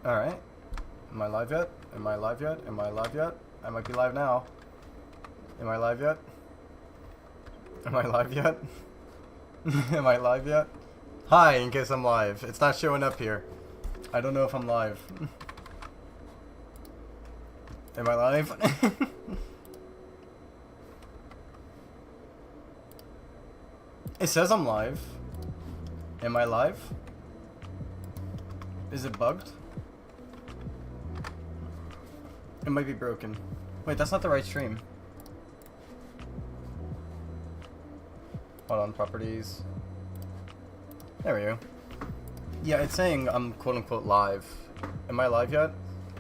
Alright. Am I live yet? Am I live yet? Am I live yet? I might be live now. Am I live yet? Am I live yet? Am I live yet? Hi, in case I'm live. It's not showing up here. I don't know if I'm live. Am I live? It says I'm live. Am I live? Is it bugged? It might be broken. Wait, that's not the right stream. Hold on, properties. There we go. Yeah, it's saying I'm quote-unquote live. Am I live yet?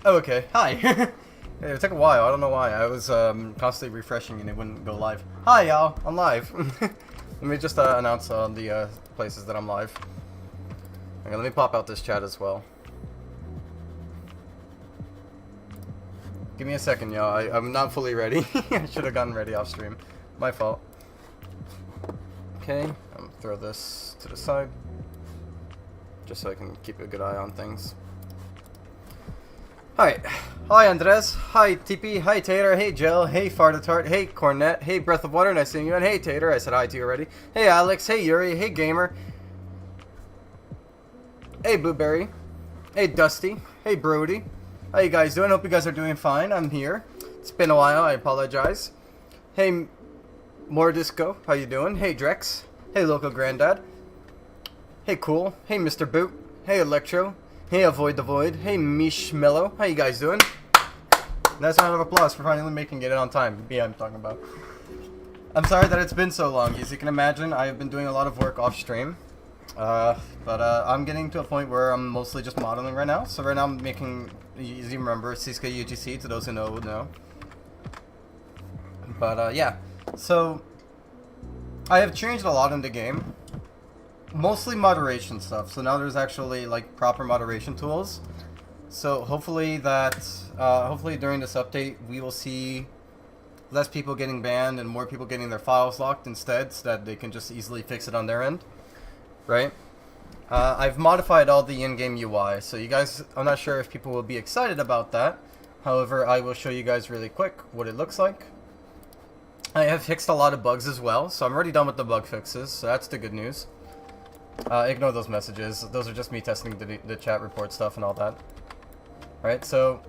Oh, okay. Hi! It took a while, I don't know why. I was constantly refreshing and it wouldn't go live. Hi, y'all! I'm live! Let me just announce the places that I'm live. Okay, let me pop out this chat as well. Give me a second, y'all. I'm not fully ready. I should have gotten ready off stream. My fault. Okay, I'm gonna throw this to the side. Just so I can keep a good eye on things. Hi. Hi, Andres. Hi, TP. Hi, Tater. Hey, Jill. Hey, Fartatart. Hey, Cornet. Hey, Breath of Water. Nice seeing you. And hey, Tater. I said hi to you already. Hey, Alex. Hey, Yuri. Hey, Gamer. Hey, Blueberry. Hey, Dusty. Hey, Brody. How you guys doing? Hope you guys are doing fine. I'm here. It's been a while. I apologize. Hey, Mordisco. How you doing? Hey, Drex. Hey, Local Granddad. Hey, Cool. Hey, Mr. Boot. Hey, Electro. Hey, Avoid the Void. Hey, Mishmello. How you guys doing? Nice round of applause for finally making it on time. Yeah, I'm talking about. I'm sorry that it's been so long. As you can imagine, I've been doing a lot of work off stream. But I'm getting to a point where I'm mostly just modeling right now. So right now I'm making, as you remember, CSK UGC, to those who know would know. But yeah, so I have changed a lot in the game. Mostly moderation stuff. So now there's actually like proper moderation tools. So hopefully hopefully during this update we will see less people getting banned and more people getting their files locked instead, so that they can just easily fix it on their end. Right? I've modified all the in-game UI, so you guys, I'm not sure if people will be excited about that. However, I will show you guys really quick what it looks like. I have fixed a lot of bugs as well, so I'm already done with the bug fixes, so that's the good news. Ignore those messages. Those are just me testing the chat report stuff and all that. Right, so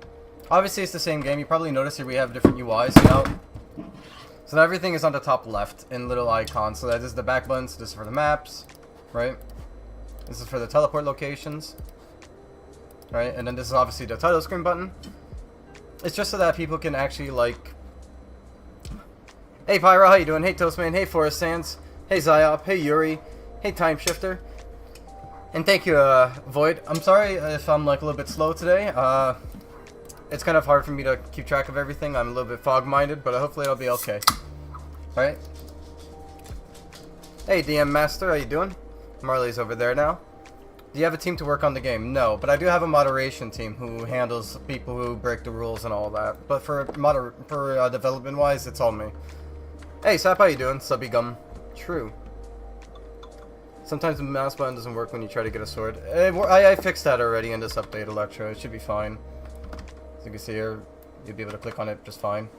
obviously it's the same game. You probably noticed here we have different UIs now. So now everything is on the top left in little icons. So that is the back button, so this is for the maps. Right? This is for the teleport locations. Right? And then this is obviously the title screen button. It's just so that people can actually like... Hey Pyro, how you doing? Hey Toastman, hey Forest Sands, hey Zyop, hey Yuri, hey Time Shifter. And thank you, Void. I'm sorry if I'm like a little bit slow today. It's kind of hard for me to keep track of everything. I'm a little bit fog-minded, but hopefully it'll be okay. Alright? Hey DM Master, how you doing? Marley's over there now. Do you have a team to work on the game? No, but I do have a moderation team who handles people who break the rules and all that. But for development-wise, it's all me. Hey Sap, how you doing? Subby Gum. True. Sometimes the mouse button doesn't work when you try to get a sword. I fixed that already in this update, Electro. It should be fine. As you can see here, you'll be able to click on it just fine.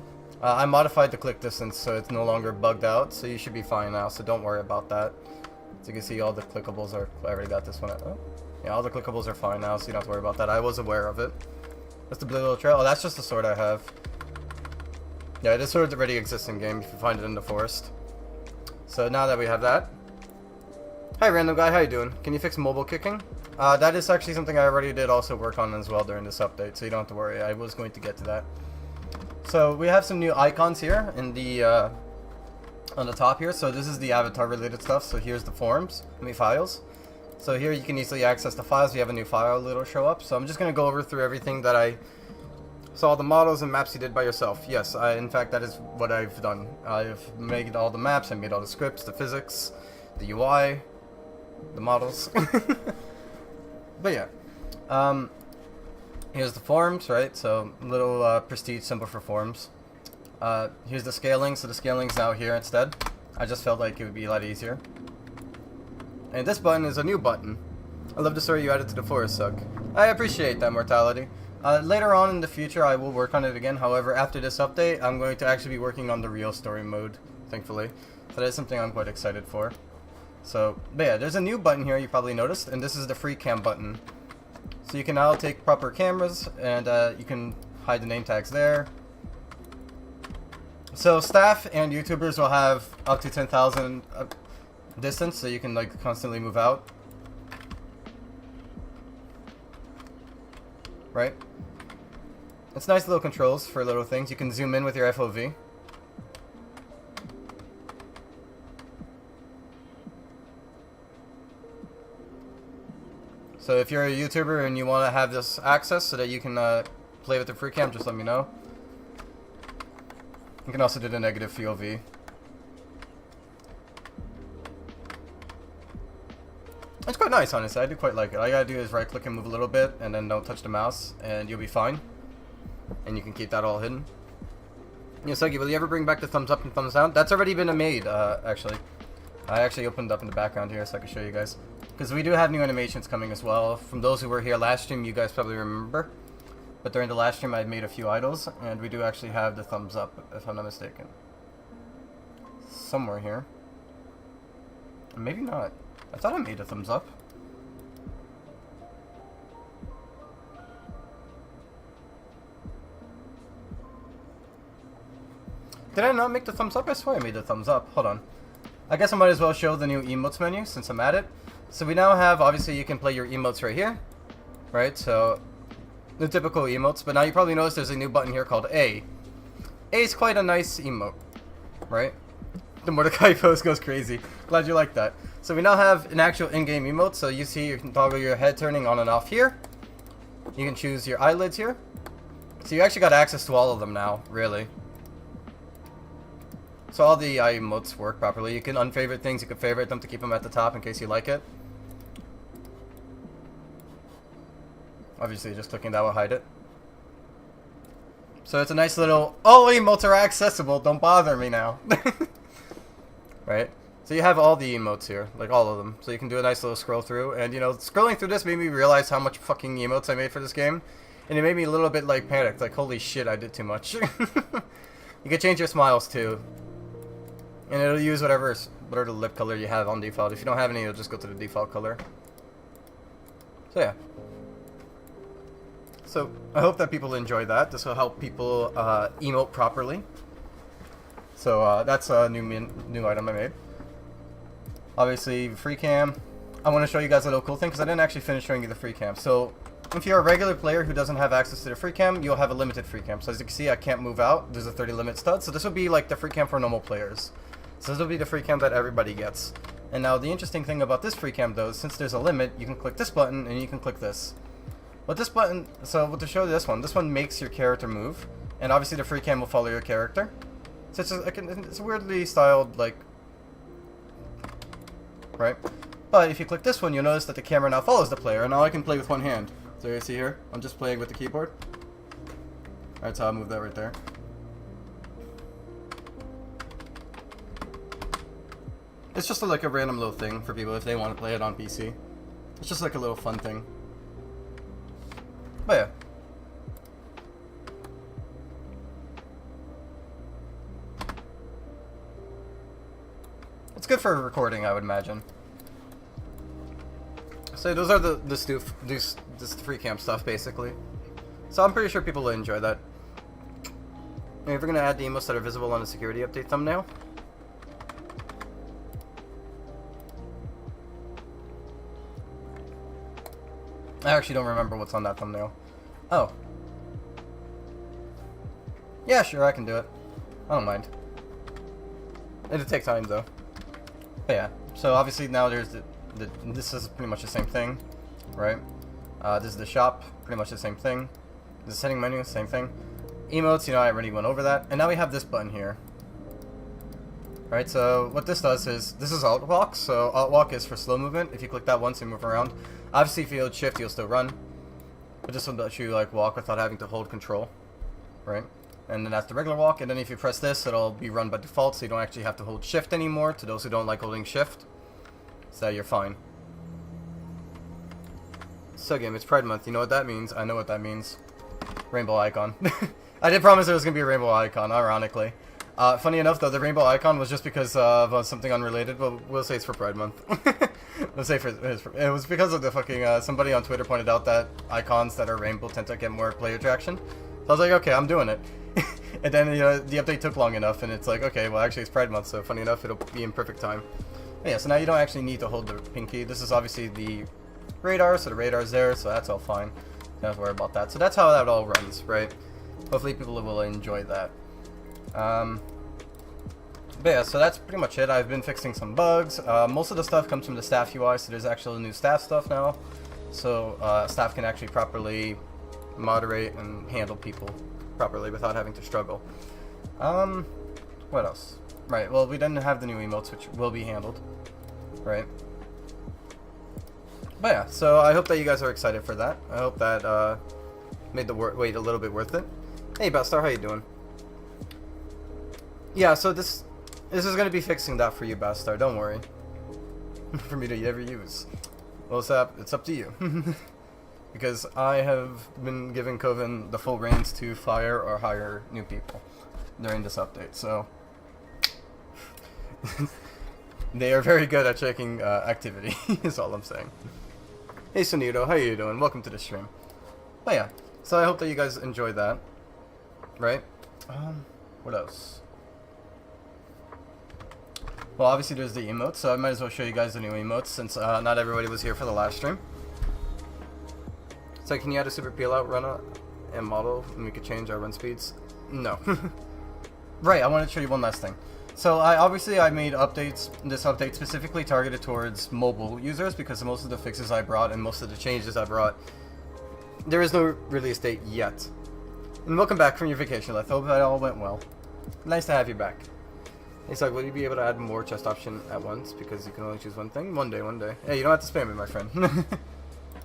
I modified the click distance so it's no longer bugged out, so you should be fine now, so don't worry about that. As you can see, all the clickables are... I already got this one. Oh. Yeah, all the clickables are fine now, so you don't have to worry about that. I was aware of it. That's the blue little trail. Oh, that's just the sword I have. Yeah, this sword already exists in game if you find it in the forest. So now that we have that... Hi random guy, how you doing? Can you fix mobile kicking? That is actually something I already did also work on as well during this update, so you don't have to worry. I was going to get to that. So we have some new icons here in the on the top here. So this is the avatar related stuff. So here's the forms, files. So here you can easily access the files. You have a new file it'll show up. So I'm just going to go over through everything that I saw, the models and maps you did by yourself. Yes, in fact that is what I've done. I've made all the maps, I made all the scripts, the physics, the UI, the models. But yeah, here's the forms, right? So little prestige symbol for forms. Here's the scaling, so the scaling's now here instead. I just felt like it would be a lot easier. And this button is a new button. I love the story you added to the forest, Sug. I appreciate that, Mortality. Later on in the future, I will work on it again. However, after this update, I'm going to actually be working on the real story mode, thankfully. So that is something I'm quite excited for. So, but yeah, there's a new button here you probably noticed, and this is the free cam button. So you can now take proper cameras, and you can hide the name tags there. So staff and YouTubers will have up to 10,000 distance, so you can like constantly move out. Right? It's nice little controls for little things. You can zoom in with your FOV. So if you're a YouTuber and you want to have this access so that you can play with the free cam, just let me know. You can also do the negative POV. It's quite nice, honestly. I do quite like it. All you gotta do is right click and move a little bit, and then don't touch the mouse, and you'll be fine. And you can keep that all hidden. Yosagi, will you ever bring back the thumbs up and thumbs down? That's already been made, actually. I actually opened up in the background here so I can show you guys. Because we do have new animations coming as well. From those who were here last stream, you guys probably remember. But during the last stream, I made a few idols, and we do actually have the thumbs up, if I'm not mistaken. Somewhere here. Maybe not. I thought I made a thumbs up. Did I not make the thumbs up? I swear I made the thumbs up. Hold on. I guess I might as well show the new emotes menu since I'm at it. So we now have, obviously you can play your emotes right here. Right, so the typical emotes. But now you probably noticed there's a new button here called A. A is quite a nice emote. Right? The Mordecai pose goes crazy. Glad you like that. So we now have an actual in-game emote. So you see you can toggle your head turning on and off here. You can choose your eyelids here. So you actually got access to all of them now, really. So all the emotes work properly. You can unfavorite things, you can favorite them to keep them at the top in case you like it. Obviously just clicking that will hide it. So it's a nice little, all emotes are accessible, don't bother me now. Right? So you have all the emotes here, like all of them. So you can do a nice little scroll through. And you know, scrolling through this made me realize how much fucking emotes I made for this game. And it made me a little bit like panicked, like holy shit, I did too much. You can change your smiles too. And it'll use whatever lip color you have on default. If you don't have any, it'll just go to the default color. So yeah. So I hope that people enjoy that. This will help people emote properly. So that's a new item I made. Obviously, free cam. I want to show you guys a little cool thing because I didn't actually finish showing you the free cam. So if you're a regular player who doesn't have access to the free cam, you'll have a limited free cam. So as you can see, I can't move out. There's a 30 limit stud. So this will be like the free cam for normal players. So this will be the free cam that everybody gets. And now the interesting thing about this free cam though is since there's a limit, you can click this button and you can click this. But this button, so to show you this one makes your character move. And obviously the free cam will follow your character. So it's a weirdly styled, like, right? But if you click this one, you'll notice that the camera now follows the player, and now I can play with one hand. So you see here, I'm just playing with the keyboard. Alright, so I'll move that right there. It's just like a random little thing for people if they want to play it on PC. It's just like a little fun thing. But yeah. It's good for recording, I would imagine. So those are this free cam stuff, basically. So I'm pretty sure people will enjoy that. And if we're gonna add the emotes that are visible on the security update thumbnail. I actually don't remember what's on that thumbnail. Oh. Yeah, sure, I can do it. I don't mind. It'll take time, though. But yeah, so obviously now there's this is pretty much the same thing, right? This is the shop, pretty much the same thing. This is setting menu, same thing. Emotes, you know, I already went over that. And now we have this button here. Right, so what this does is, this is alt walk, so alt walk is for slow movement. If you click that once, you move around. Obviously if you hold shift, you'll still run. But this will let you like walk without having to hold control, right? And then that's the regular walk, and then if you press this, it'll be run by default, so you don't actually have to hold shift anymore, to those who don't like holding shift. So you're fine. So game, it's Pride Month. You know what that means? I know what that means. Rainbow icon. I did promise there was going to be a rainbow icon, ironically. Funny enough, though, the rainbow icon was just because of something unrelated, but we'll say it's for Pride Month. We'll say it was because of the fucking, somebody on Twitter pointed out that icons that are rainbow tend to get more player traction. So I was like, okay, I'm doing it. And then, you know, the update took long enough, and it's like, okay, well, actually, it's Pride Month, so funny enough, it'll be in perfect time. But yeah, so now you don't actually need to hold the pinky. This is obviously the radar, so the radar's there, so that's all fine. Don't have to worry about that. So that's how that all runs, right? Hopefully people will enjoy that. But yeah, so that's pretty much it. I've been fixing some bugs. Most of the stuff comes from the staff UI, so there's actually new staff stuff now. So staff can actually properly moderate and handle people properly without having to struggle. What else? Right, well, we didn't have the new emotes, which will be handled, right? But yeah, so I hope that you guys are excited for that. I hope that made the wait a little bit worth it. Hey, Bestar, how you doing? Yeah, so this is going to be fixing that for you, Bestar, don't worry. For me to ever use. Well, it's up to you. Because I have been giving Coven the full reins to fire or hire new people during this update, so they are very good at checking activity, is all I'm saying. Hey Sunito, how you doing? Welcome to the stream. But yeah, so I hope that you guys enjoyed that, right? What else? Well, obviously there's the emotes, so I might as well show you guys the new emotes since not everybody was here for the last stream. So can you add a super peel out run and model and we could change our run speeds? No. Right, I wanted to show you one last thing. So I made updates, this update specifically targeted towards mobile users because most of the fixes I brought and most of the changes I brought, there is no release date yet. And welcome back from your vacation, Leth. Hope that all went well. Nice to have you back. He's like, will you be able to add more chest option at once because you can only choose one thing? One day. Hey, you don't have to spam me, my friend.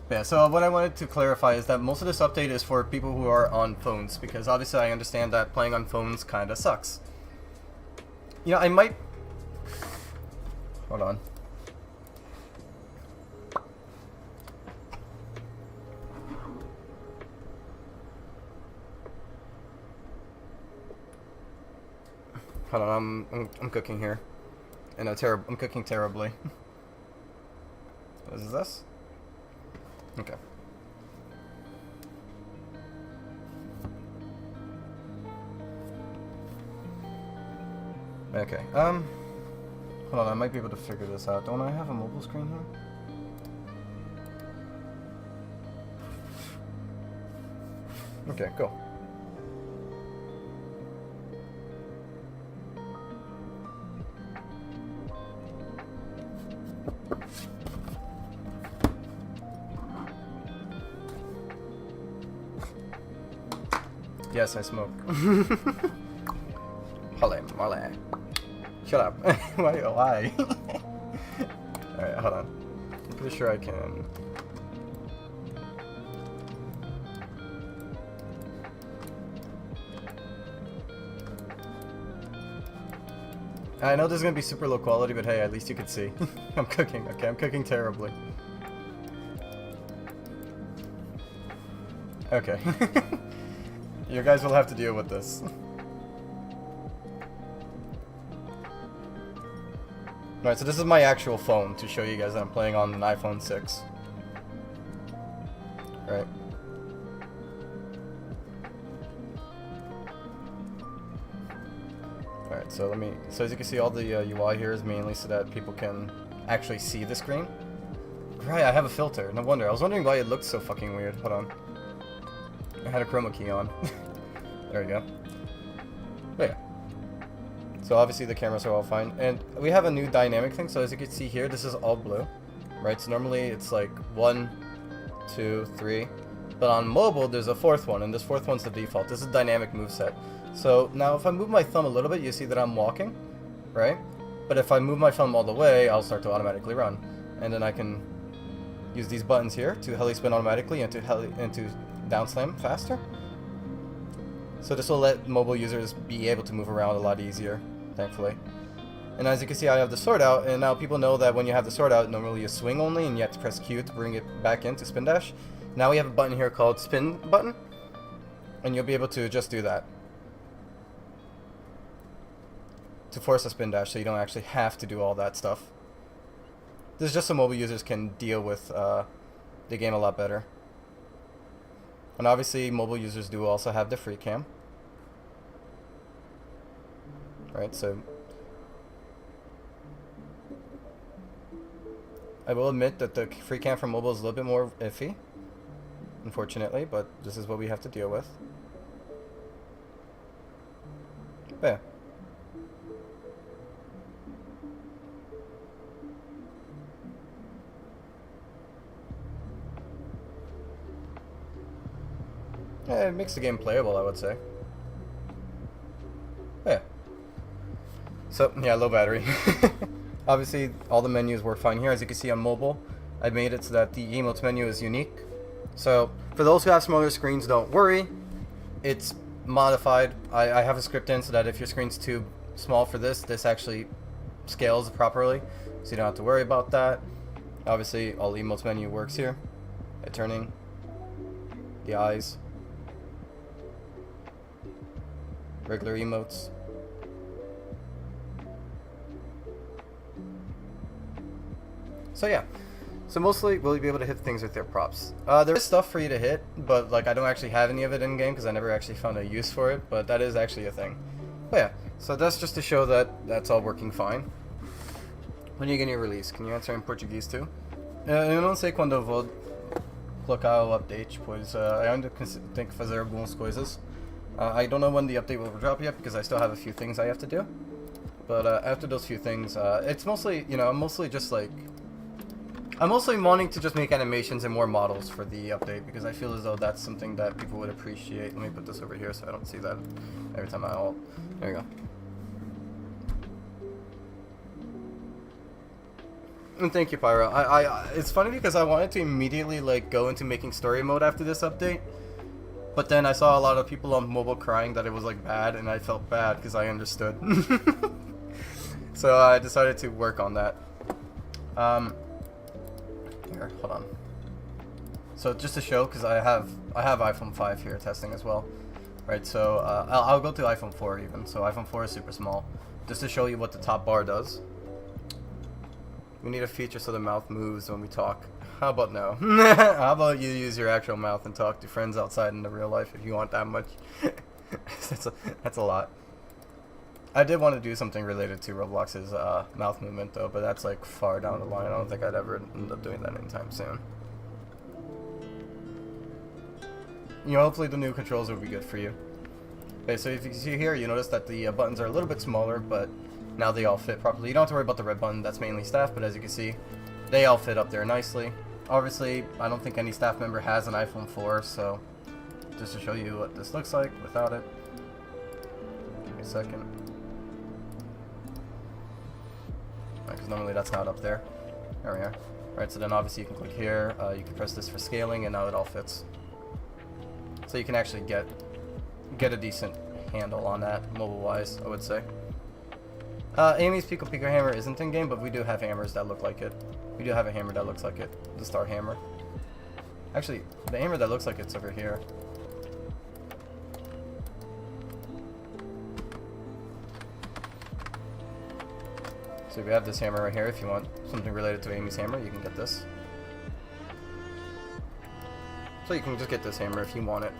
Yeah, so what I wanted to clarify is that most of this update is for people who are on phones, because obviously I understand that playing on phones kinda sucks. You know, I might... Hold on. Hold on, I'm cooking here. And I'm cooking terribly. What is this? Okay. Okay, hold on, I might be able to figure this out. Don't I have a mobile screen here? Okay, go. Yes, I smoke. Holy moly. Shut up. Why? Alright, hold on. I'm pretty sure I can... I know this is gonna be super low quality, but hey, at least you can see. I'm cooking. Okay, I'm cooking terribly. Okay. You guys will have to deal with this. Alright, so this is my actual phone to show you guys that I'm playing on an iPhone 6. Right. Alright, so so as you can see, all the UI here is mainly so that people can actually see the screen. Right, I have a filter. No wonder. I was wondering why it looked so fucking weird. Hold on. I had a chroma key on. There we go. But yeah. So obviously the cameras are all fine. And we have a new dynamic thing. So as you can see here, this is all blue. Right? So normally it's like 1, 2, 3. But on mobile, there's a fourth one. And this fourth one's the default. This is a dynamic moveset. So now if I move my thumb a little bit, you see that I'm walking. Right? But if I move my thumb all the way, I'll start to automatically run. And then I can use these buttons here to heli spin automatically and to down slam faster. So this will let mobile users be able to move around a lot easier, thankfully. And as you can see, I have the sword out, and now people know that when you have the sword out, normally you swing only, and you have to press Q to bring it back into spin dash. Now we have a button here called spin button, and you'll be able to just do that to force a spin dash, so you don't actually have to do all that stuff. This is just so mobile users can deal with the game a lot better. And obviously, mobile users do also have the free cam. Right, so I will admit that the free cam for mobile is a little bit more iffy, unfortunately, but this is what we have to deal with. But yeah, it makes the game playable, I would say. Yeah. So, yeah, low battery. Obviously, all the menus work fine here. As you can see on mobile, I made it so that the emotes menu is unique. So, for those who have smaller screens, don't worry. It's modified. I have a script in so that if your screen's too small for this, this actually scales properly. So you don't have to worry about that. Obviously, all the emotes menu works here. By turning the eyes. Regular emotes. So yeah, so mostly we'll be able to hit things with their props. There is stuff for you to hit, but like I don't actually have any of it in game because I never actually found a use for it. But that is actually a thing. But yeah, so that's just to show that that's all working fine. When are you getting your release? Can you answer in Portuguese too? Eu não sei quando eu vou colocar o update, pois eu ainda tenho que fazer algumas coisas. I don't know when the update will drop yet because I still have a few things I have to do. But after those few things, it's mostly, you know, I'm mostly wanting to just make animations and more models for the update because I feel as though that's something that people would appreciate. Let me put this over here so I don't see that every time I alt. There we go. And thank you, Pyro. It's funny because I wanted to immediately like go into making story mode after this update. But then I saw a lot of people on mobile crying that it was like bad, and I felt bad because I understood. So I decided to work on that. Here, hold on. So just to show, because I have iPhone 5 here testing as well, right? So I'll go to iPhone 4 even. So iPhone 4 is super small, just to show you what the top bar does. We need a feature so the mouth moves when we talk. How about no? How about you use your actual mouth and talk to friends outside in the real life if you want that much? That's a lot. I did want to do something related to Roblox's mouth movement though, but that's like far down the line. I don't think I'd ever end up doing that anytime soon. You know, hopefully the new controls will be good for you. Okay, so if you see here, you notice that the buttons are a little bit smaller, but now they all fit properly. You don't have to worry about the red button, that's mainly staff, but as you can see, they all fit up there nicely. Obviously, I don't think any staff member has an iPhone 4, so just to show you what this looks like without it. Give me a second. Because normally that's not up there. There we are. Alright, so then obviously you can click here, you can press this for scaling, and now it all fits. So you can actually get a decent handle on that, mobile-wise, I would say. Amy's Pico Pico hammer isn't in game, but we do have hammers that look like it. We do have a hammer that looks like it, the star hammer. Actually, the hammer that looks like it's over here. So we have this hammer right here. If you want something related to Amy's hammer, you can get this. So you can just get this hammer if you want it.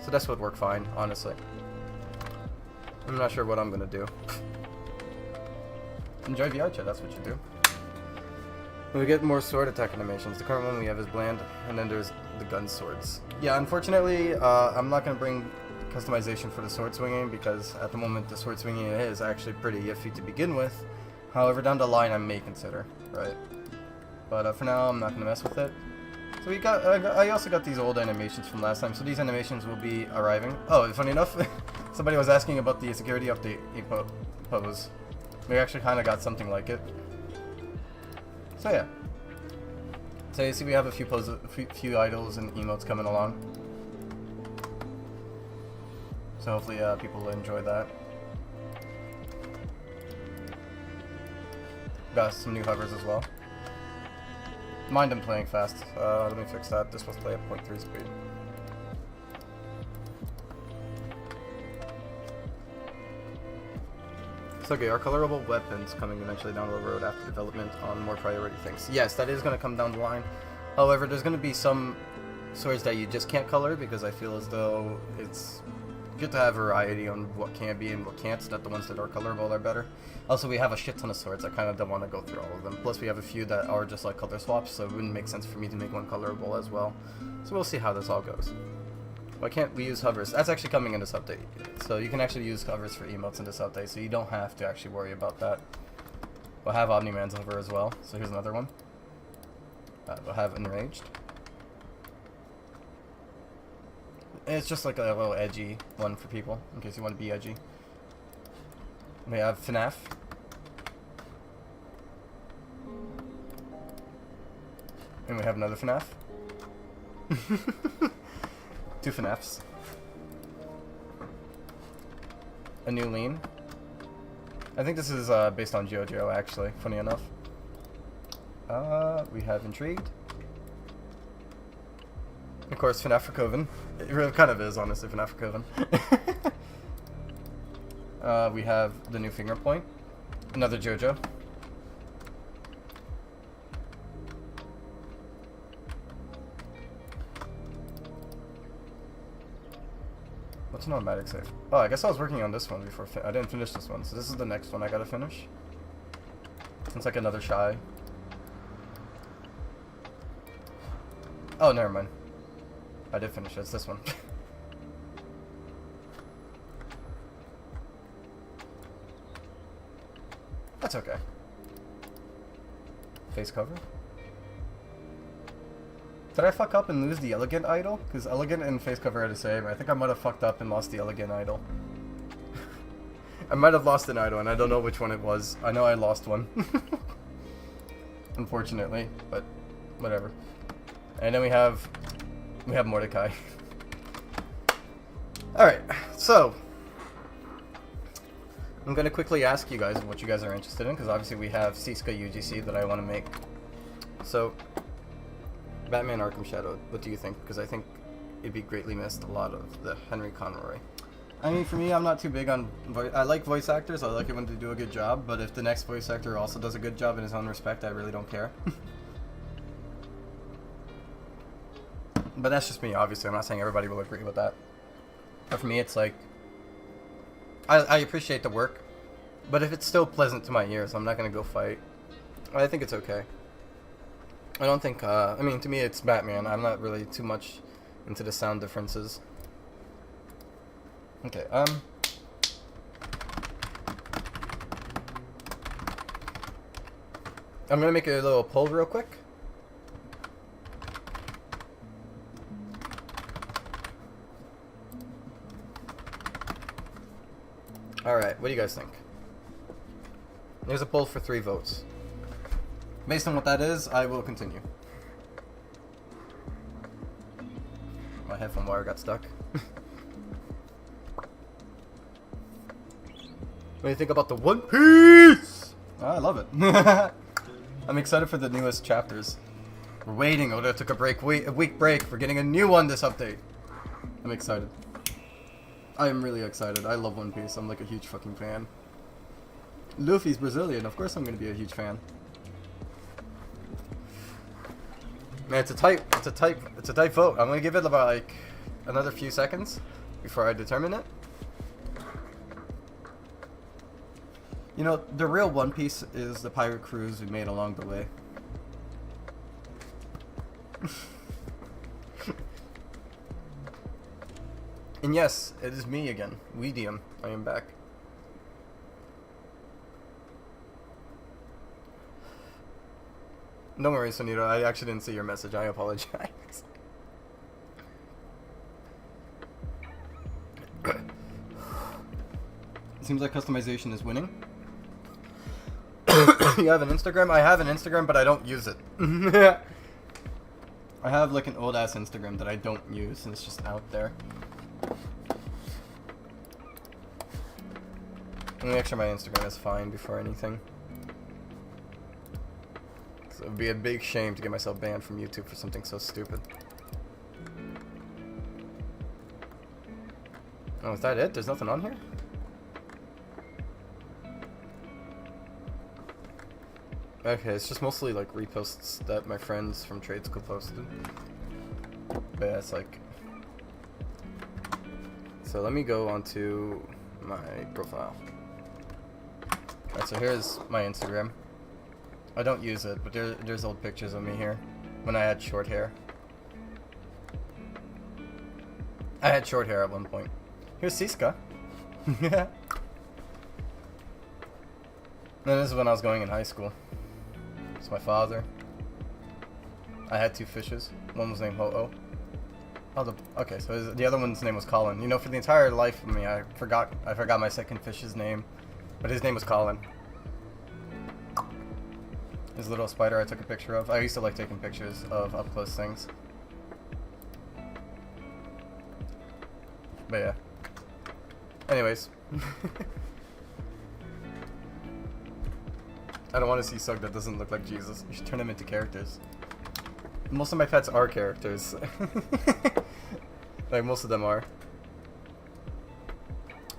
So this would work fine, honestly. I'm not sure what I'm gonna do. Enjoy VR chat, that's what you do. We get more sword attack animations. The current one we have is bland, and then there's the gun swords. Yeah, unfortunately, I'm not going to bring customization for the sword swinging because at the moment the sword swinging is actually pretty iffy to begin with. However, down the line I may consider, right? But for now, I'm not going to mess with it. So we got, I also got these old animations from last time, so these animations will be arriving. Oh, funny enough, somebody was asking about the security update pose. We actually kind of got something like it. So yeah. So you see we have a few idols and emotes coming along. So hopefully people will enjoy that. got some new hovers as well. Mind them playing fast. Let me fix that. This was play at 0.3 speed. It's okay, are colorable weapons coming eventually down the road after development on more priority things? Yes, that is going to come down the line. However, there's going to be some swords that you just can't color because I feel as though it's good to have variety on what can be and what can't, so that the ones that are colorable are better. Also, we have a shit ton of swords. I kind of don't want to go through all of them. Plus, we have a few that are just like color swaps, so it wouldn't make sense for me to make one colorable as well. So we'll see how this all goes. Why can't we use hovers? That's actually coming in this update. So you can actually use hovers for emotes in this update, so you don't have to actually worry about that. We'll have Omni-Man's hover as well, so here's another one. We'll have Enraged. It's just like a little edgy one for people, in case you want to be edgy. We have FNAF. And we have another FNAF. Two FNAFs. A new lean. I think this is based on JoJo, actually, funny enough. We have Intrigued. Of course, FNAF for Coven. It really kind of is, honestly, FNAF for Coven. We have the new Finger Point. Another JoJo. What's an automatic save? Oh, I guess I was working on this one before. I didn't finish this one, so this is the next one I gotta finish. It's like another shy. Oh, never mind. I did finish it. It's this one. That's okay. Face cover. Did I fuck up and lose the Elegant Idol? Because Elegant and face cover are the same. I think I might have fucked up and lost the Elegant Idol. I might have lost an idol, and I don't know which one it was. I know I lost one. Unfortunately, but whatever. And then we have Mordecai. Alright, so I'm going to quickly ask you guys what you guys are interested in, because obviously we have Siska UGC that I want to make. So, Batman Arkham Shadow, what do you think? Because I think it'd be greatly missed, a lot of the Henry Conroy. I mean, for me, I'm not too big on I like voice actors, I like it when they do a good job, but if the next voice actor also does a good job in his own respect, I really don't care. But that's just me, obviously. I'm not saying everybody will agree with that. But for me, it's like, I appreciate the work, but if it's still pleasant to my ears, I'm not going to go fight. I think it's okay. I don't think, I mean, to me, it's Batman. I'm not really too much into the sound differences. Okay, I'm going to make a little poll real quick. Alright, what do you guys think? There's a poll for 3 votes. Based on what that is, I will continue. My headphone wire got stuck. What do you think about the One Piece? Oh, I love it. I'm excited for the newest chapters. We're waiting. Oda took a week break. We're getting a new one this update. I'm excited. I am really excited. I love One Piece. I'm like a huge fucking fan. Luffy's Brazilian. Of course I'm gonna be a huge fan. Man, it's a tight vote. I'm gonna give it about like another few seconds before I determine it. You know, the real One Piece is the pirate crews we made along the way. And yes, it is me again, Weedium. I am back. Don't worry, Sonita. I actually didn't see your message. I apologize. Seems like customization is winning. You have an Instagram? I have an Instagram, but I don't use it. I have like an old ass Instagram that I don't use, and it's just out there. Let me make sure my Instagram is fine before anything. So it would be a big shame to get myself banned from YouTube for something so stupid. Oh, is that it? There's nothing on here? Okay, it's just mostly like reposts that my friends from trade school posted. But yeah, it's like... So let me go onto my profile. Alright, so here's my Instagram. I don't use it, but there's old pictures of me here when I had short hair. I had short hair at one point. Here's Siska. Yeah. And this is when I was going in high school. It's my father. I had 2 fishes. One was named Ho-Oh. Oh, okay, so the other one's name was Colin. You know, for the entire life of me, I forgot my second fish's name, but his name was Colin. His little spider I took a picture of. I used to like taking pictures of up close things. But yeah. Anyways. I don't want to see Sug that doesn't look like Jesus. You should turn him into characters. Most of my pets are characters. Like, most of them are.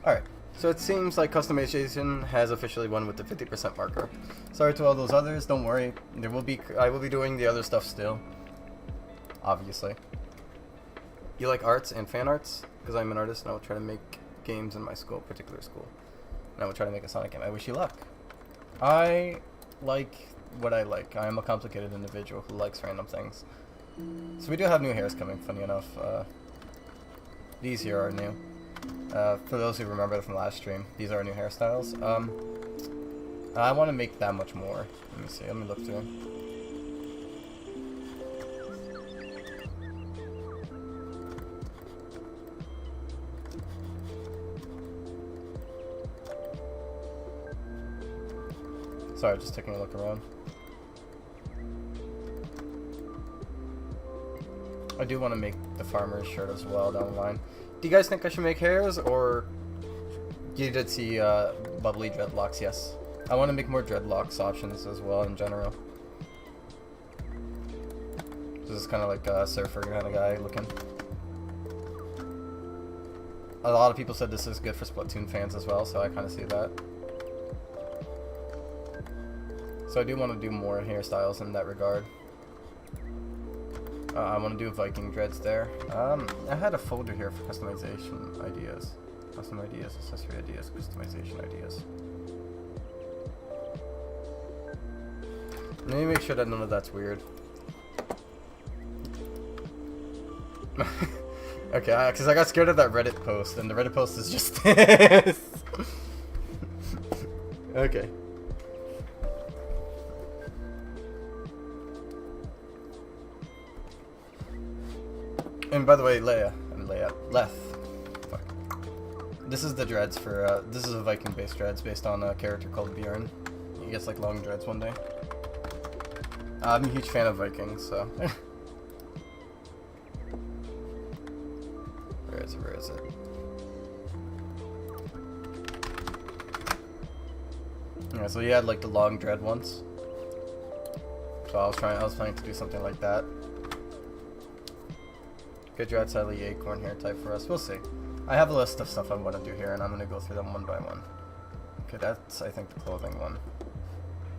Alright, so it seems like customization has officially won with the 50% marker. Sorry to all those others, don't worry. I will be doing the other stuff still. Obviously. You like arts and fan arts? Because I'm an artist and I will try to make games in my school, particular school. And I will try to make a Sonic game. I wish you luck. I like what I like. I am a complicated individual who likes random things. So we do have new hairs coming, funny enough. These here are new. For those who remember from last stream, these are new hairstyles. I want to make that much more. Let me see, let me look through. Sorry, just taking a look around. I do want to make the farmer's shirt as well down the line. Do you guys think I should make hairs, or you did see bubbly dreadlocks? Yes. I want to make more dreadlocks options as well in general. This is kind of like a surfer kind of guy looking. A lot of people said this is good for Splatoon fans as well, so I kind of see that. So I do want to do more hairstyles in that regard. I want to do Viking dreads there. I had a folder here for customization ideas. Custom ideas, accessory ideas, customization ideas. Let me make sure that none of that's weird. Okay, because I got scared of that Reddit post, and the Reddit post is just this. Okay. And by the way, Leth. Fuck. This is the dreads for, this is a Viking-based dreads based on a character called Bjorn. He gets like long dreads one day. I'm a huge fan of Vikings, so. Where is it? Yeah, so he had like the long dread ones. So I was planning to do something like that. Good dread, sadly, acorn hair type for us. We'll see. I have a list of stuff I want to do here, and I'm going to go through them one by one. Okay, that's, I think, the clothing one.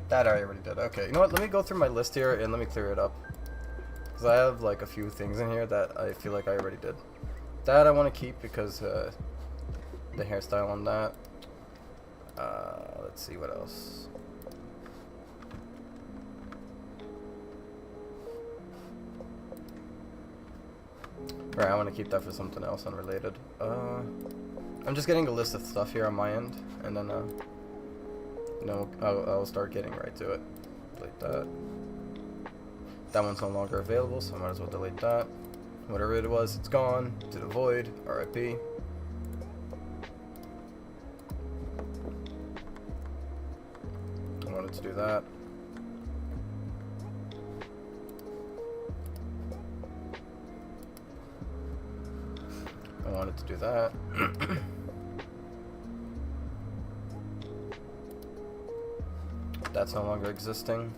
That I already did. Okay, you know what? Let me go through my list here, and let me clear it up. Because I have, like, a few things in here that I feel like I already did. That I want to keep because, the hairstyle on that. Let's see what else. Right, I want to keep that for something else unrelated. I'm just getting a list of stuff here on my end, and then, you know, I'll start getting right to it. Delete that. That one's no longer available, so I might as well delete that. Whatever it was, it's gone. To the void. RIP. I wanted to do that. I wanted to do that. That's no longer existing.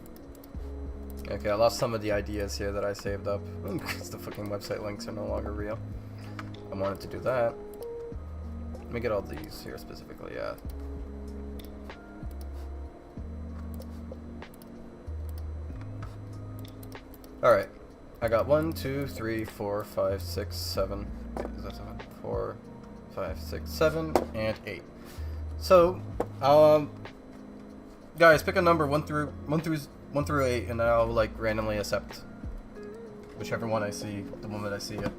Okay, I lost some of the ideas here that I saved up because the fucking website links are no longer real. I wanted to do that. Let me get all these here specifically, yeah. Alright. I got 1, 2, 3, 4, 5, 6, 7. Wait, is that 7? 4, 5, 6, 7, and 8. So, guys, pick a number 1 through 8, and then I'll like randomly accept whichever one I see the moment I see it.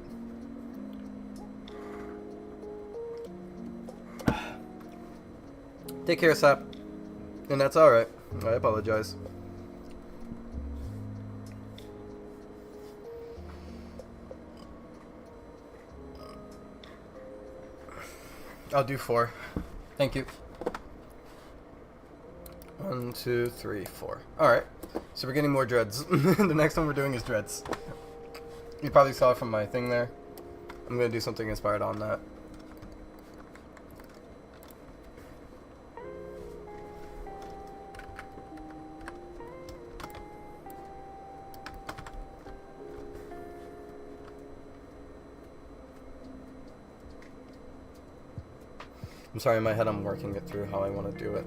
Take care, Sap. And that's alright. I apologize. I'll do 4. Thank you. 1, 2, 3, 4. Alright. So we're getting more dreads. The next one we're doing is dreads. You probably saw it from my thing there. I'm going to do something inspired on that. I'm sorry, in my head I'm working it through how I want to do it.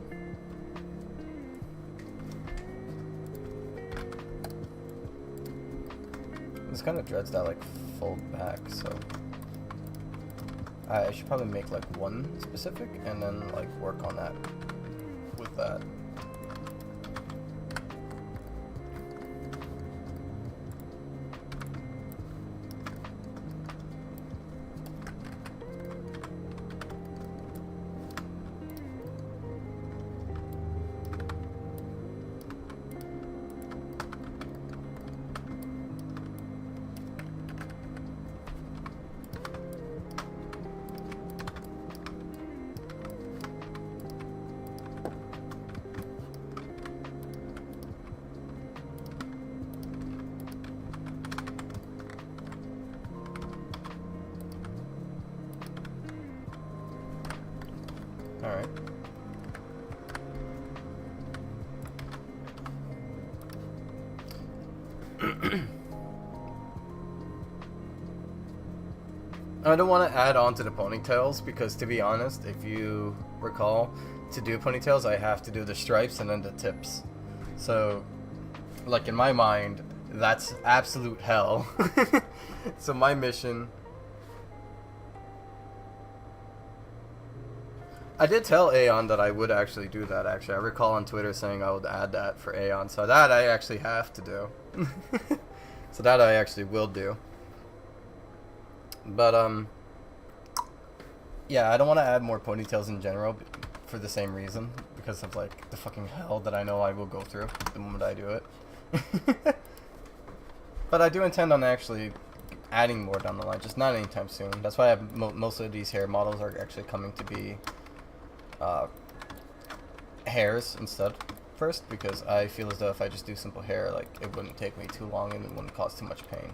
This kind of dreads that like fold back, so I should probably make like one specific and then like work on that with that. Alright. I don't want to add on to the ponytails because, to be honest, if you recall, to do ponytails I have to do the stripes and then the tips. So, like in my mind, that's absolute hell. So my mission... I did tell Aeon that I would actually do that, actually. I recall on Twitter saying I would add that for Aeon, so that I actually have to do. So that I actually will do. But, yeah, I don't want to add more ponytails in general for the same reason. Because of, like, the fucking hell that I know I will go through the moment I do it. But I do intend on actually adding more down the line, just not anytime soon. That's why I have most of these hair models are actually coming to be hairs instead first, because I feel as though if I just do simple hair, like, it wouldn't take me too long and it wouldn't cause too much pain.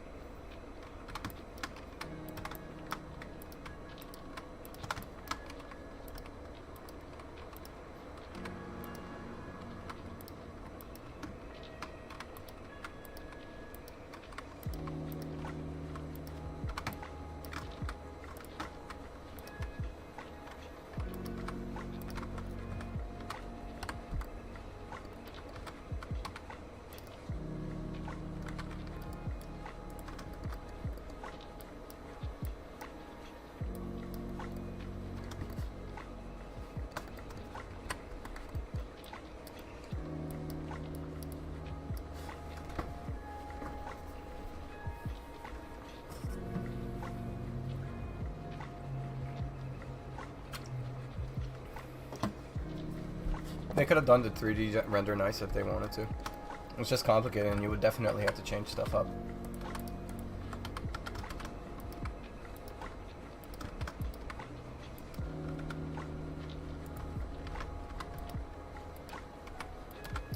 They could have done the 3D render nice if they wanted to. It's just complicated and you would definitely have to change stuff up.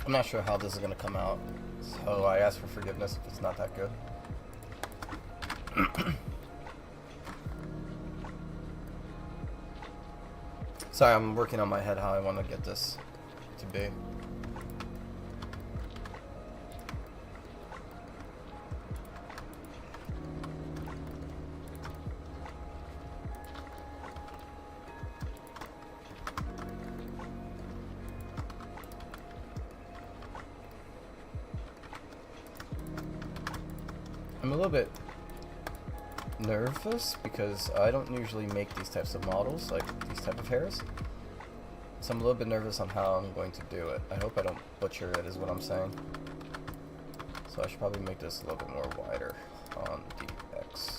I'm not sure how this is going to come out, so I ask for forgiveness if it's not that good. Sorry, I'm working on my head how I want to get this to be. little bit nervous because I don't usually make these types of models, like these type of hairs. So I'm a little bit nervous on how I'm going to do it. I hope I don't butcher it, is what I'm saying. So I should probably make this a little bit more wider on the X.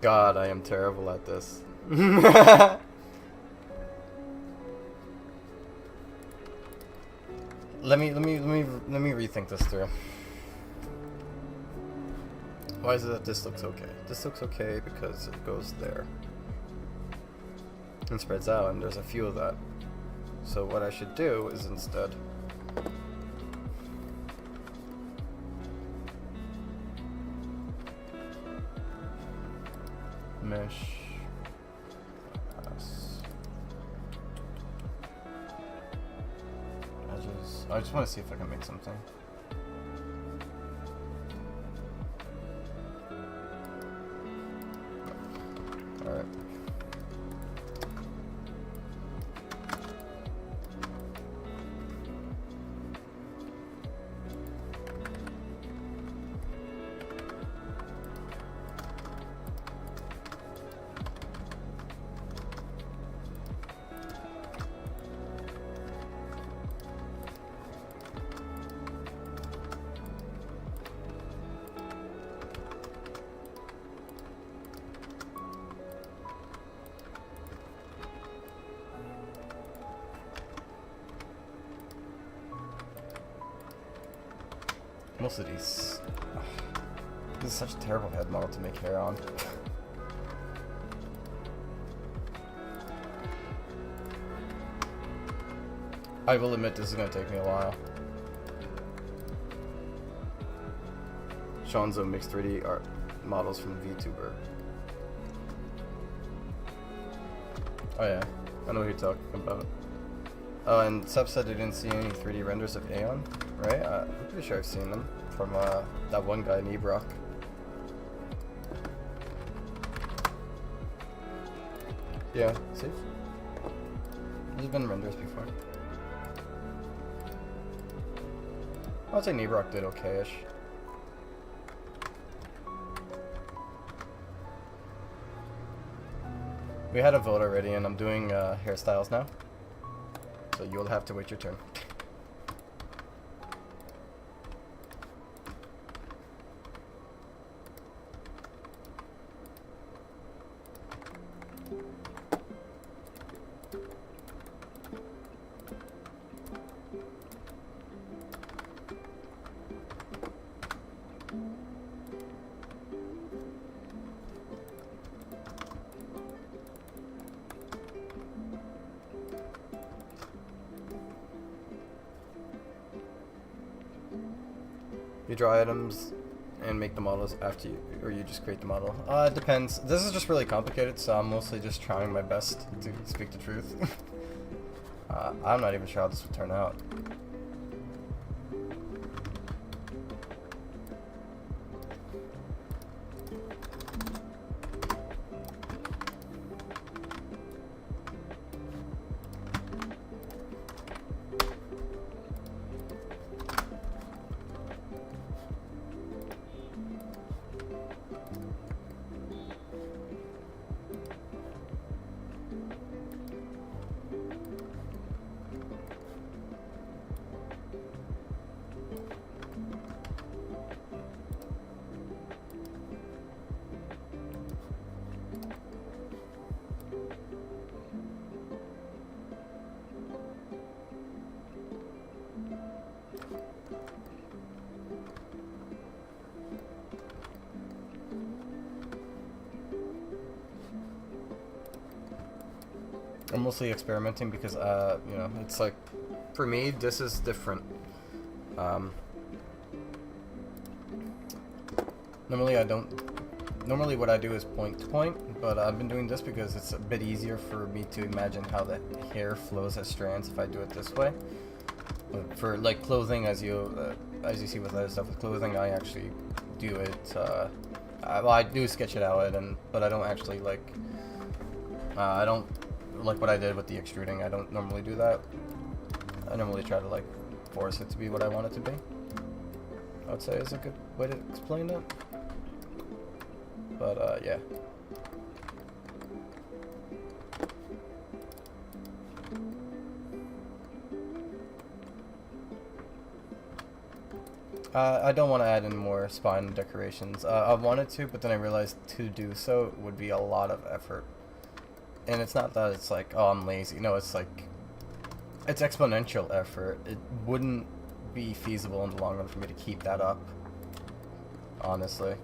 God, I am terrible at this. Let me rethink this through. Why is it that this looks okay? This looks okay because it goes there and spreads out, and there's a few of that. So what I should do is instead mesh edges. I just want to see if I can make something. Alright. Most of these. This is such a terrible head model to make hair on. I will admit this is going to take me a while. Shanzo makes 3D art models from VTuber. Oh yeah, I know what you're talking about. Oh, and Sub said they didn't see any 3D renders of Aeon, right? I'm pretty sure I've seen them from that one guy, Nebrock. Yeah, see? There's been renders before. I'd say Nebrock did okay-ish. We had a vote already, and I'm doing hairstyles now. So you'll have to wait your turn. You draw items and make the models after you, or you just create the model. It depends. This is just really complicated, so I'm mostly just trying my best to speak the truth. I'm not even sure how this would turn out. I'm mostly experimenting because, you know, it's like, for me, this is different. Normally I don't Normally what I do is point to point, but I've been doing this because it's a bit easier for me to imagine how the hair flows as strands if I do it this way. But for like clothing, as you see with other stuff with clothing, I actually do it. Well, I do sketch it out, but I don't actually like. I don't like what I did with the extruding. I don't normally do that. I normally try to like force it to be what I want it to be. I would say is a good way to explain it. But yeah. I don't want to add in more spine decorations. I wanted to, but then I realized to do so would be a lot of effort. And it's not that it's like, oh, I'm lazy. No, it's like, it's exponential effort. It wouldn't be feasible in the long run for me to keep that up, honestly.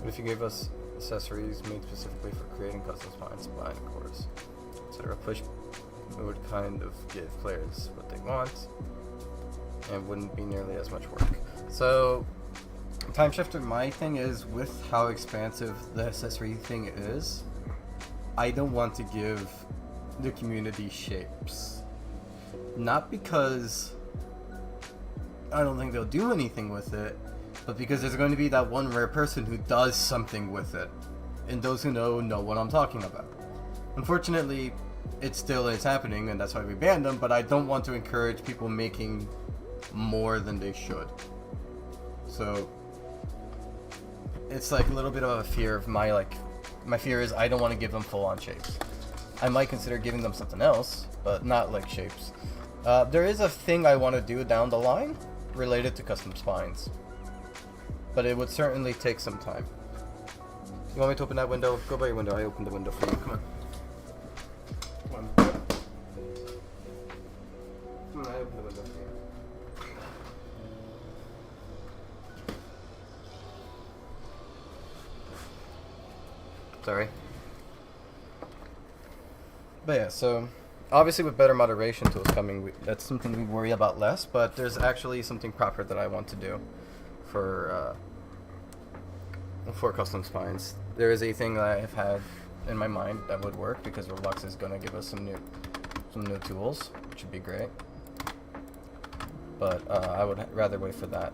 What if you gave us accessories made specifically for creating custom spine cores? Etc. Push would kind of give players what they want and wouldn't be nearly as much work. So, Time Shifter, my thing is with how expansive the accessory thing is, I don't want to give the community shapes. Not because I don't think they'll do anything with it, but because there's going to be that one rare person who does something with it. And those who know what I'm talking about. Unfortunately, it still is happening, and that's why we banned them, but I don't want to encourage people making more than they should. So, it's like a little bit of a fear of my fear is I don't want to give them full-on shapes. I might consider giving them something else, but not like shapes. There is a thing I want to do down the line related to custom spines. But it would certainly take some time. You want me to open that window? Go by your window. I opened the window for you. Come on. Come on. I opened the window for you. Sorry. But yeah, so obviously with better moderation tools coming, that's something we worry about less, but there's actually something proper that I want to do for custom spines. There is a thing that I have had in my mind that would work because Roblox is going to give us some new tools, which would be great. but I would rather wait for that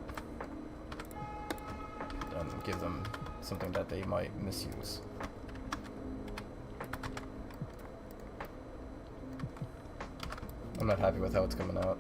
than give them something that they might misuse. I'm not happy with how it's coming out.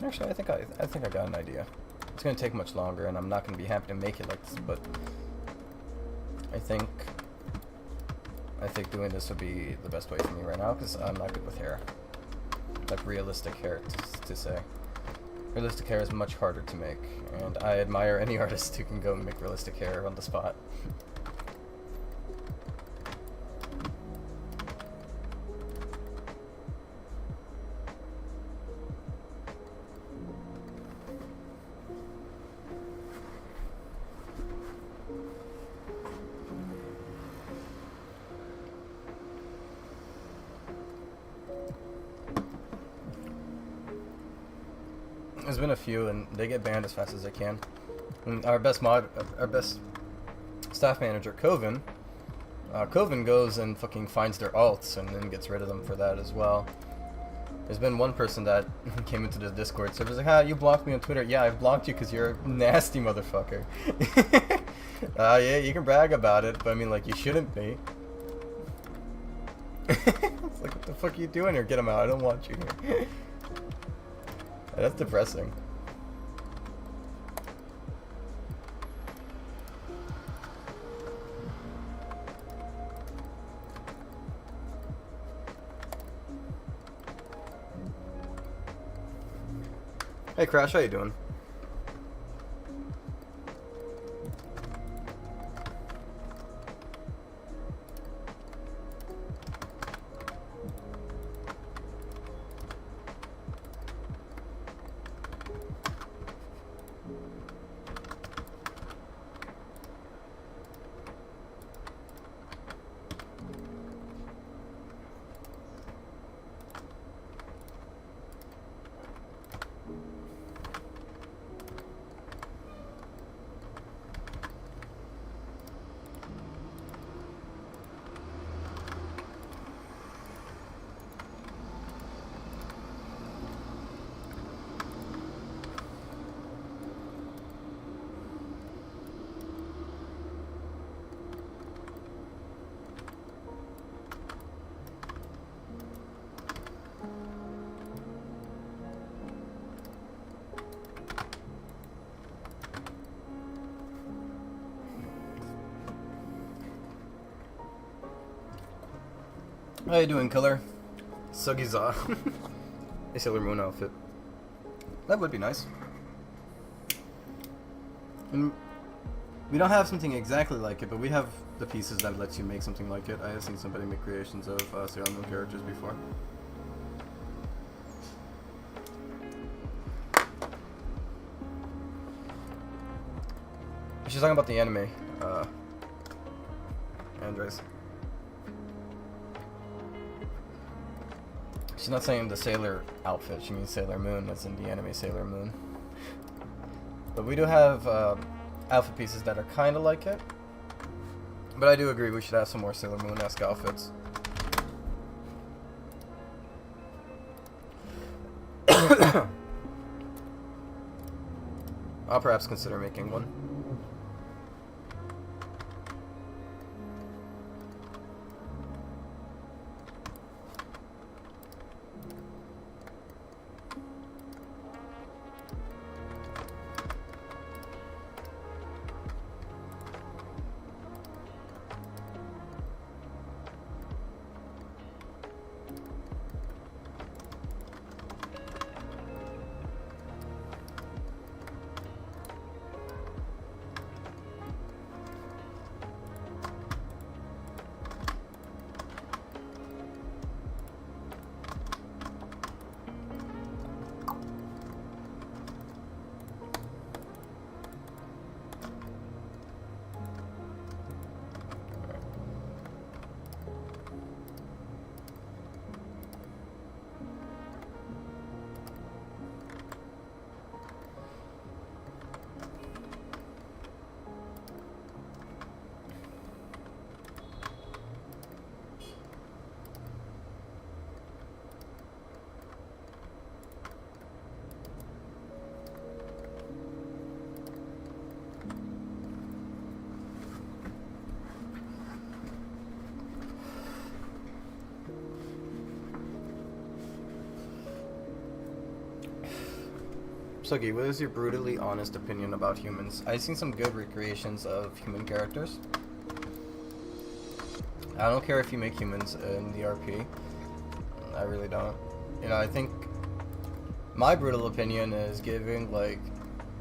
Actually, I think I got an idea. It's gonna take much longer, and I'm not gonna be happy to make it like this. But I think doing this would be the best way for me right now, because I'm not good with hair. Like realistic hair, to say. Realistic hair is much harder to make, and I admire any artist who can go and make realistic hair on the spot. There's been a few, and they get banned as fast as they can. And our best staff manager, Coven goes and fucking finds their alts and then gets rid of them for that as well. There's been one person that came into the Discord server, was like, "Ah, you blocked me on Twitter." Yeah, I blocked you because you're a nasty motherfucker. Yeah, you can brag about it, but I mean, like, you shouldn't be. It's like, what the fuck are you doing here? Get him out. I don't want you here. That's depressing. Hey Crash, how you doing? How you doing, Killer? Sugiza. A Sailor Moon outfit. That would be nice. And we don't have something exactly like it, but we have the pieces that lets you make something like it. I have seen somebody make creations of Sailor Moon characters before. She's talking about the anime, Andres. She's not saying the sailor outfit, she means Sailor Moon, that's in the anime Sailor Moon. But we do have outfit pieces that are kind of like it. But I do agree we should have some more Sailor Moon-esque outfits. I'll perhaps consider making one. Sugi, what is your brutally honest opinion about humans? I've seen some good recreations of human characters. I don't care if you make humans in the RP. I really don't. You know, I think my brutal opinion is giving like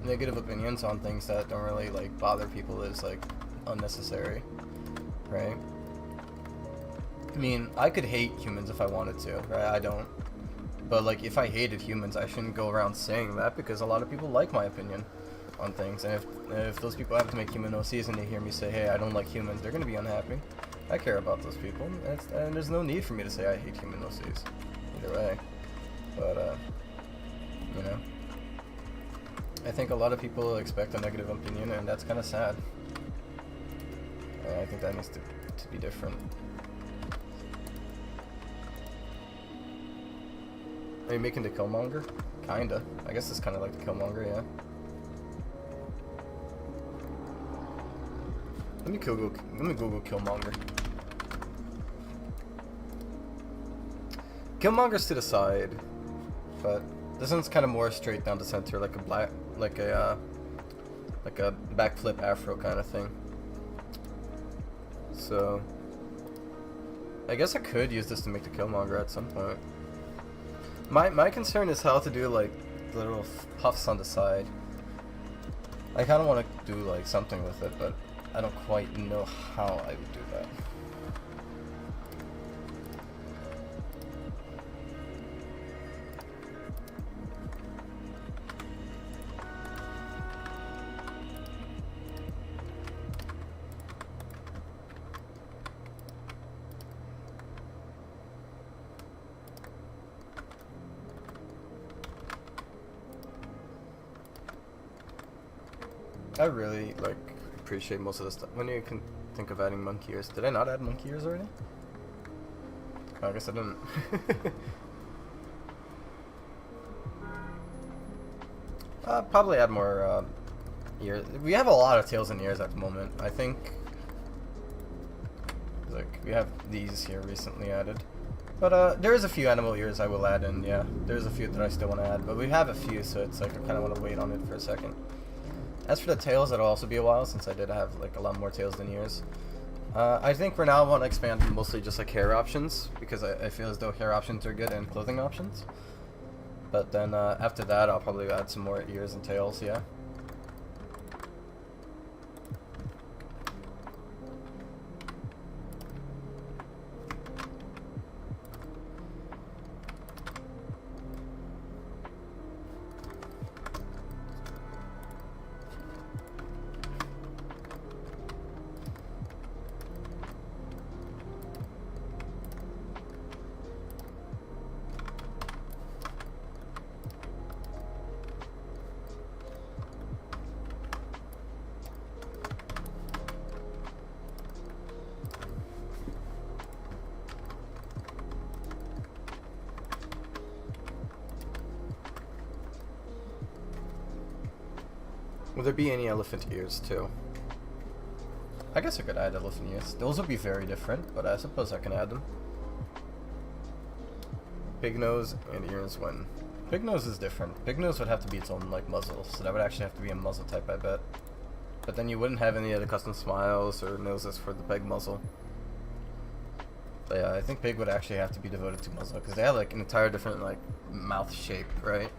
negative opinions on things that don't really like bother people is like unnecessary, right? I mean, I could hate humans if I wanted to, right? I don't. But like, if I hated humans, I shouldn't go around saying that because a lot of people like my opinion on things. And if those people have to make human OCs and they hear me say, hey, I don't like humans, they're gonna be unhappy. I care about those people, and there's no need for me to say I hate human OCs. Either way. But, you know. I think a lot of people expect a negative opinion, and that's kind of sad. And I think that needs to be different. Are you making the Killmonger? Kinda. I guess it's kind of like the Killmonger, yeah. Let me Google Killmonger. Killmonger's to the side, but this one's kind of more straight down the center, like a backflip afro kind of thing. So, I guess I could use this to make the Killmonger at some point. My concern is how to do like the little puffs on the side. I kind of want to do like something with it, but I don't quite know how I would do that. I really like appreciate most of this stuff. When you can think of adding monkey ears, did I not add monkey ears already? Oh, I guess I didn't. Probably add more ears. We have a lot of tails and ears at the moment. I think like we have these here recently added, but there is a few animal ears I will add in. Yeah, there's a few that I still want to add, but we have a few, so it's like I kind of want to wait on it for a second. As for the tails, it'll also be a while since I did have like a lot more tails than ears. I think for now I want to expand to mostly just like hair options because I feel as though hair options are good and clothing options. But then after that I'll probably add some more ears and tails, yeah. Will there be any elephant ears too? I guess I could add elephant ears. Those would be very different, but I suppose I can add them. Pig nose and ears when. Pig nose is different. Pig nose would have to be its own like muzzle, so that would actually have to be a muzzle type, I bet. But then you wouldn't have any of the custom smiles or noses for the pig muzzle. But yeah, I think pig would actually have to be devoted to muzzle because they have like an entire different like mouth shape, right?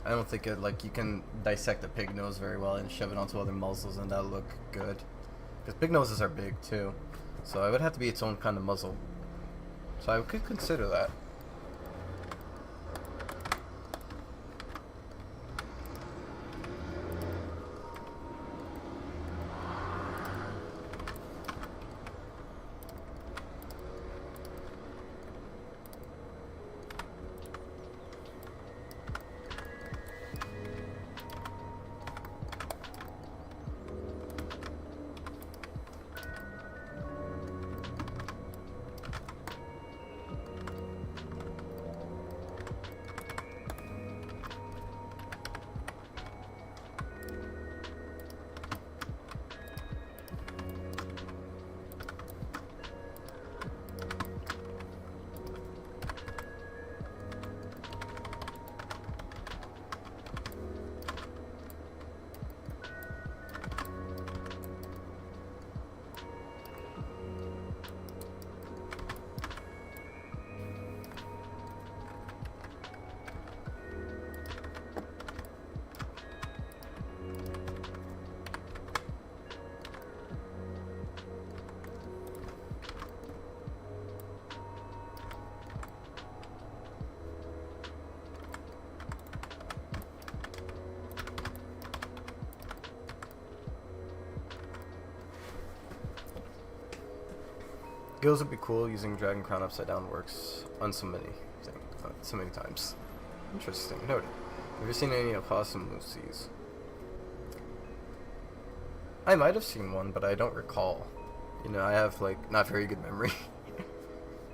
I don't think it like you can dissect a pig nose very well and shove it onto other muzzles and that'll look good. Because pig noses are big too, so it would have to be its own kind of muzzle. So I could consider that. Gills would be cool. Using Dragon Crown upside down works on so many things, so many times. Interesting. Noted. Have you seen any opossum moosies? I might have seen one, but I don't recall. You know, I have like not very good memory.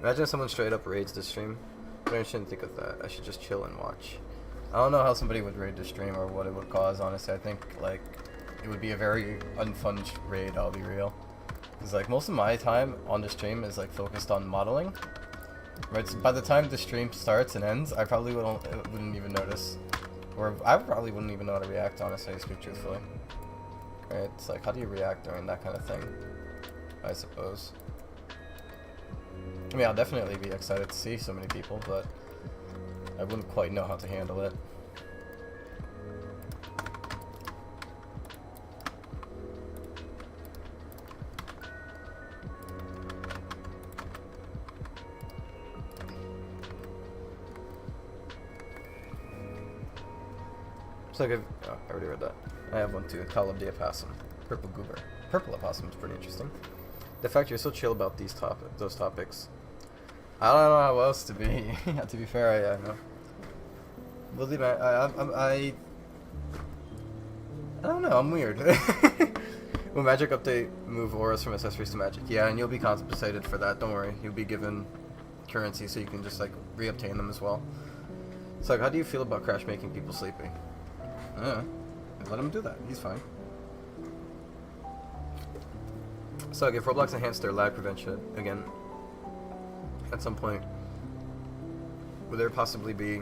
Imagine if someone straight up raids the stream. But I shouldn't think of that. I should just chill and watch. I don't know how somebody would raid the stream or what it would cause. Honestly, I think like it would be a very unfun raid. I'll be real. Because like most of my time on the stream is like focused on modeling. Right. So by the time the stream starts and ends, I probably wouldn't even notice, or I probably wouldn't even know how to react. Honestly, to speak truthfully. Right. It's like, how do you react during that kind of thing? I suppose. I mean, I'll definitely be excited to see so many people, but I wouldn't quite know how to handle it. It's like I already read that. I have one too. Call of the Opossum. Purple Goober. Purple Opossum is pretty interesting. The fact you're so chill about those topics. I don't know how else to be. To be fair, I know. Believe me, I don't know. I'm weird. Will Magic update move auras from accessories to Magic? Yeah, and you'll be compensated for that. Don't worry. You'll be given currency, so you can just like reobtain them as well. So, like, how do you feel about Crash making people sleepy? Let him do that. He's fine. So, like, if Roblox enhanced their lag prevention again, at some point, would there possibly be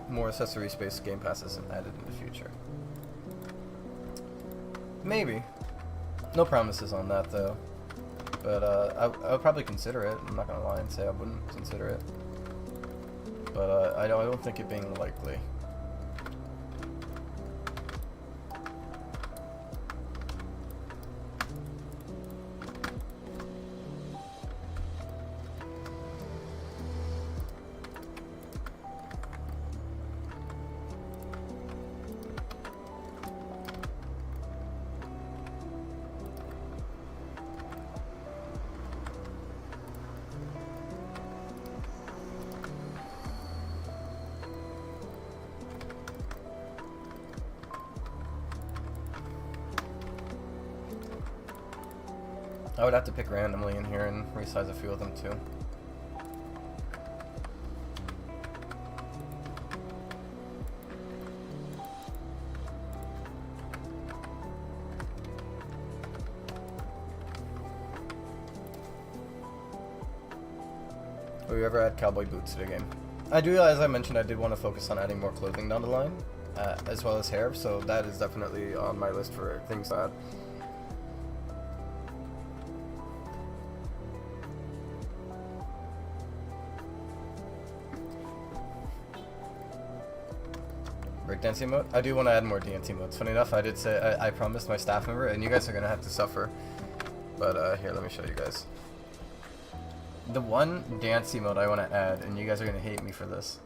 more accessory-based game passes added in the future? Maybe. No promises on that, though. But I would probably consider it. I'm not gonna lie and say I wouldn't consider it. But I don't think it being likely. I would have to pick randomly in here and resize a few of them too. Will you ever add cowboy boots to the game? I do, as I mentioned, I did want to focus on adding more clothing down the line, as well as hair, so that is definitely on my list for things to add. Breakdancing mode? I do want to add more dancing modes. Funny enough, I did say I promised my staff member, and you guys are gonna have to suffer. But here, let me show you guys. The one dancing mode I want to add, and you guys are gonna hate me for this.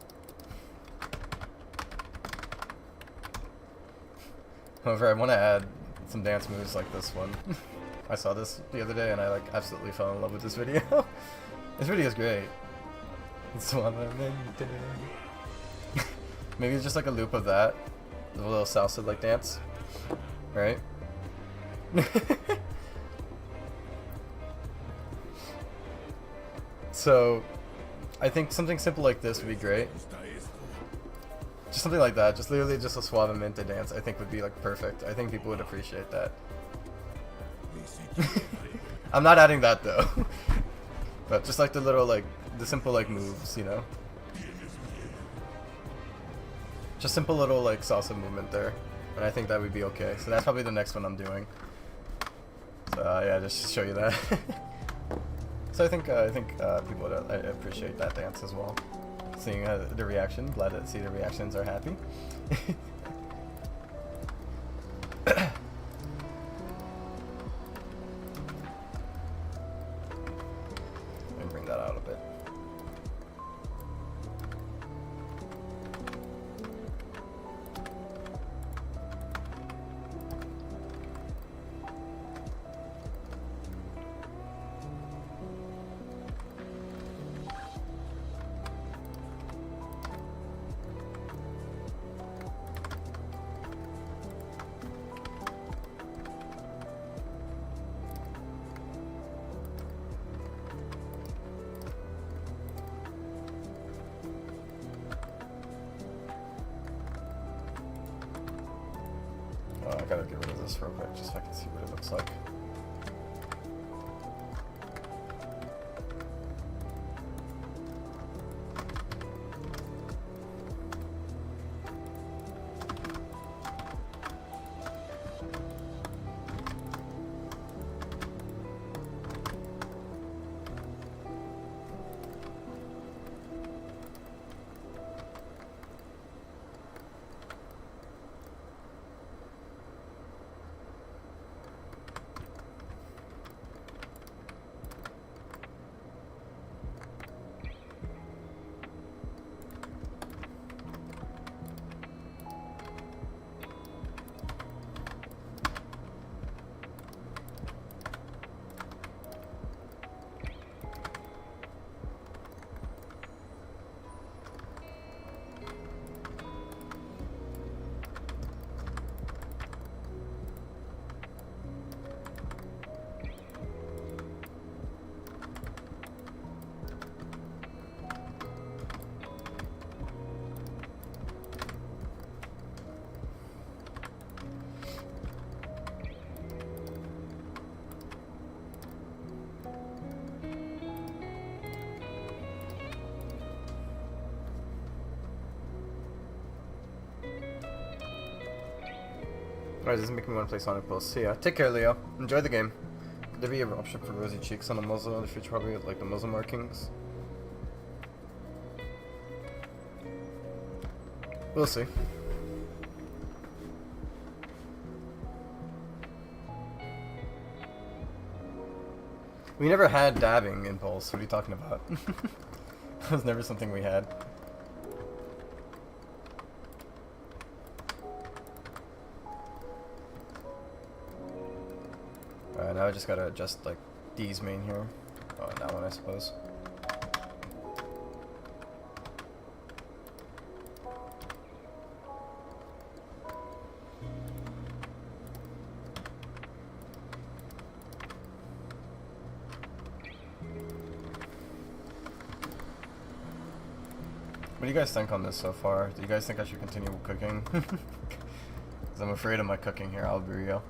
However, I want to add some dance moves like this one. I saw this the other day, and I like absolutely fell in love with this video. This video is great. It's one of them. Maybe it's just like a loop of that, a little salsa like dance, right? So, I think something simple like this would be great. Just something like that, just literally just a suavemente dance, I think would be like perfect. I think people would appreciate that. I'm not adding that though. But just like the little like, the simple like moves, you know? Just simple little like salsa movement there, and I think that would be okay. So that's probably the next one I'm doing. So yeah, just to show you that. So I think people would appreciate that dance as well. Seeing the reaction, glad to see the reactions are happy. Let me bring that out a bit. this real quick, just so I can see what it looks like. Alright, this is making me want to play Sonic Pulse. See ya. Take care, Leo. Enjoy the game. Could there be an option for rosy cheeks on the muzzle in the future? Probably like the muzzle markings. We'll see. We never had dabbing in Pulse. What are you talking about? That was never something we had. Alright, now I just gotta adjust like D's main here. Oh, and that one I suppose. What do you guys think on this so far? Do you guys think I should continue cooking? Because I'm afraid of my cooking here, I'll be real.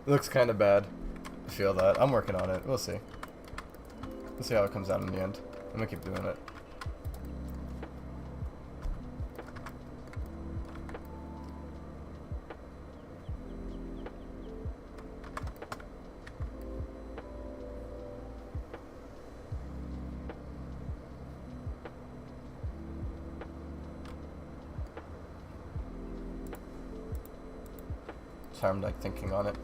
It looks kind of bad. I feel that. I'm working on it. We'll see. We'll see how it comes out in the end. I'm gonna keep doing it. So I'm like thinking on it.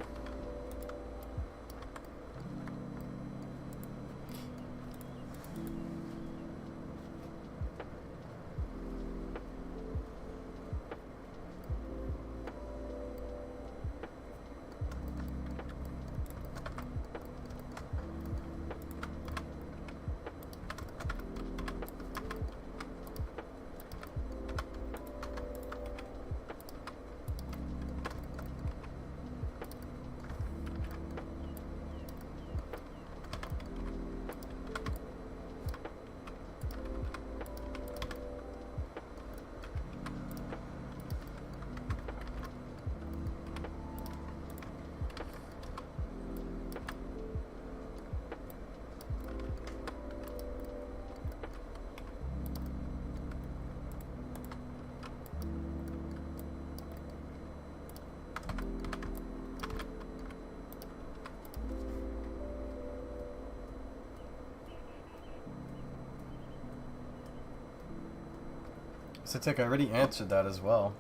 Sitek, I already answered that as well.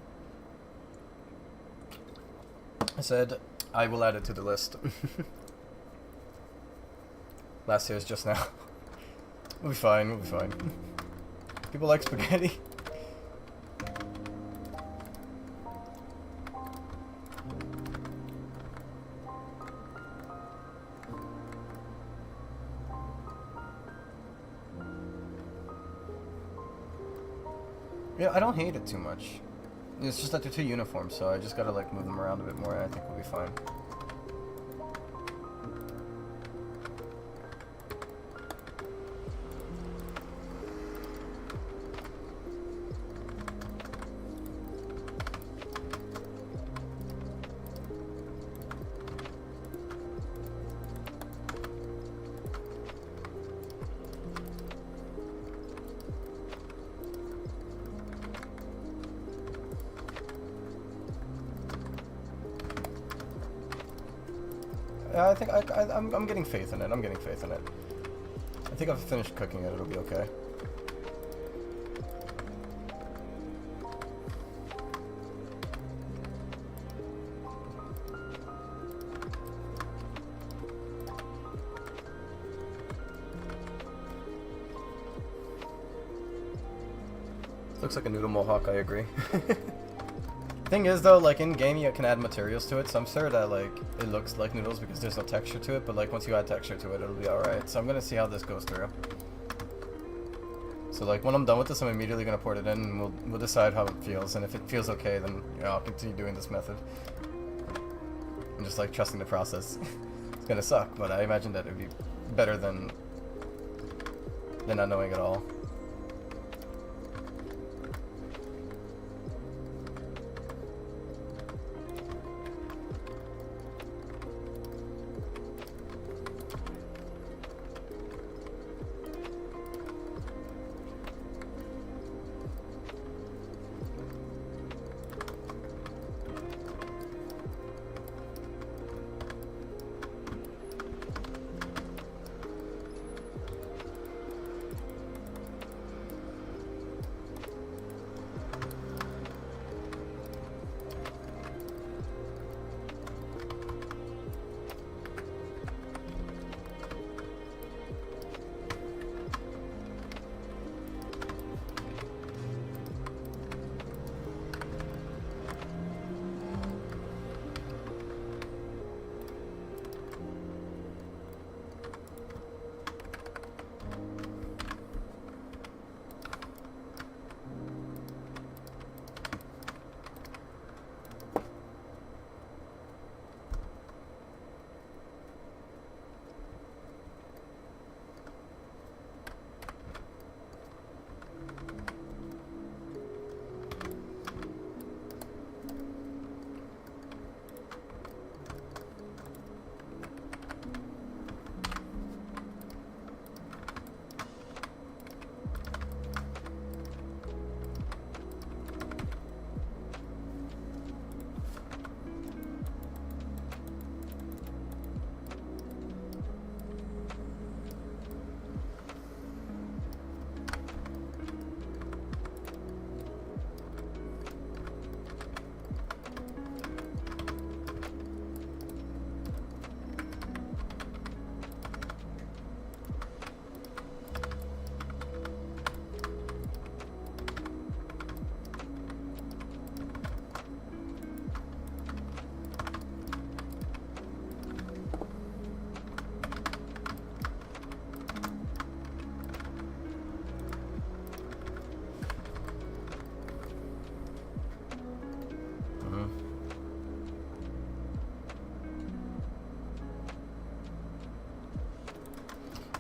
I said, I will add it to the list. Last year's just now. We'll be fine, we'll be fine. People like spaghetti. Yeah, I don't hate it too much. It's just that they're too uniform, so I just gotta like move them around a bit more and I think we'll be fine. Yeah, I think I'm getting faith in it. I'm getting faith in it. I think if I finish cooking it, it'll be okay. Looks like a noodle mohawk, I agree. Thing is though, like in game you can add materials to it, so I'm sure that like it looks like noodles because there's no texture to it, but like once you add texture to it, it'll be alright. So I'm gonna see how this goes through. So like when I'm done with this, I'm immediately gonna pour it in and we'll decide how it feels, and if it feels okay, then you know, I'll continue doing this method. I'm just like trusting the process. It's gonna suck, but I imagine that it'd be better than not knowing at all.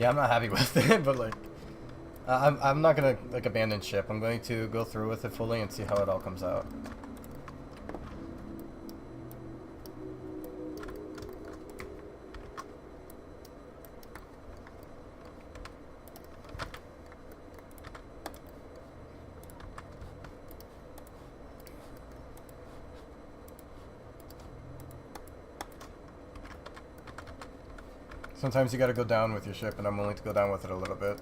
Yeah, I'm not happy with it, but like, I'm not gonna like abandon ship. I'm going to go through with it fully and see how it all comes out. Sometimes you gotta go down with your ship, and I'm willing to go down with it a little bit.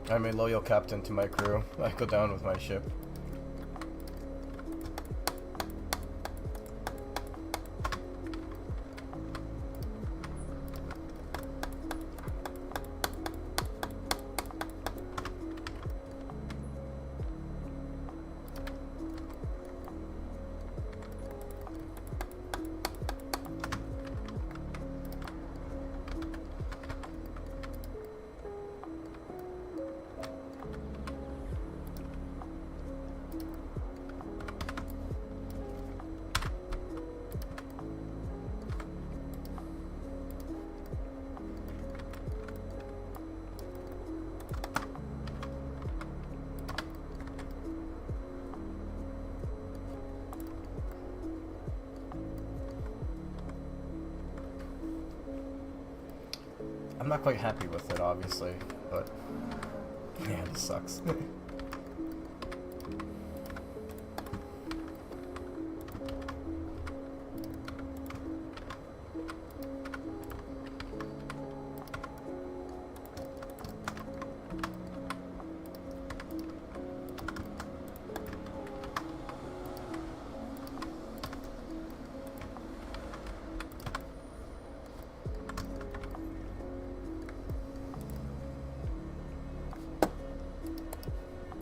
I'm a loyal captain to my crew. I go down with my ship. I'm not quite happy with it, obviously, but yeah, this sucks.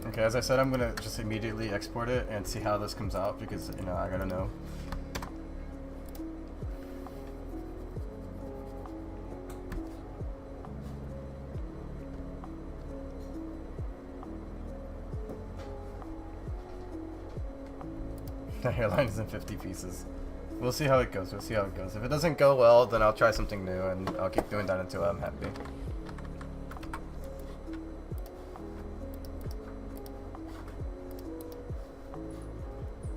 Okay, as I said, I'm gonna just immediately export it and see how this comes out because, you know, I gotta know. The hairline is in 50 pieces. We'll see how it goes. We'll see how it goes. If it doesn't go well, then I'll try something new and I'll keep doing that until I'm happy.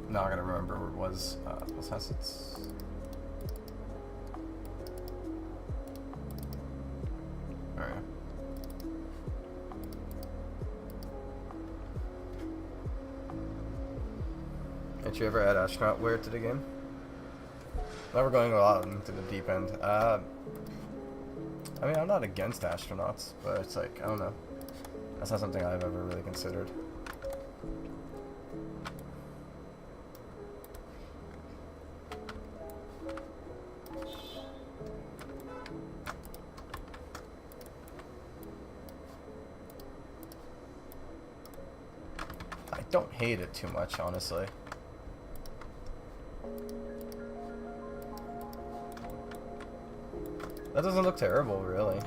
No, I gotta remember where it was. Plus assets. Alright. Did you ever add astronaut wear to the game? Now we're going a lot into the deep end. I mean, I'm not against astronauts, but it's like, I don't know. That's not something I've ever really considered. I don't hate it too much, honestly. That doesn't look terrible, really.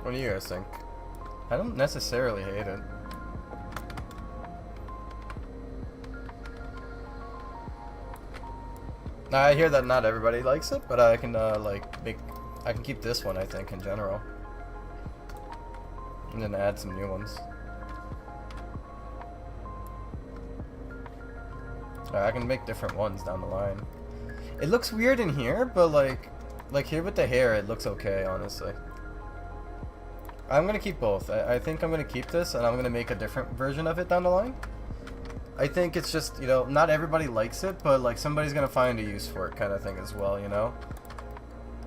What do you guys think? I don't necessarily hate it. Now, I hear that not everybody likes it, but I can I can keep this one, I think, in general. And then add some new ones. I can make different ones down the line. It looks weird in here, but like here with the hair, it looks okay, honestly. I'm gonna keep both. I think I'm gonna keep this, and I'm gonna make a different version of it down the line. I think it's just, you know, not everybody likes it, but like somebody's gonna find a use for it kind of thing as well, you know?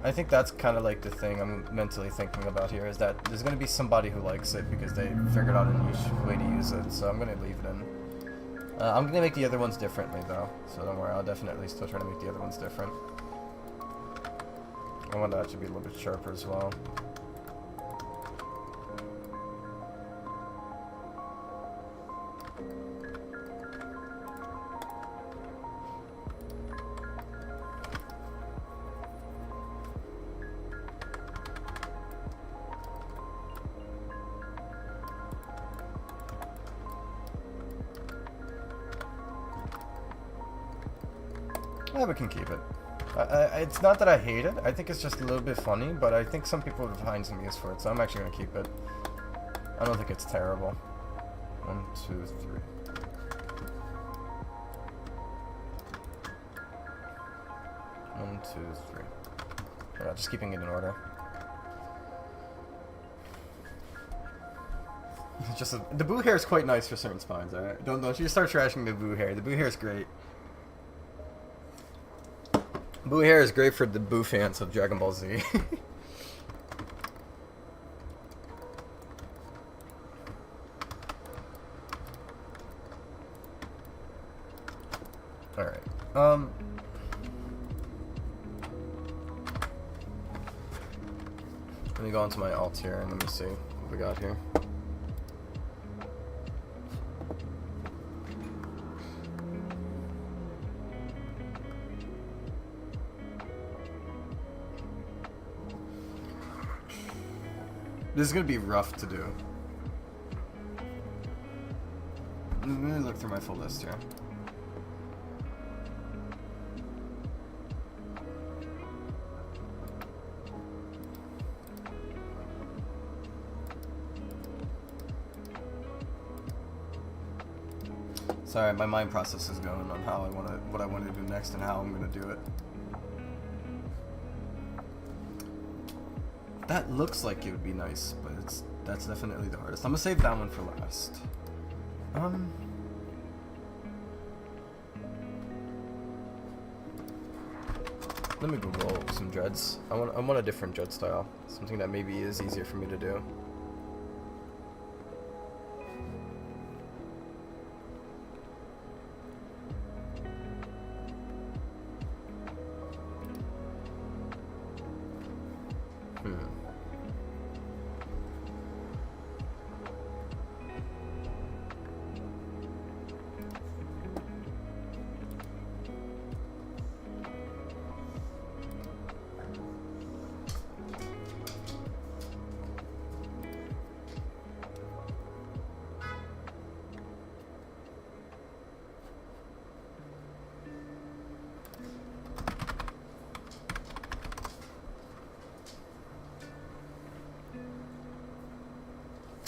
I think that's kind of like the thing I'm mentally thinking about here, is that there's gonna be somebody who likes it because they figured out a niche way to use it, so I'm gonna leave it in. I'm gonna make the other ones differently though, so don't worry, I'll definitely still try to make the other ones different. I want that to be a little bit sharper as well. Yeah, we can keep it. It's not that I hate it. I think it's just a little bit funny, but I think some people would find some use for it, so I'm actually going to keep it. I don't think it's terrible. 1, 2, 3. One, two, three. Yeah, just keeping it in order. Just the boo hair is quite nice for certain spines. Alright, don't you start trashing the boo hair. The boo hair is great. Boo hair is great for the boo fans of Dragon Ball Z. Alright. Let me go onto my alt here and let me see what we got here. This is gonna be rough to do. Let me look through my full list here. Sorry, my mind process is going on how what I want to do next and how I'm gonna do it. That looks like it would be nice, but that's definitely the hardest. I'm gonna save that one for last. Let me Google some dreads. I want a different dread style, something that maybe is easier for me to do.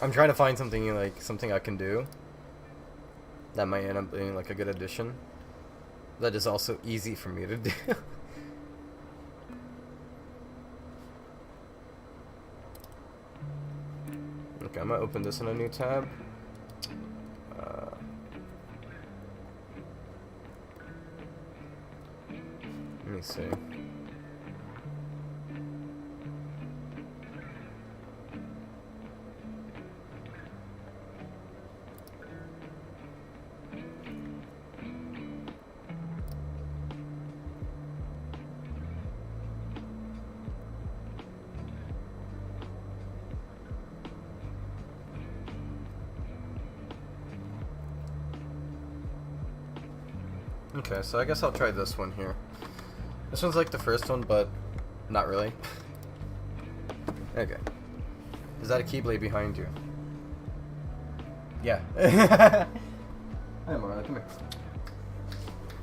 I'm trying to find something I can do that might end up being like a good addition. That is also easy for me to do. Okay, I'm gonna open this in a new tab. Let me see. Okay, so I guess I'll try this one here. This one's like the first one, but not really. Okay. Is that a Keyblade behind you? Yeah. Hi, Marley. Come here.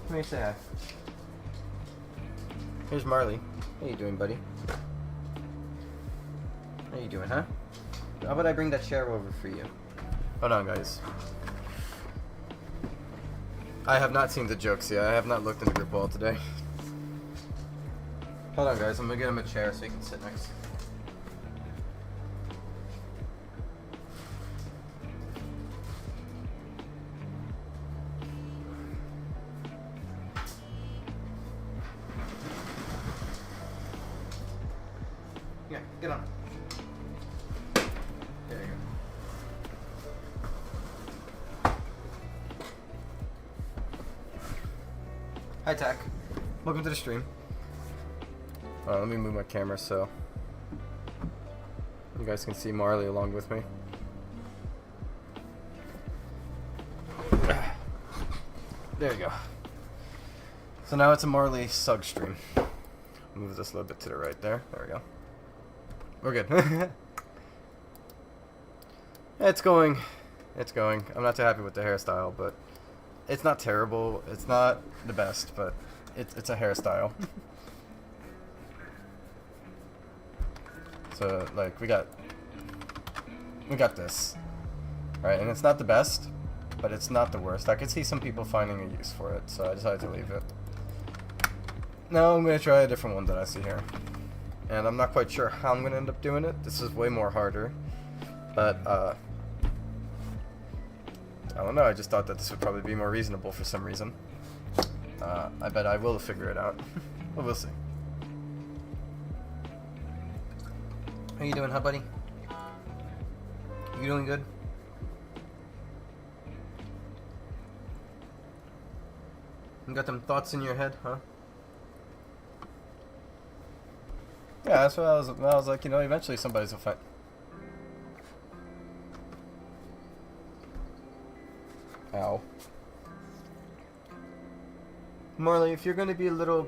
Come here, say hi. Here's Marley. How you doing, buddy? How you doing, huh? How about I bring that chair over for you? Hold on, guys. I have not seen the jokes yet. I have not looked in the group wall today. Hold on, guys. I'm gonna get him a chair so he can sit next. Yeah, get on. There you go. Hi, Tack. Welcome to the stream. Let me move my camera so you guys can see Marley along with me. There you go. So now it's a Marley Sug stream. Move this a little bit to the right there. There we go. We're good. It's going. It's going. I'm not too happy with the hairstyle, but it's not terrible. It's not the best, but it's a hairstyle. So like we got this, right? And it's not the best, but it's not the worst. I could see some people finding a use for it, so I decided to leave it. Now I'm gonna try a different one that I see here, and I'm not quite sure how I'm gonna end up doing it. This is way more harder, but I don't know. I just thought that this would probably be more reasonable for some reason. I bet I will figure it out, but we'll see. How you doing, huh, buddy? You doing good? You got them thoughts in your head, huh? Yeah, that's what I was like, you know, eventually somebody's will find. Ow. Marley, if you're gonna be a little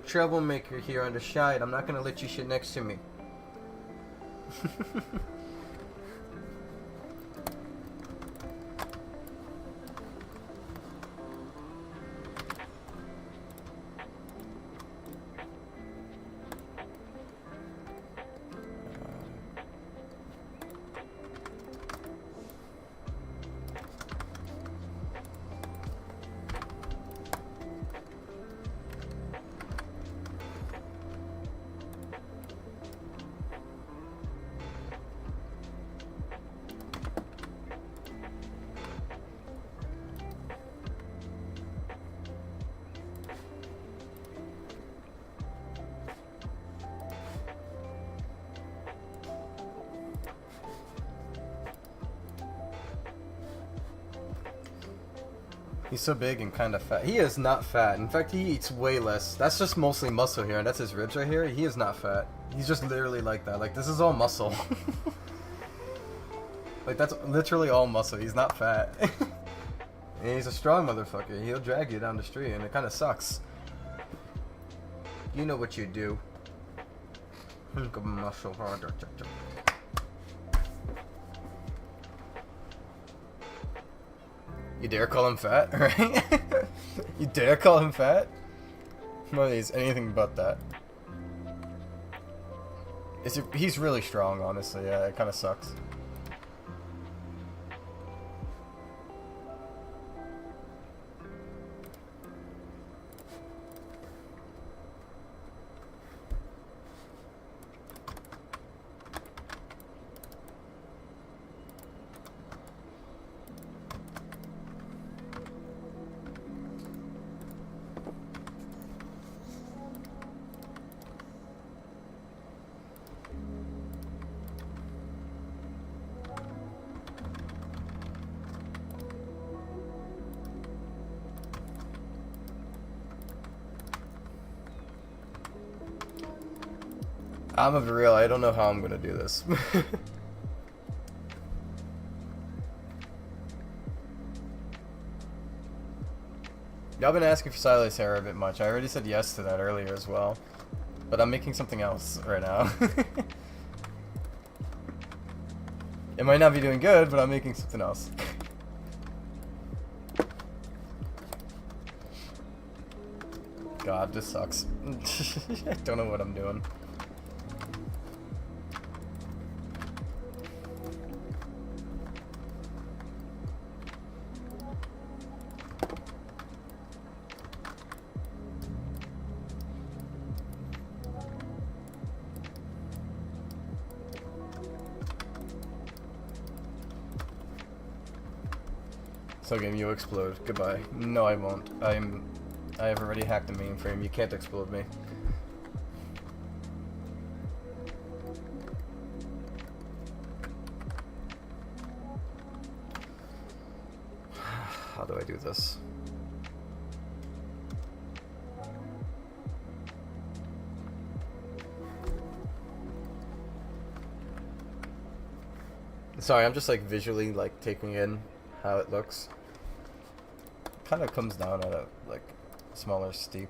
troublemaker here on the side, I'm not gonna let you sit next to me. He's so big and kind of fat. He is not fat. In fact, he eats way less. That's just mostly muscle here, and that's his ribs right here. He is not fat. He's just literally like that. Like, this is all muscle. Like, that's literally all muscle. He's not fat. And he's a strong motherfucker. He'll drag you down the street, and it kind of sucks. You know what you do. Muscle. You dare call him fat, right? You dare call him fat? No, he's anything but that. He's really strong, honestly. Yeah, it kind of sucks. I'm gonna be real, I don't know how I'm gonna do this. Y'all been asking for Silas hair a bit much. I already said yes to that earlier as well. But I'm making something else right now. It might not be doing good, but I'm making something else. God, this sucks. I don't know what I'm doing. So game, you explode. Goodbye. No, I won't. I have already hacked the mainframe. You can't explode me. How do I do this? Sorry, I'm just like visually like taking in how it looks. Kind of comes down at a like smaller steep.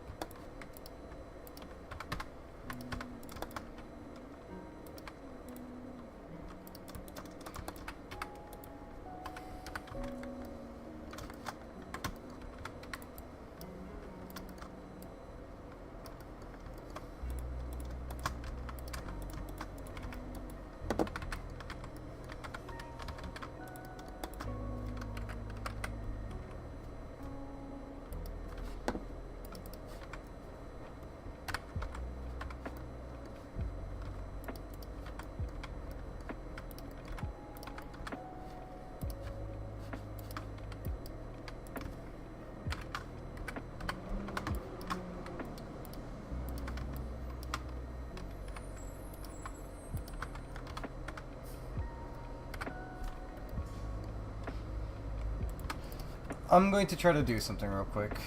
I'm going to try to do something real quick.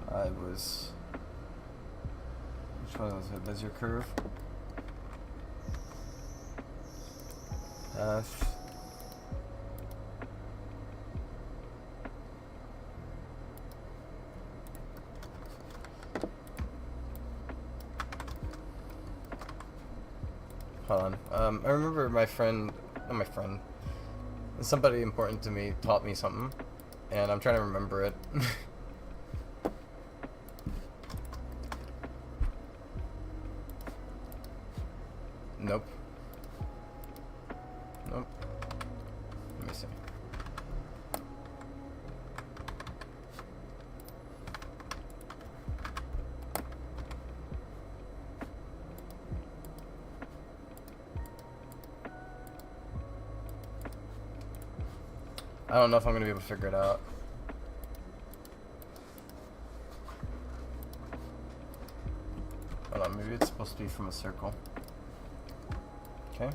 Which one was it? There's your curve. Hold on. I remember somebody important to me taught me something. And I'm trying to remember it. Nope. Nope. Let me see. I don't know if I'm gonna be able to figure it out. Hold on, maybe it's supposed to be from a circle. Okay.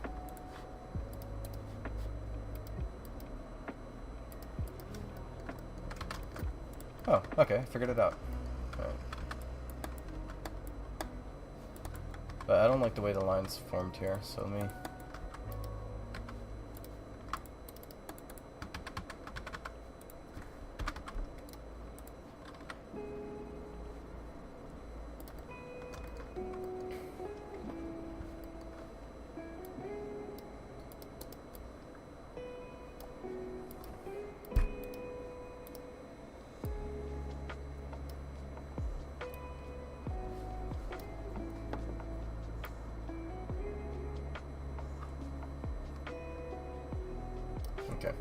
Oh, okay, figured it out. Alright. But I don't like the way the line's formed here, so let me... Okay.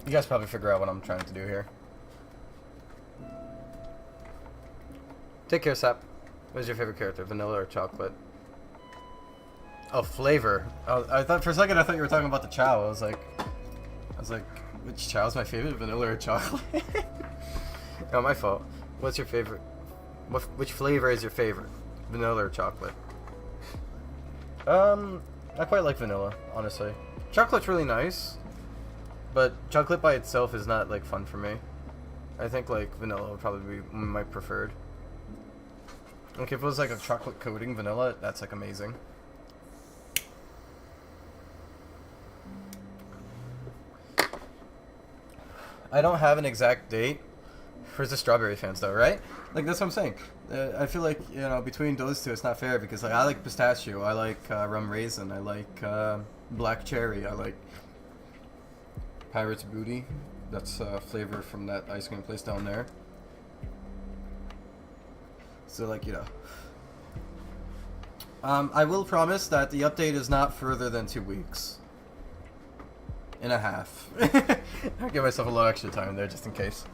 You guys probably figure out what I'm trying to do here. Take care, Sap. What is your favorite character, vanilla or chocolate? Oh, flavor. Oh, I thought for a second I thought you were talking about the chow. I was like, which chow is my favorite, vanilla or chocolate? Oh, my fault. What's your favorite? Which flavor is your favorite, vanilla or chocolate? I quite like vanilla, honestly. Chocolate's really nice, but chocolate by itself is not like fun for me. I think like vanilla would probably be my preferred. Like if it was like a chocolate coating vanilla, that's like amazing. I don't have an exact date for the strawberry fans though, right? Like that's what I'm saying. I feel like, you know, between those two it's not fair because like I like pistachio, I like rum raisin, I like black cherry, I like Pirate's Booty. That's flavor from that ice cream place down there. So like, you know. I will promise that the update is not further than 2 weeks. And a half. I'll give myself a little extra time there just in case.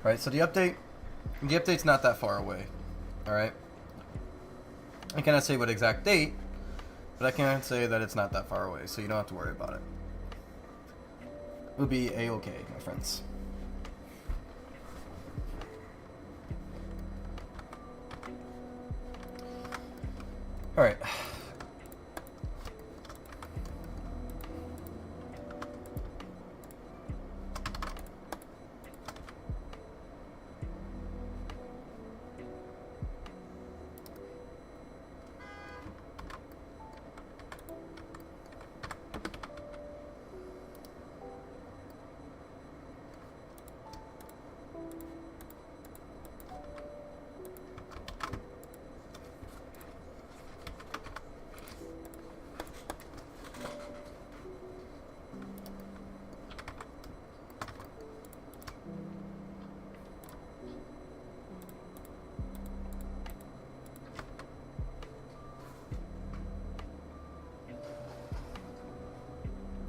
Right, so the update's not that far away. Alright? I cannot say what exact date, but I can say that it's not that far away, so you don't have to worry about it. We'll be a-okay, my friends. Alright.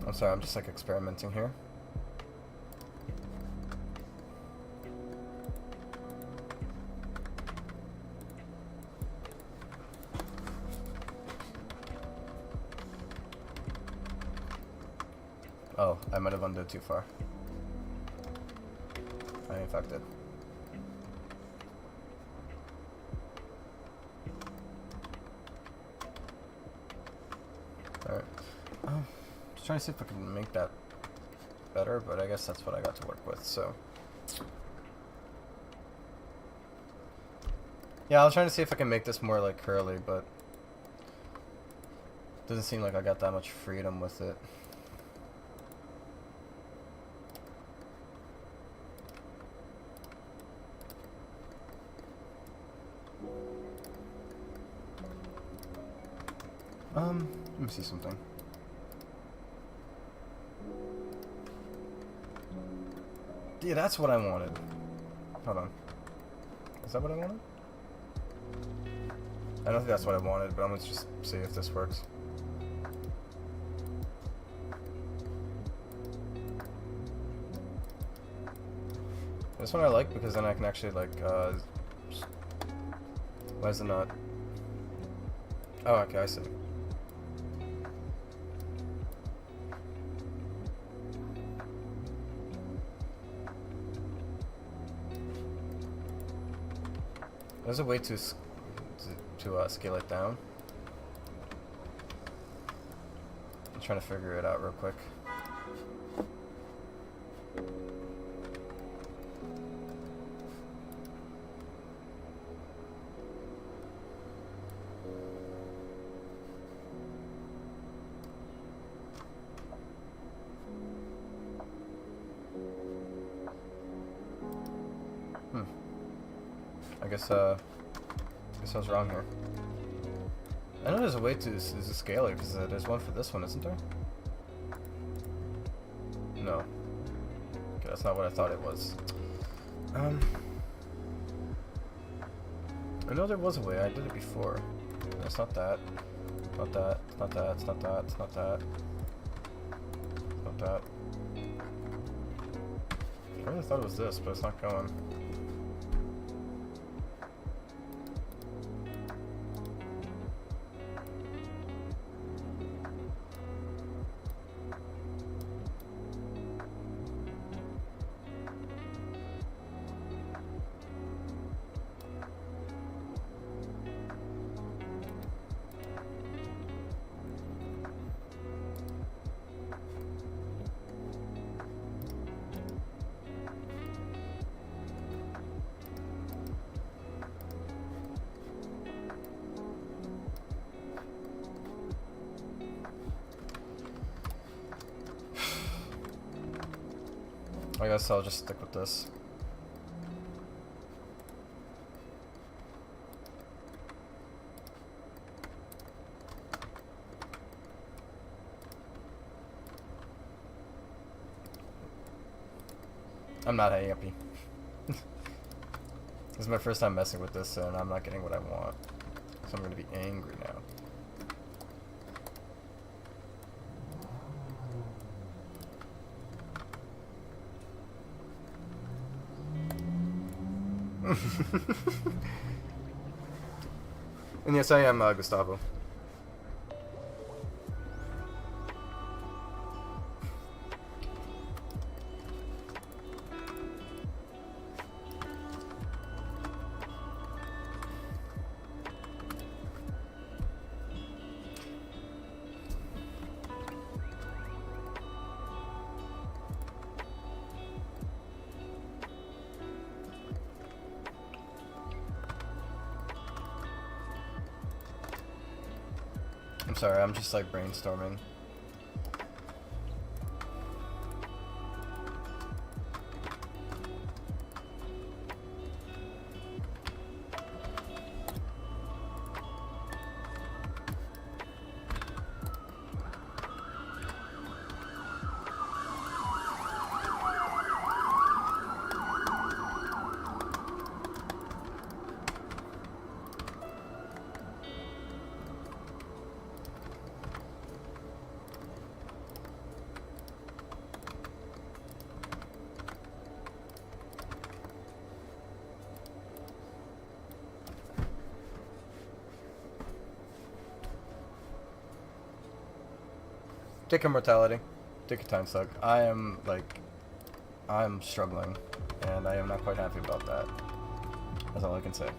I'm sorry, I'm just like experimenting here. Oh, I might have undid too far. I infected. Alright. Just trying to see if I can make that better, but I guess that's what I got to work with, so. Yeah, I was trying to see if I can make this more like curly, but doesn't seem like I got that much freedom with it. Let me see something. Yeah, that's what I wanted. Hold on. Is that what I wanted? I don't think that's what I wanted, but I'm gonna just see if this works. This one I like because then I can actually like, why is it not? Oh, okay, I see. There's a way to scale it down. I'm trying to figure it out real quick. I guess I was wrong here. I know there's a way to scale it, because there's one for this one, isn't there? No. Okay, that's not what I thought it was. I know there was a way, I did it before. It's not that. It's not that. It's not that. It's not that. It's not that. It's not that. I really thought it was this, but it's not going. I guess I'll just stick with this. I'm not happy. This is my first time messing with this, and I'm not getting what I want. So I'm gonna be angry now. And yes, I am Gustavo. I'm sorry, I'm just like brainstorming. Take immortality. Take a time suck. I'm struggling, and I am not quite happy about that. That's all I can say.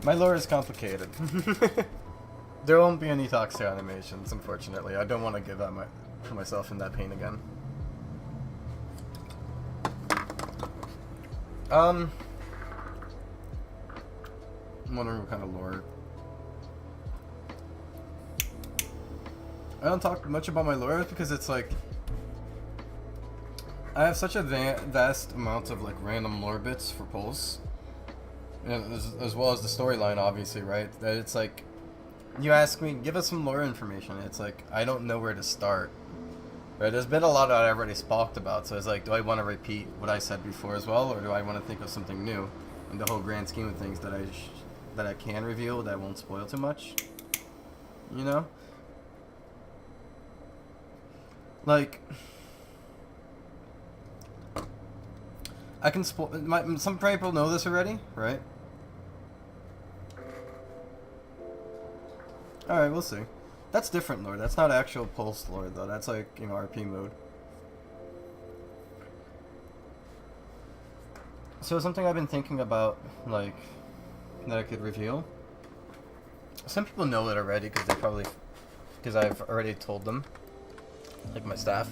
My lore is complicated. There won't be any toxic animations, unfortunately. I don't want to give myself in that pain again. I'm wondering what kind of lore. I don't talk much about my lore because it's like I have such a vast amount of like random lore bits for Pulse, and as well as the storyline, obviously, right? That it's like you ask me, give us some lore information. It's like I don't know where to start. Right? There's been a lot that I already talked about, so it's like, do I want to repeat what I said before as well, or do I want to think of something new in the whole grand scheme of things that I can reveal that won't spoil too much? You know? Like, I can spoil. Some people know this already, right? All right, we'll see. That's different lore. That's not actual Pulse lore, though. That's like, you know, RP mode. So something I've been thinking about, like, that I could reveal. Some people know it already because I've already told them, like my staff,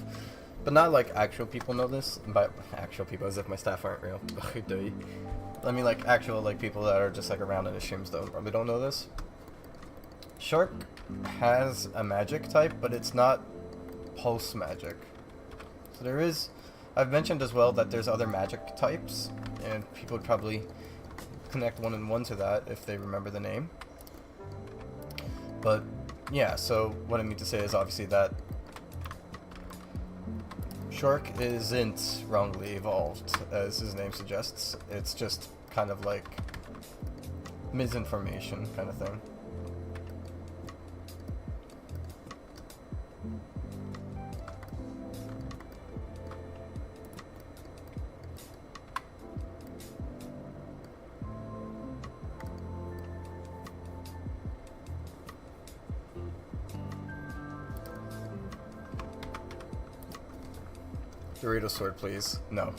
but not like actual people know this. By actual people, as if my staff aren't real. I mean, like actual like people that are just like around in the streams, though, probably don't know this. Shark has a magic type, but it's not pulse magic. So there is, I've mentioned as well that there's other magic types, and people would probably connect one and one to that if they remember the name. But yeah, so what I mean to say is obviously that Shark isn't wrongly evolved, as his name suggests. It's just kind of like misinformation kind of thing. Dorito sword, please. No.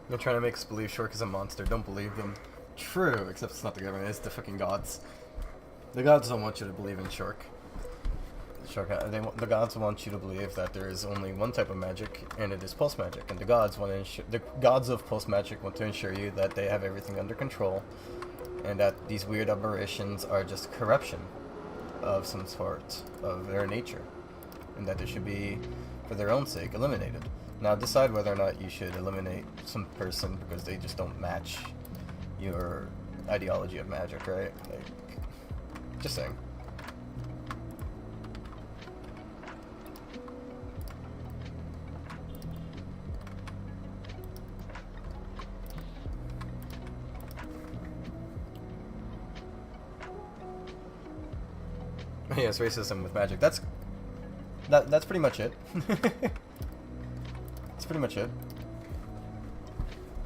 They're trying to make us believe Shork is a monster. Don't believe them. True, except it's not the government, it's the fucking gods. The gods don't want you to believe in Shork. The gods want you to believe that there is only one type of magic, and it is pulse magic. And the gods of pulse magic want to ensure you that they have everything under control, and that these weird aberrations are just corruption of some sort of their nature, and that they should be, for their own sake, eliminated. Now decide whether or not you should eliminate some person because they just don't match your ideology of magic, right? Like, just saying. Yes, racism with magic. That's pretty much it. That's pretty much it.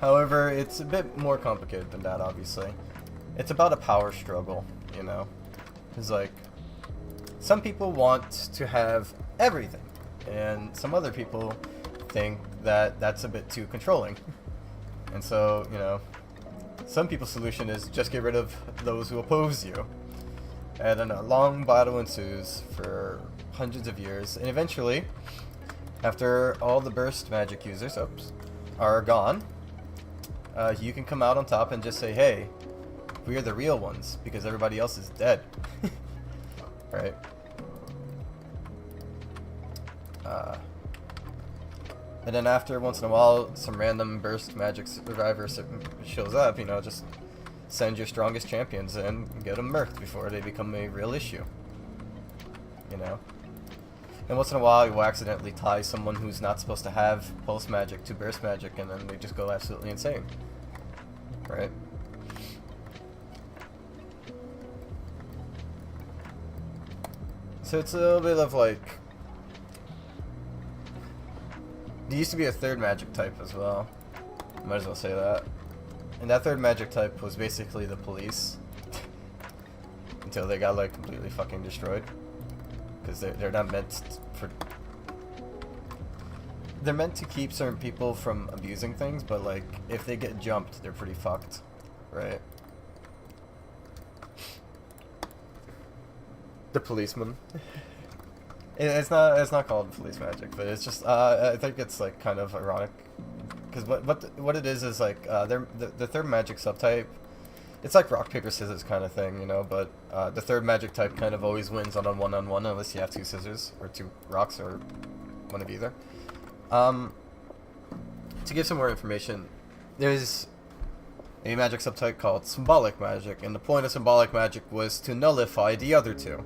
However, it's a bit more complicated than that, obviously. It's about a power struggle, you know? Because, like, some people want to have everything, and some other people think that that's a bit too controlling. And so, you know, some people's solution is just get rid of those who oppose you. And then a long battle ensues for hundreds of years, and eventually, after all the burst magic users are gone, you can come out on top and just say, hey, we are the real ones, because everybody else is dead. Right? And then after, once in a while, some random burst magic survivor shows up, you know, just send your strongest champions in and get them murked before they become a real issue. You know? And once in a while, you accidentally tie someone who's not supposed to have pulse magic to burst magic, and then they just go absolutely insane. Right? So it's a little bit of like... There used to be a third magic type as well. Might as well say that. And that third magic type was basically the police. Until they got like completely fucking destroyed. Because they're not meant for... They're meant to keep certain people from abusing things, but like, if they get jumped, they're pretty fucked. Right? The policeman. It's not called police magic, but it's just I think it's like kind of ironic, because what it is like the third magic subtype, it's like rock paper scissors kind of thing, you know. But the third magic type kind of always wins on one unless you have two scissors or two rocks or one of either. To give some more information, there's a magic subtype called symbolic magic, and the point of symbolic magic was to nullify the other two.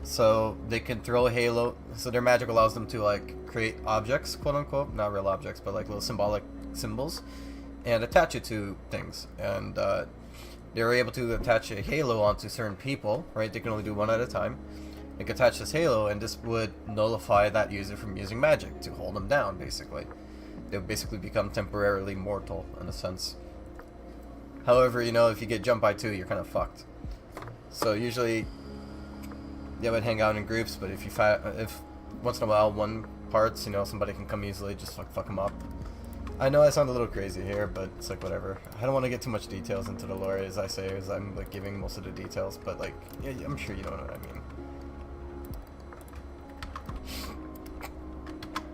So they can throw a halo, so their magic allows them to like create objects, quote unquote, not real objects, but like little symbolic symbols, and attach it to things. And they were able to attach a halo onto certain people, right? They can only do one at a time. They can attach this halo, and this would nullify that user from using magic to hold them down, basically. They would basically become temporarily mortal, in a sense. However, you know, if you get jumped by two, you're kind of fucked. So usually... they would hang out in groups, but if once in a while one parts, you know, somebody can come easily, just fuck them up. I know I sound a little crazy here, but it's like whatever. I don't want to get too much details into the lore, as I say, as I'm like giving most of the details, but like, yeah, I'm sure you know what I mean.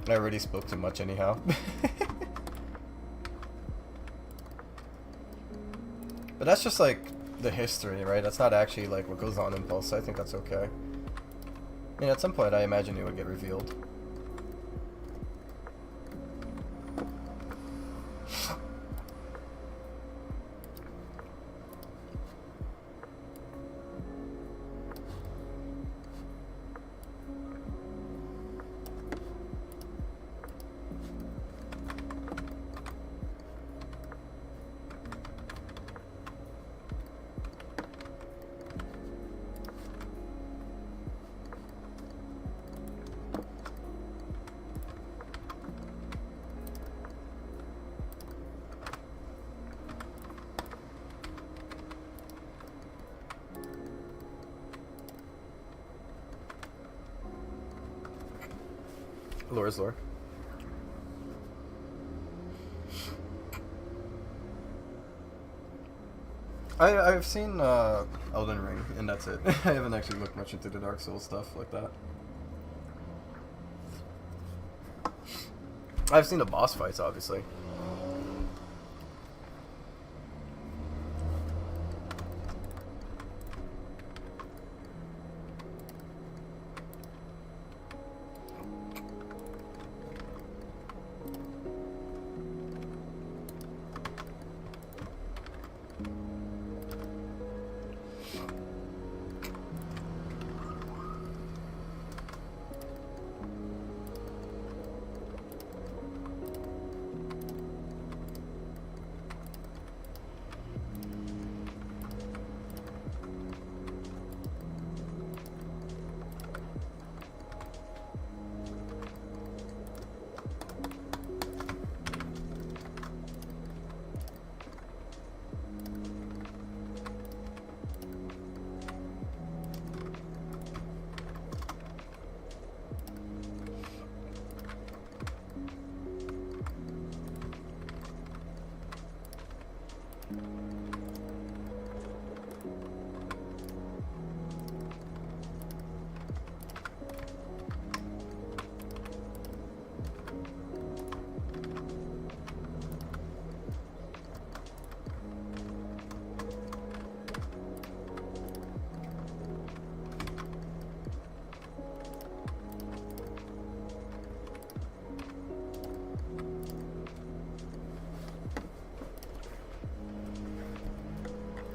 I already spoke too much anyhow. But that's just like the history, right? That's not actually like what goes on in Pulse. I think that's okay. I mean, at some point I imagine it would get revealed. Lore's lore. I've seen Elden Ring, and that's it. I haven't actually looked much into the Dark Souls stuff like that. I've seen the boss fights, obviously.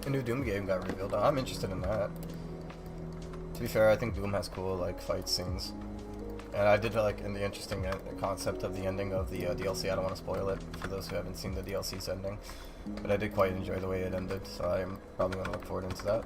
a new Doom game got revealed. I'm interested in that. To be fair, I think Doom has cool like fight scenes, and I did like in the interesting concept of the ending of the DLC. I don't want to spoil it for those who haven't seen the DLC's ending, but I did quite enjoy the way it ended, so I'm probably going to look forward into that.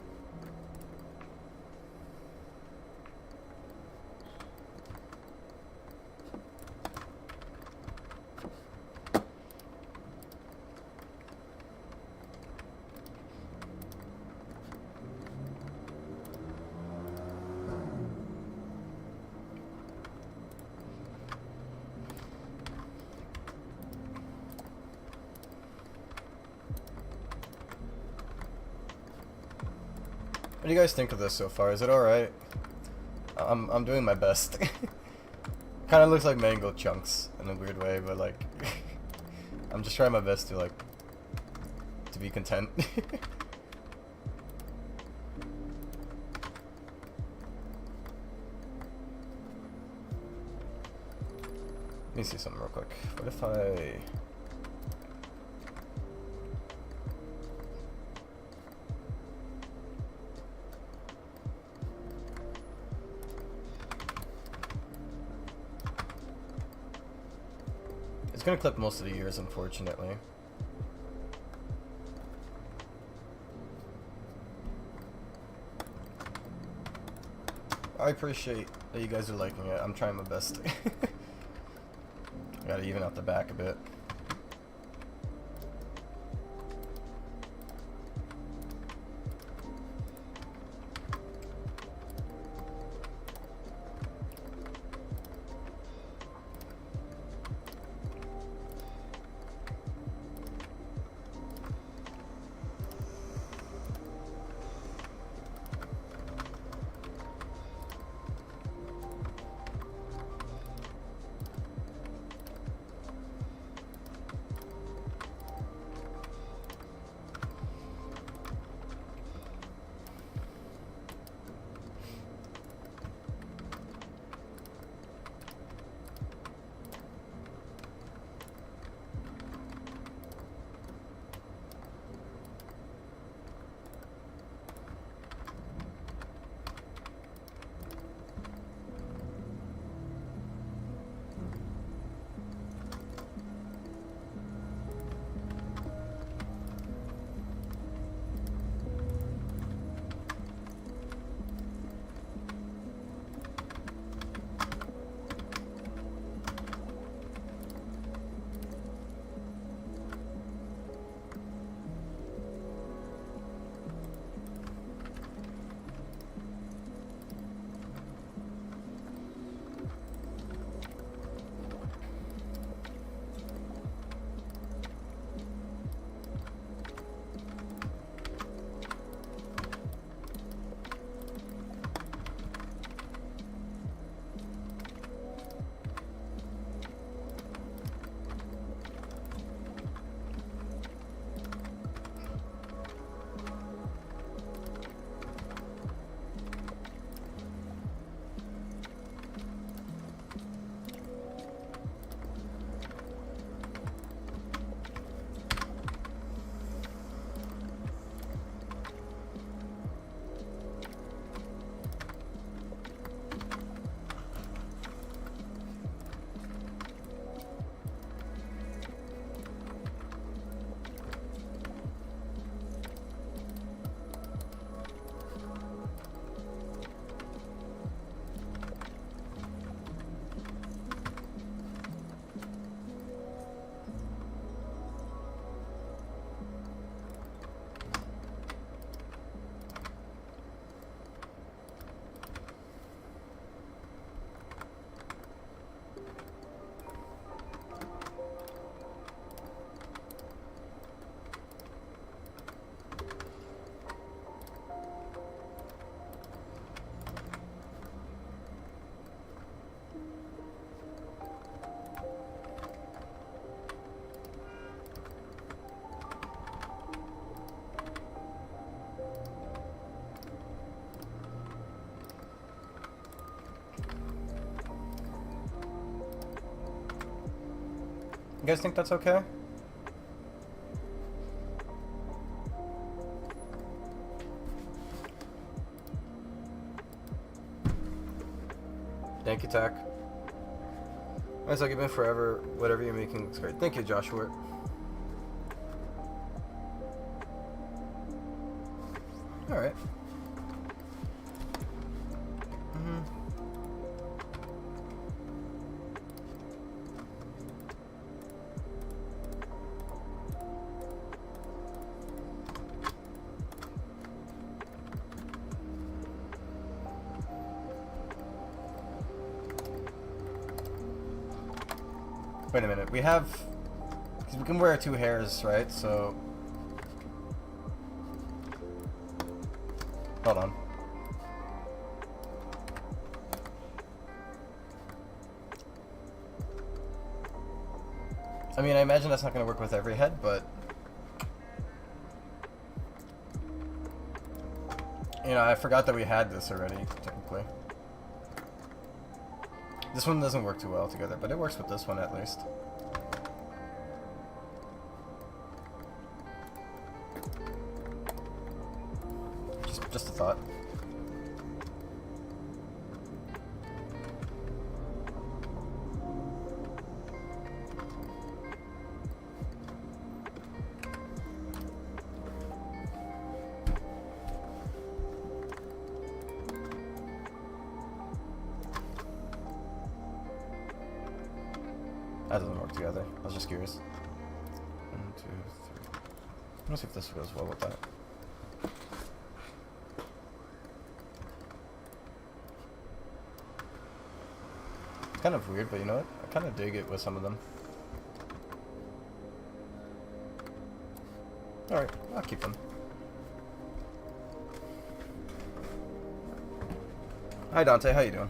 What do you guys think of this so far? Is it alright? I'm doing my best. Kinda looks like mango chunks in a weird way, but like I'm just trying my best to to be content. Let me see something real quick. What if I... It's gonna clip most of the ears, unfortunately. I appreciate that you guys are liking it. I'm trying my best. I gotta even out the back a bit. You guys think that's okay? Thank you, Tack. Nice, I'll give in forever. Whatever you're making looks great. Thank you, Joshua. Alright. Wait a minute, we have... Because we can wear 2 hairs, right? So... Hold on. I mean, I imagine that's not going to work with every head, but... You know, I forgot that we had this already, technically. This one doesn't work too well together, but it works with this one at least. Just a thought. That doesn't work together. I was just curious. 1, 2, 3. Let me see if this goes well with that. It's kind of weird, but you know what? I kind of dig it with some of them. Alright, I'll keep them. Hi Dante, how you doing?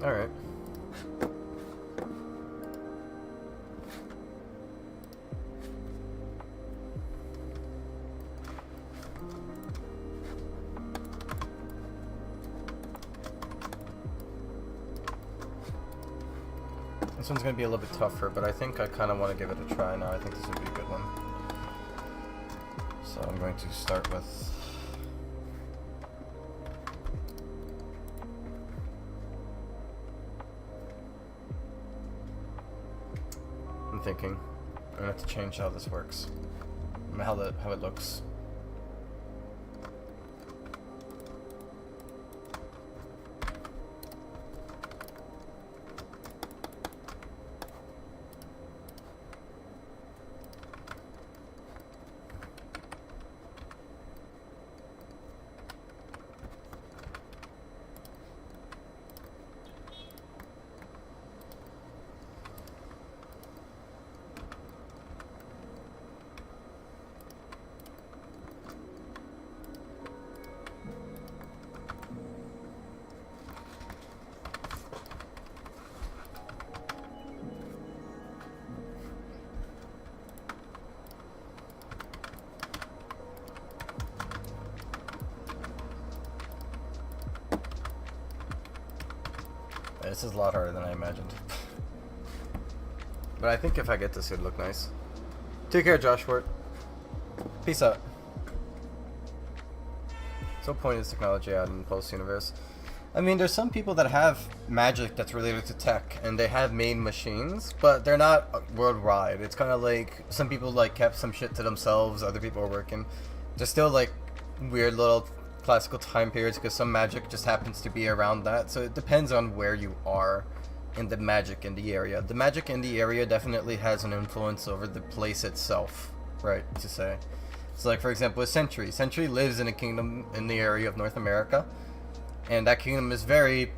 Alright. This one's going to be a little bit tougher, but I think I kind of want to give it a try now. I think this would be a good one. So I'm going to start with... I'm thinking I'm going to have to change how this works. How it looks. This is a lot harder than I imagined. But I think if I get this, it'd look nice. Take care, Josh Wart. Peace out. So what point is technology out in the post-universe? I mean, there's some people that have magic that's related to tech, and they have made machines, but they're not worldwide. It's kind of like some people like kept some shit to themselves. Other people are working. There's still like weird little classical time periods because some magic just happens to be around that. So it depends on where you are in the magic in the area. The magic in the area definitely has an influence over the place itself, right? To say. So like for example, with Sentry. Sentry lives in a kingdom in the area of North America. And that kingdom is very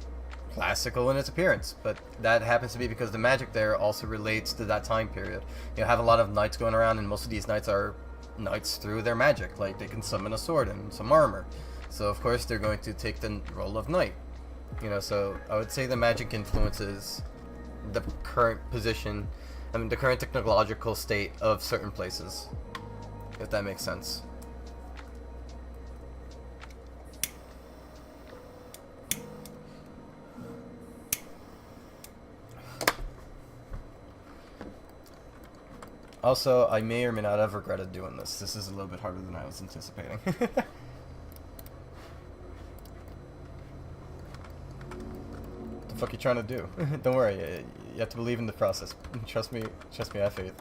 classical in its appearance, but that happens to be because the magic there also relates to that time period. You have a lot of knights going around, and most of these knights are knights through their magic. Like, they can summon a sword and some armor. So, of course, they're going to take the role of knight. You know, so I would say the magic influences the current position, I mean, the current technological state of certain places, if that makes sense. Also, I may or may not have regretted doing this. This is a little bit harder than I was anticipating. The fuck you trying to do? Don't worry, you have to believe in the process. Trust me, I have faith.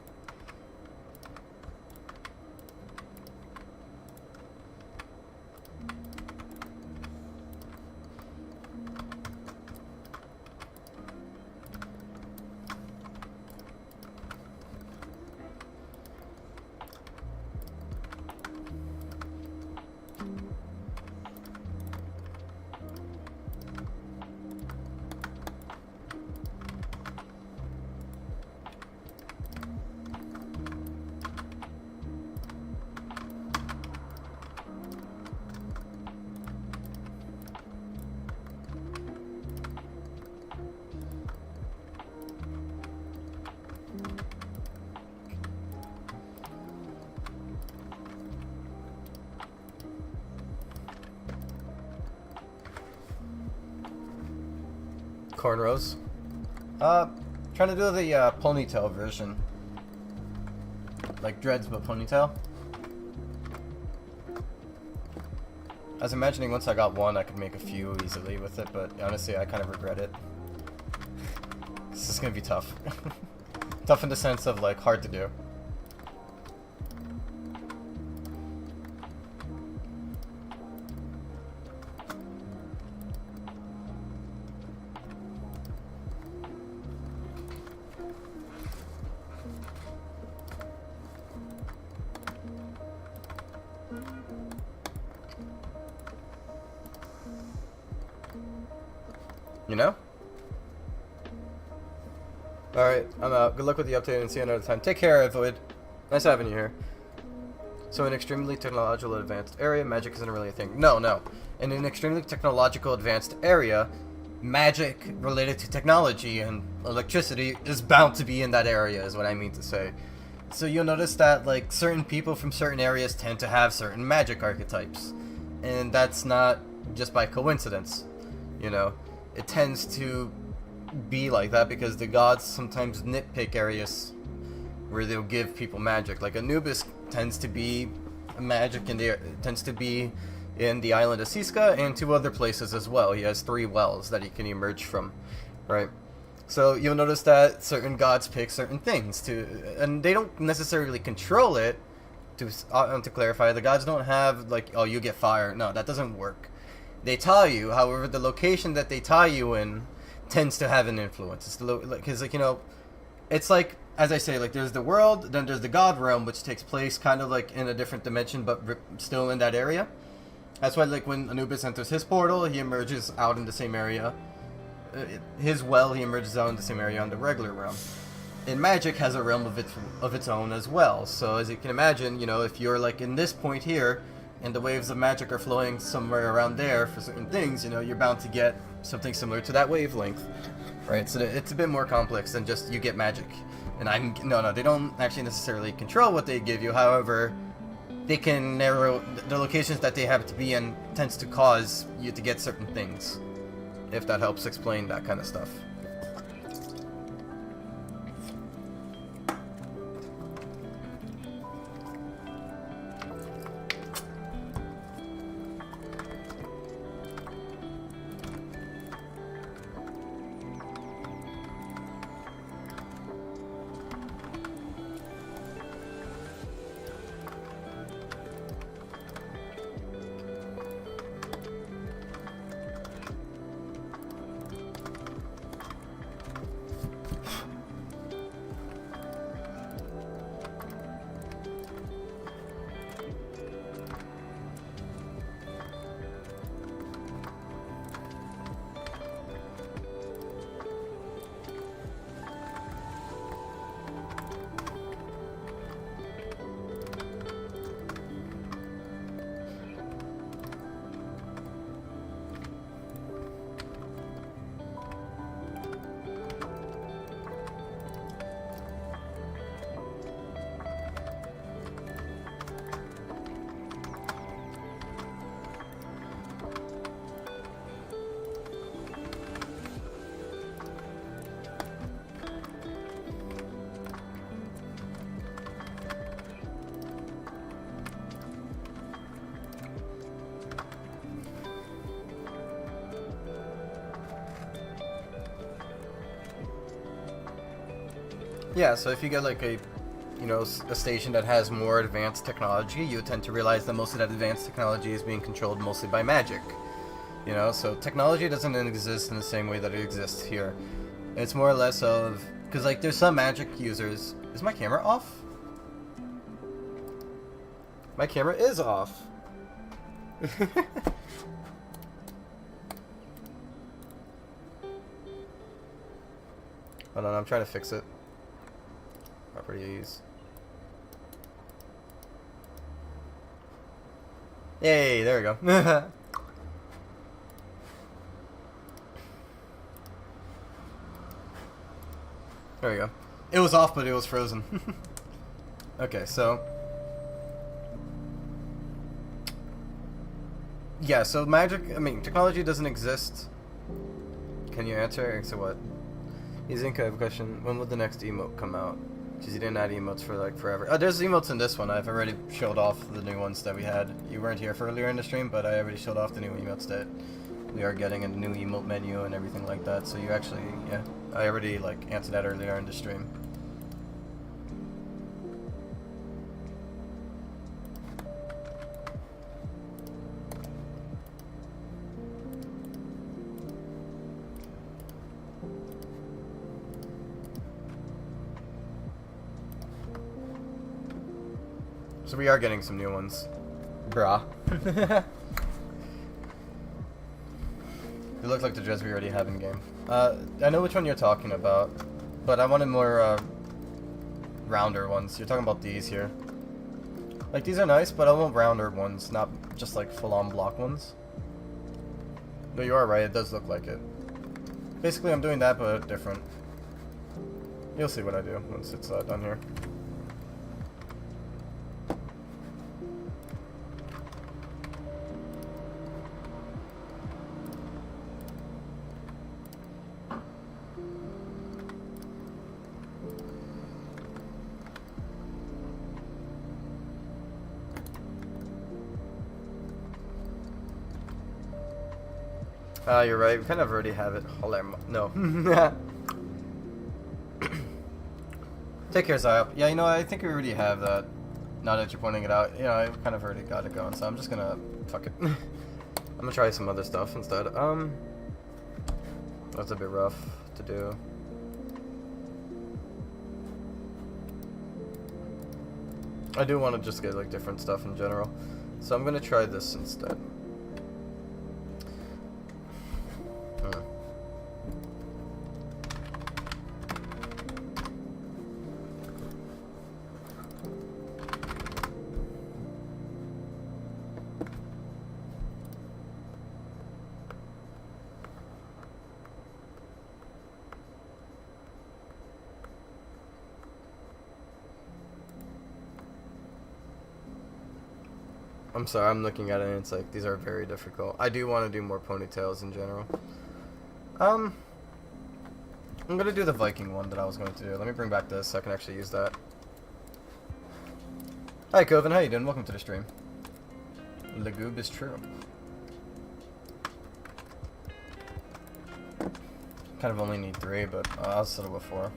Cornrows. Trying to do the ponytail version. Like dreads, but ponytail. I was imagining once I got one, I could make a few easily with it, but honestly, I kind of regret it. This is gonna be tough. Tough in the sense of, like, hard to do. You know? Alright, I'm out. Good luck with the update and see you another time. Take care, Void. Nice having you here. So in an extremely technological advanced area, magic isn't really a thing. No. In an extremely technological advanced area, magic related to technology and electricity is bound to be in that area, is what I mean to say. So you'll notice that, like, certain people from certain areas tend to have certain magic archetypes. And that's not just by coincidence, you know? It tends to be like that because the gods sometimes nitpick areas where they'll give people magic. Like Anubis tends to be magic in the island of Siska and 2 other places as well. He has 3 wells that he can emerge from, right? So you'll notice that certain gods pick certain things and they don't necessarily control it. To clarify, the gods don't have like, oh, you get fire. No, that doesn't work. They tie you, however, the location that they tie you in tends to have an influence. It's because, like, you know, it's like, as I say, like, there's the world, then there's the god realm, which takes place kind of like in a different dimension, but still in that area. That's why, like, when Anubis enters his portal, he emerges out in the same area. His well, he emerges out in the same area on the regular realm. And magic has a realm of its own as well. So, as you can imagine, you know, if you're, like, in this point here, and the waves of magic are flowing somewhere around there for certain things, you know, you're bound to get something similar to that wavelength, right? So it's a bit more complex than just you get magic. And no, they don't actually necessarily control what they give you. However, they can narrow the locations that they have to be in tends to cause you to get certain things, if that helps explain that kind of stuff. Yeah, so if you get like a, you know, a station that has more advanced technology, you tend to realize that most of that advanced technology is being controlled mostly by magic. You know, so technology doesn't exist in the same way that it exists here. It's more or less of, because like there's some magic users. Is my camera off? My camera is off. Hold on, I'm trying to fix it. Properties. Yay, there we go. There we go. It was off, but it was frozen. Okay, so... yeah, so magic, I mean, technology doesn't exist. Can you answer? So what? Izink, I have a question. When will the next emote come out? Because you didn't add emotes for like forever. Oh, there's emotes in this one. I've already showed off the new ones that we had. You weren't here for earlier in the stream, but I already showed off the new emotes that we are getting in the new emote menu and everything like that. So you actually, yeah, I already like answered that earlier in the stream. So we are getting some new ones. Brah. It looks like the dress we already have in game. I know which one you're talking about, but I wanted more rounder ones. You're talking about these here. Like, these are nice, but I want rounder ones, not just like full-on block ones. No, you are right, it does look like it. Basically, I'm doing that, but different. You'll see what I do once it's done here. You're right. We kind of already have it. No. Take care, Zyop. Yeah, you know, I think we already have that. Now that you're pointing it out, you know, I kind of already got it going, so I'm just gonna fuck it. I'm gonna try some other stuff instead. That's a bit rough to do. I do want to just get like different stuff in general, so I'm gonna try this instead. I'm sorry, I'm looking at it and it's like, these are very difficult. I do want to do more ponytails in general. I'm gonna do the Viking one that I was going to do. Let me bring back this so I can actually use that. Hi Coven, how you doing? Welcome to the stream. Lagoob is true. Kind of only need 3, but I'll settle with 4.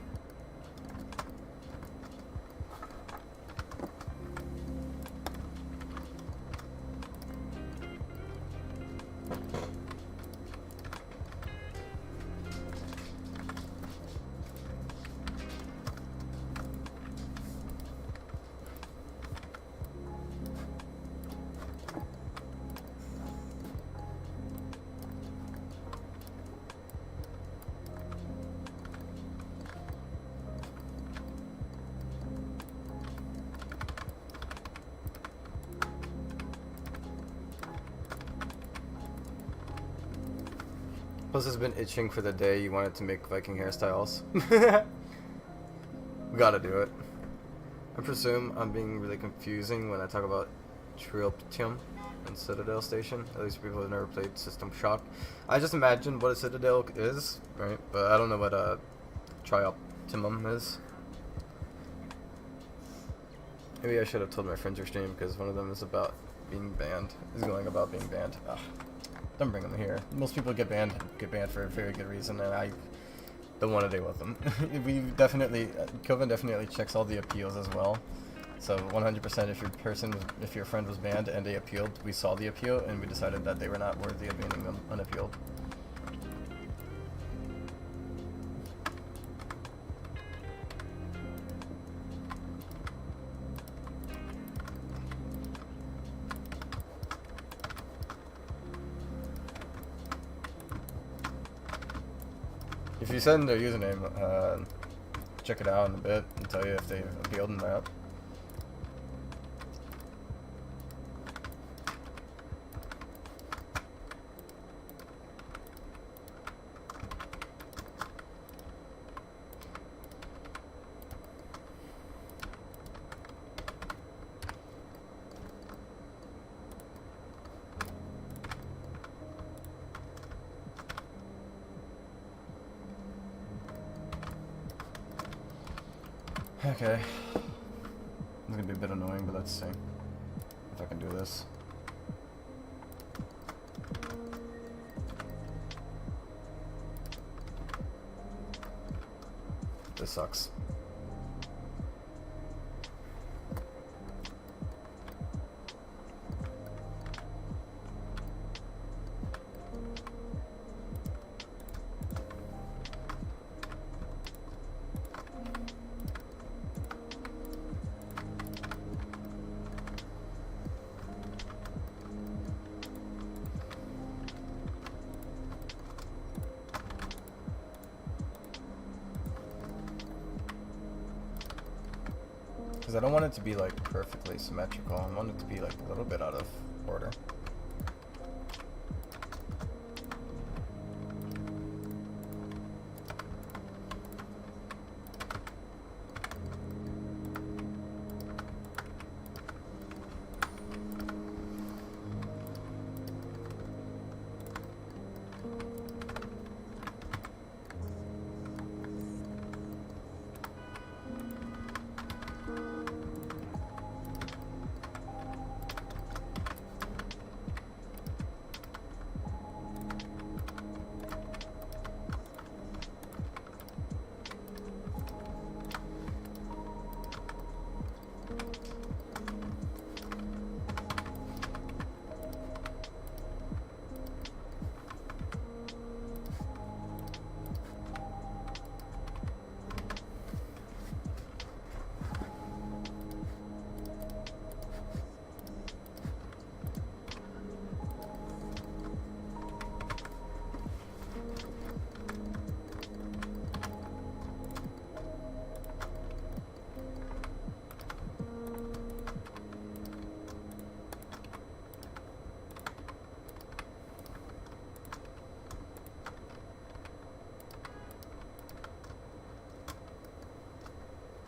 Plus, has been itching for the day you wanted to make Viking hairstyles. We gotta do it. I presume I'm being really confusing when I talk about Trilptium and Citadel Station. At least people who have never played System Shock. I just imagine what a Citadel is, right? But I don't know what a Trioptimum is. Maybe I should have told my friends your stream because one of them is about being banned. Is going about being banned. Ugh. Don't bring them here. Most people get banned for a very good reason, and I don't want to deal with them. We definitely, Kelvin definitely checks all the appeals as well. So 100% if your friend was banned and they appealed, we saw the appeal and we decided that they were not worthy of being unappealed. If you send their username, check it out in a bit and tell you if they've appealed or not. Okay. It's gonna be a bit annoying, but let's see if I can do this. This sucks. Because I don't want it to be like perfectly symmetrical. I want it to be like a little bit out of order.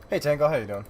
Hey Tango, how you doing?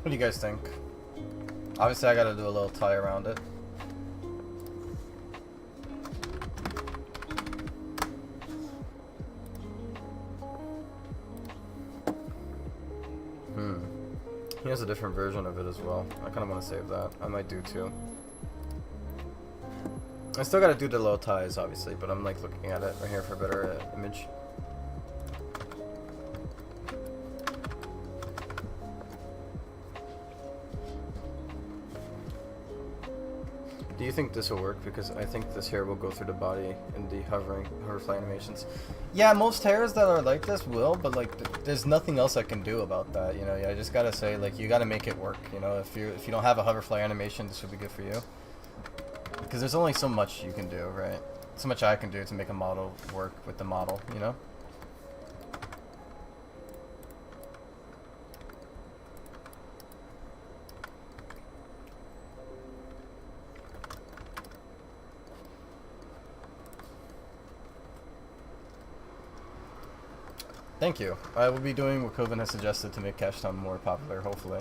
What do you guys think? Obviously, I gotta do a little tie around it. He has a different version of it as well. I kind of want to save that. I might do too. I still gotta do the low ties, obviously, but I'm like looking at it right here for a better image. Do you think this will work? Because I think this hair will go through the body in the hoverfly animations. Yeah, most hairs that are like this will, but like there's nothing else I can do about that. You know, I just gotta say like you gotta make it work. You know, if you don't have a hoverfly animation, this would be good for you. Because there's only so much you can do, right? So much I can do to make a model work with the model. You know. Thank you. I will be doing what Coven has suggested to make Cash Town more popular, hopefully.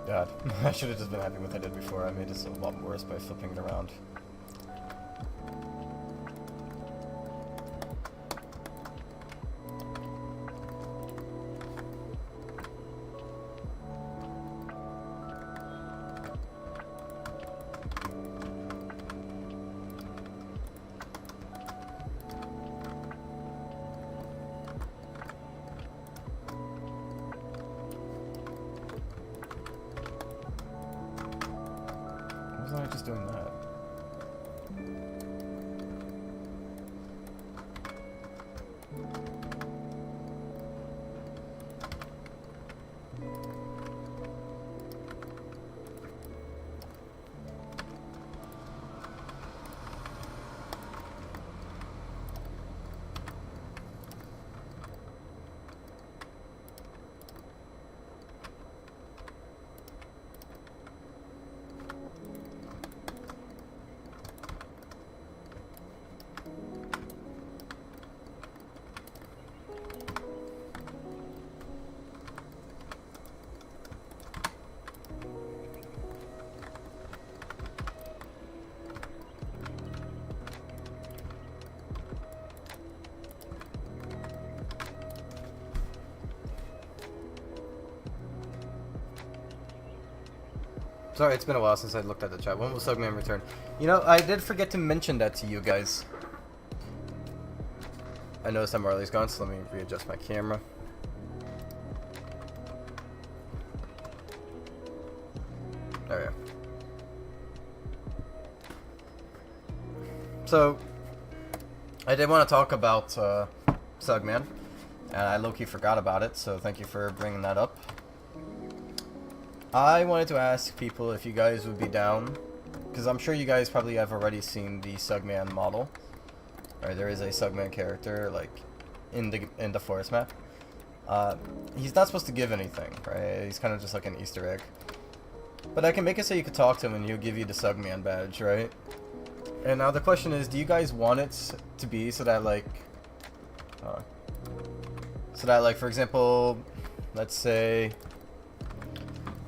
God, I should have just been happy with what I did before. I made this a lot worse by flipping it around. Why was I just doing that? Sorry, it's been a while since I looked at the chat. When will Sugman return? You know, I did forget to mention that to you guys. I noticed that Marley's gone, so let me readjust my camera. There we go. So, I did want to talk about Sugman, and I low-key forgot about it, so thank you for bringing that up. I wanted to ask people if you guys would be down, because I'm sure you guys probably have already seen the Sugman model. Right, there is a Sugman character, like, in the forest map. He's not supposed to give anything, right? He's kind of just like an Easter egg. But I can make it so you could talk to him and he'll give you the Sugman badge, right? And now the question is, do you guys want it to be so that, like, for example, let's say,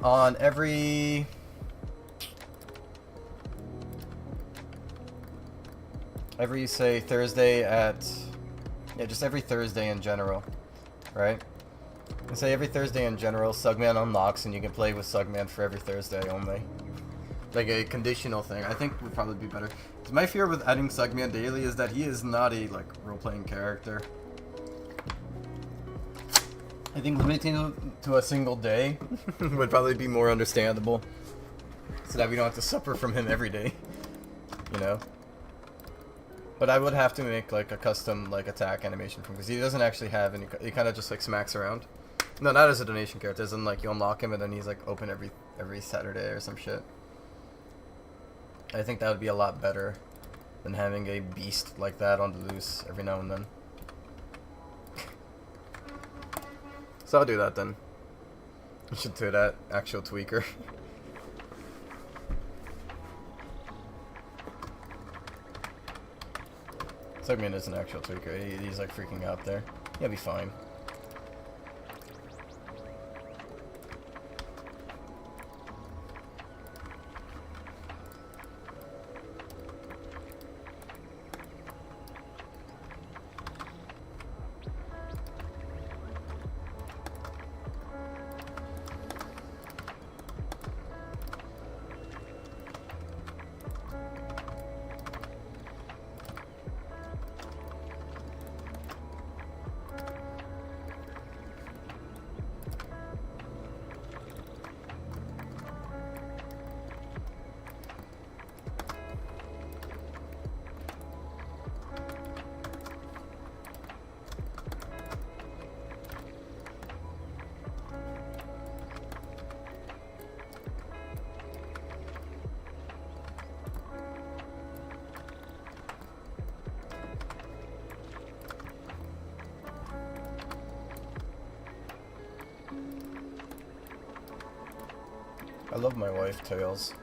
on every say Thursday at just every Thursday in general, right? And say every Thursday in general, Sugman unlocks and you can play with Sugman for every Thursday only. Like a conditional thing, I think would probably be better. 'Cause my fear with adding Sugman daily is that he is not a like role-playing character. I think limiting it to a single day would probably be more understandable, so that we don't have to suffer from him every day, you know. But I would have to make like a custom like attack animation for him because he doesn't actually have any. He kind of just like smacks around. No, not as a donation character. As in like you unlock him and then he's like open every Saturday or some shit. I think that would be a lot better than having a beast like that on the loose every now and then. So I'll do that then. I should do that actual tweaker. Sugman is an actual tweaker. He's like freaking out there. He'll be fine. I love my wife, Tails.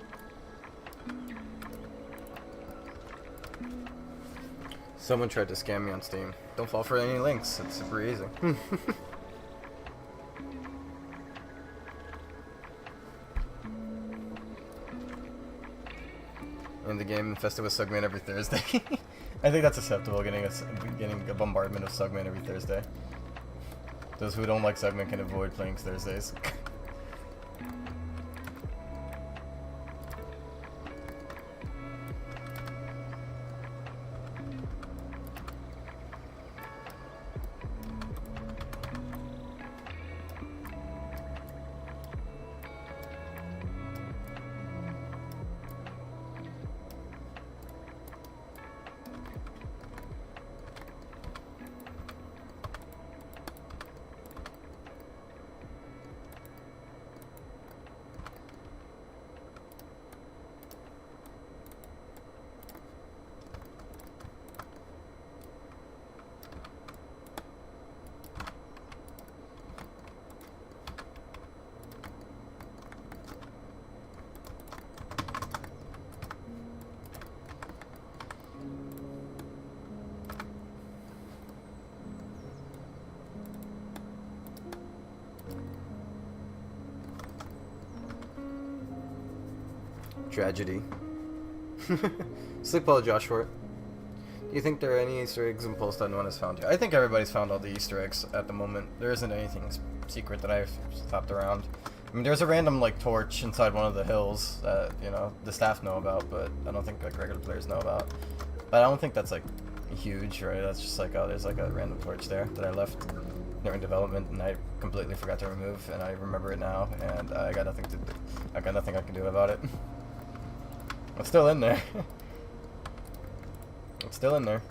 Someone tried to scam me on Steam. Don't fall for any links. It's super easy. in the game infested with Sugman every Thursday. I think that's acceptable, getting a bombardment of Sugman every Thursday. Those who don't like Sugman can avoid playing Thursdays. Tragedy. Sleep well, Josh Short. Do you think there are any Easter eggs in Pulse that no one has found yet? I think everybody's found all the Easter eggs at the moment. There isn't anything secret that I've stopped around. I mean, there's a random, like, torch inside one of the hills that, you know, the staff know about, but I don't think, like, regular players know about. But I don't think that's, like, huge, right? That's just like, oh, there's, like, a random torch there that I left during development, and I completely forgot to remove, and I remember it now, and I got nothing to do. I got nothing I can do about it. It's still in there. It's still in there.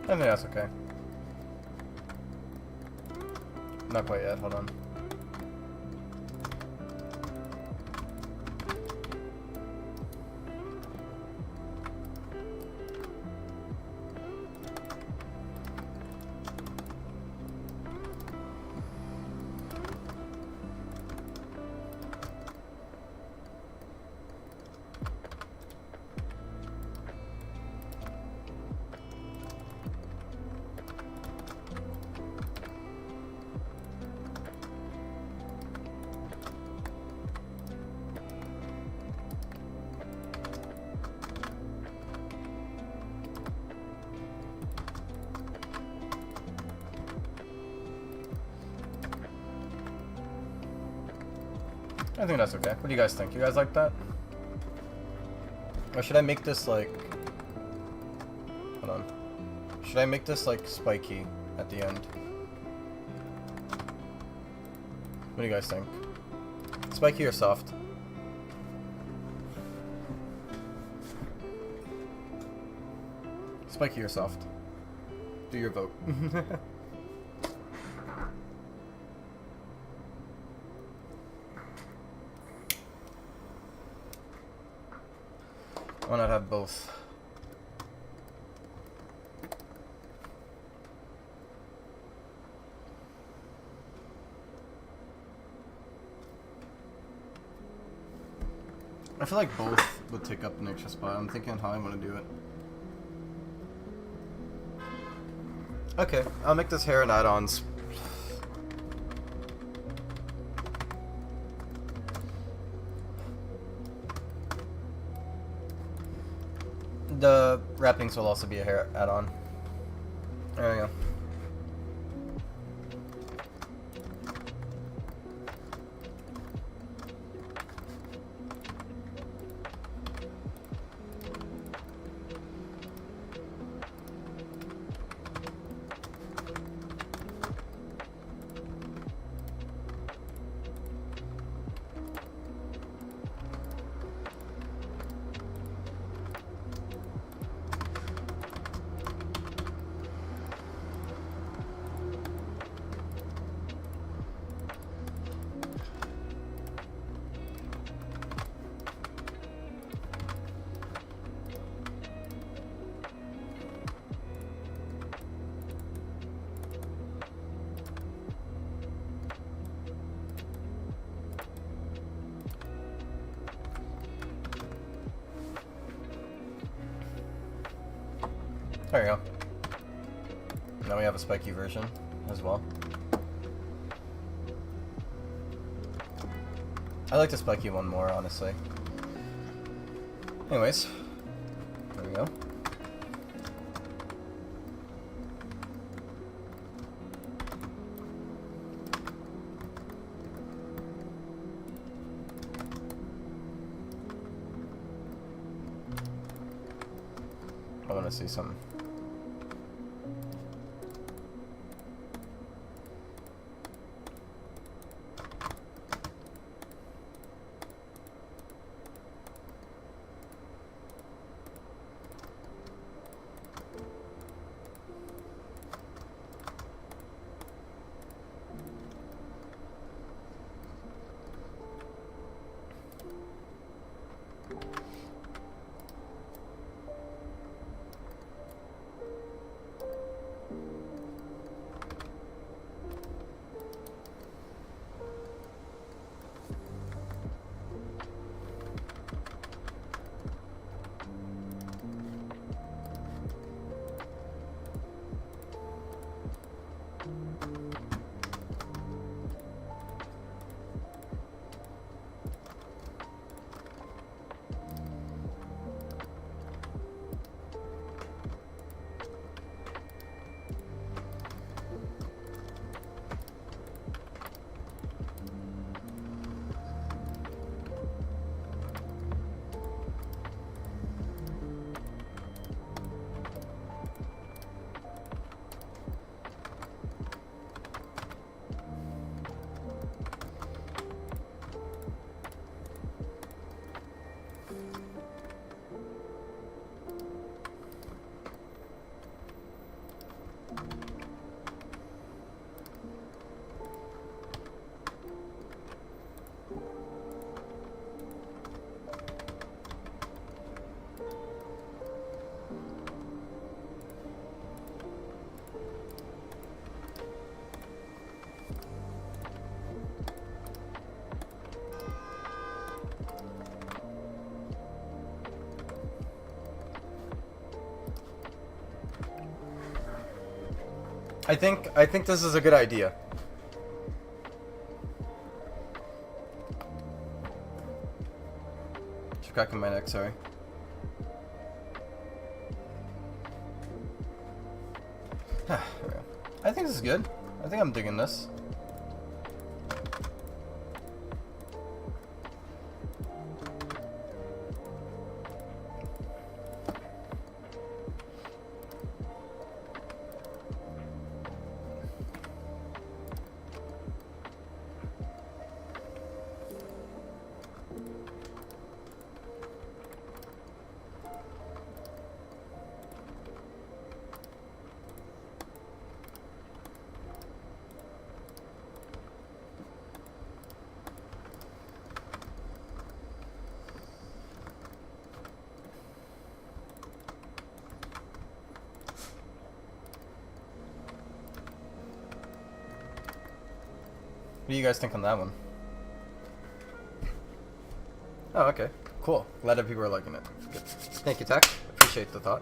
I think that's okay. Not quite yet, hold on. I think that's okay. What do you guys think? You guys like that? Or should I make this like... Hold on. Should I make this like spiky at the end? What do you guys think? Spiky or soft? Spiky or soft? Do your vote. Why not have both? I feel like both would take up an extra spot. I'm thinking how I want to do it. Okay, I'll make this hair and add-ons. The wrappings will also be a hair add-on. There we go. There you go. Now we have a spiky version as well. I like the spiky one more, honestly. Anyways, there we go. I want to see something. I think this is a good idea. Just cracking my neck, sorry. There we go. I think this is good. I think I'm digging this. What do you guys think on that one? Oh, okay. Cool. Glad that people are liking it. Good. Thank you, Tech. Appreciate the thought.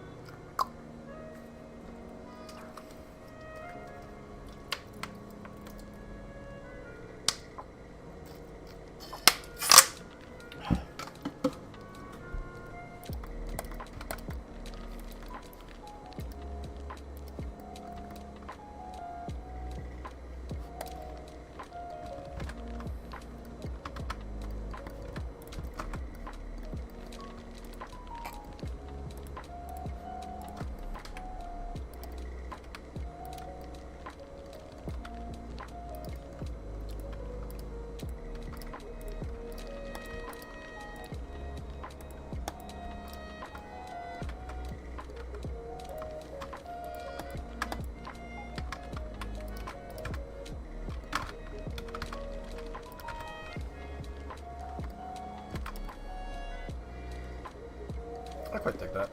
I quite dig that.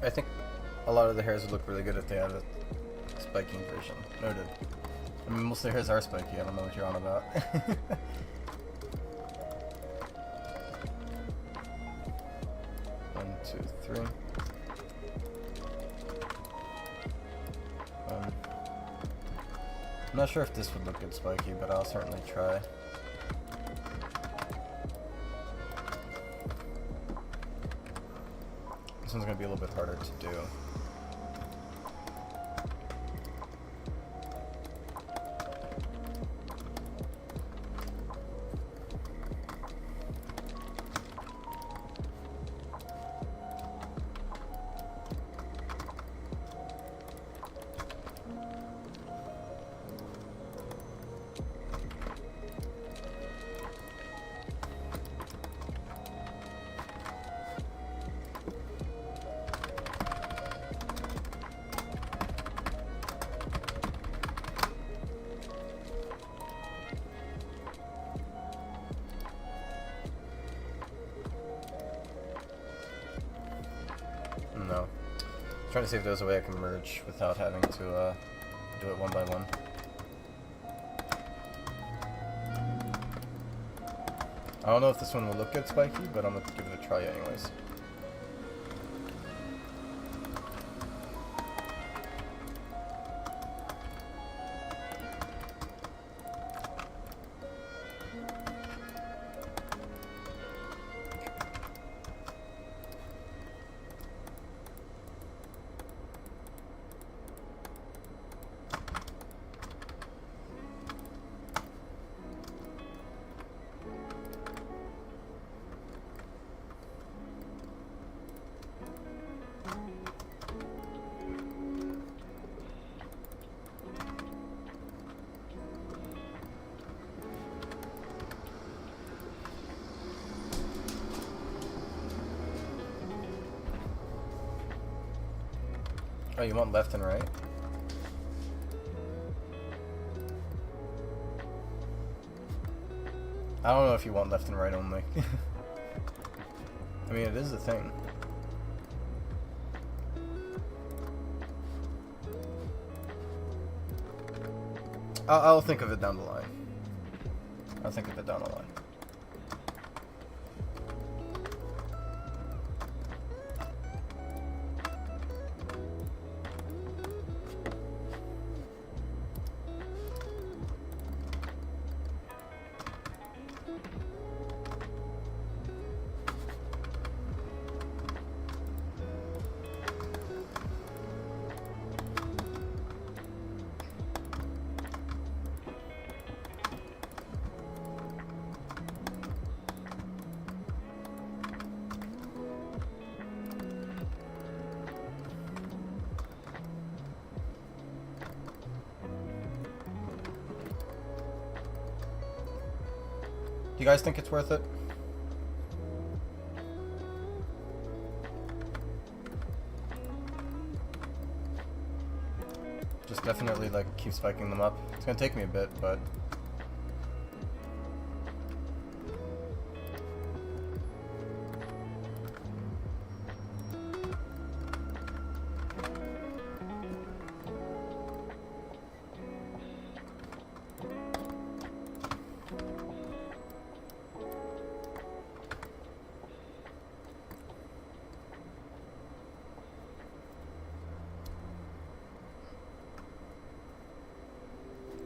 I think a lot of the hairs would look really good if they had a spiking version. Noted. I mean, most of the hairs are spiky. I don't know what you're on about. 1, 2, 3. I'm not sure if this would look good spiky, but I'll certainly try. This one's going to be a little bit harder to do. No. I'm trying to see if there's a way I can merge without having to do it one by one. I don't know if this one will look good spiky, but I'm going to give it a try anyways. Oh, you want left and right? I don't know if you want left and right only. I mean, it is a thing. I'll think of it down the line. I'll think of it down the line. Do you guys think it's worth it? Just definitely like keep spiking them up. It's gonna take me a bit, but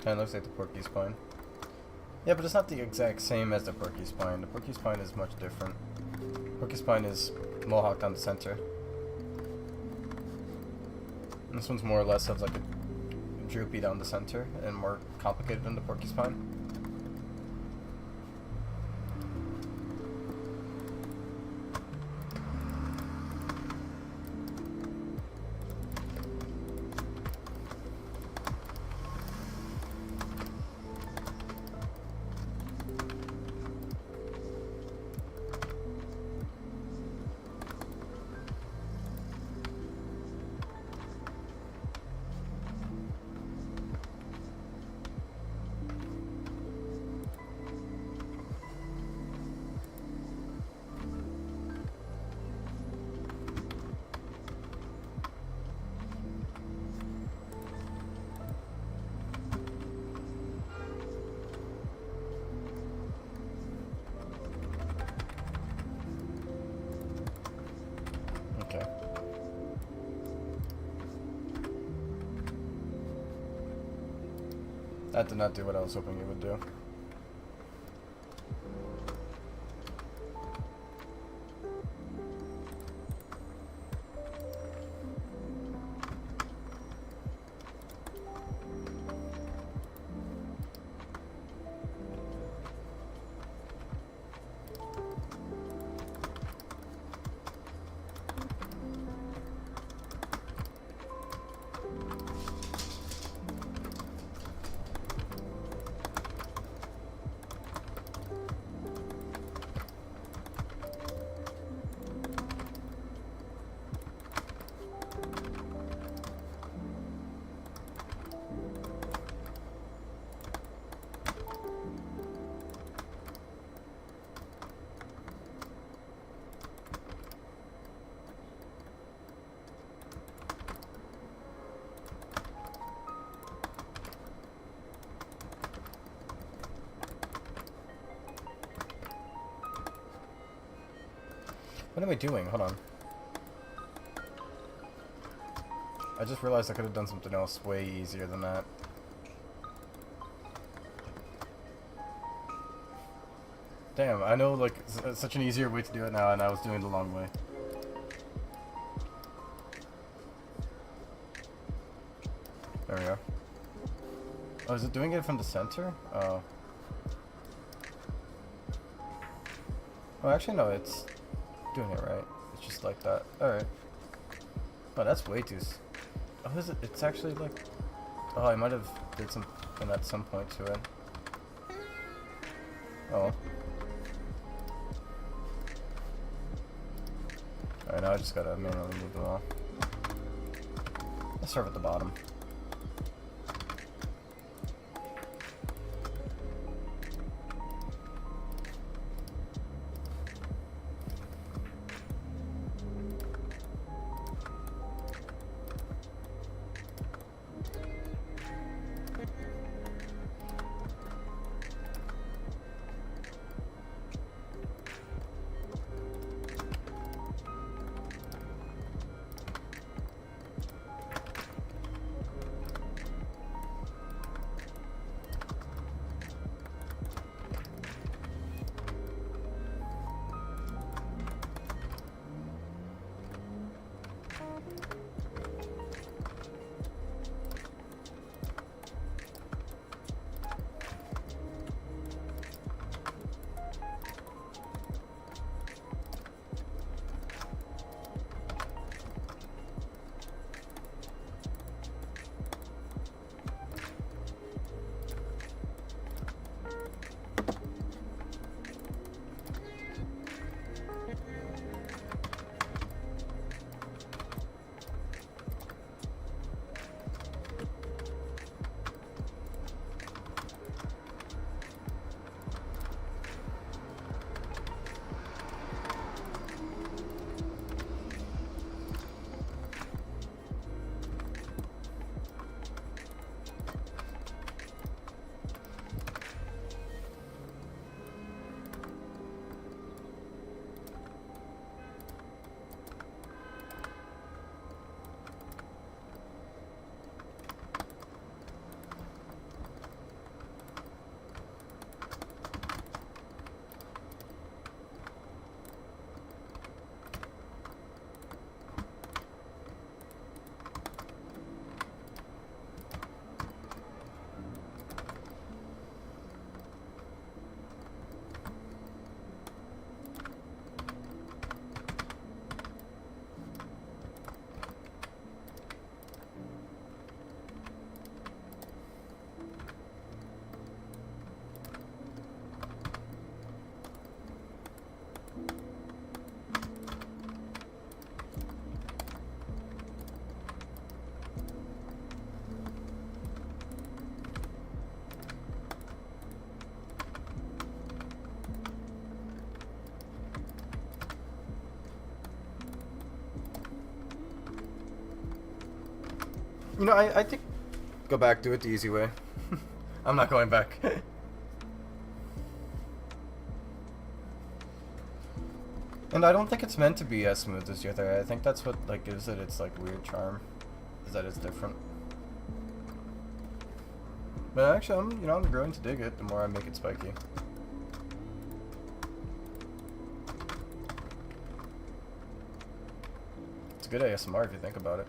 Kinda looks like the porcupine. Yeah, but it's not the exact same as the porcupine. The porcupine is much different. Porcupine is mohawked on the center. And this one's more or less of like a droopy down the center and more complicated than the porcupine. Okay. That did not do what I was hoping it would do. What am I doing? Hold on. I just realized I could have done something else way easier than that. Damn, I know like it's such an easier way to do it now, and I was doing it the long way. There we go. Oh, is it doing it from the center? Oh. Oh, actually no, it's doing it right. It's just like that. Alright. Oh, that's way too... Oh, is it? It's actually like... Oh, I might have did something at some point to it. Oh. Alright, now I just gotta manually move them all. Let's start at the bottom. You know, I think go back, do it the easy way. I'm not going back. And I don't think it's meant to be as smooth as the other. I think that's what like gives it its like weird charm, is that it's different. But actually, I'm growing to dig it the more I make it spiky. It's good ASMR if you think about it.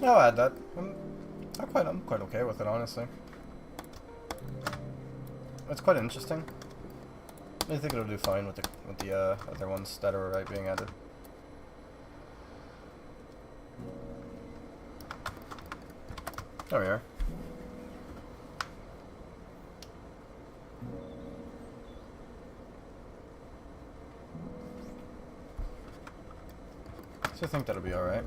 Yeah, I'll add that. I'm quite okay with it, honestly. It's quite interesting. I think it'll do fine with the other ones that are being added. There we are. So I think that'll be alright.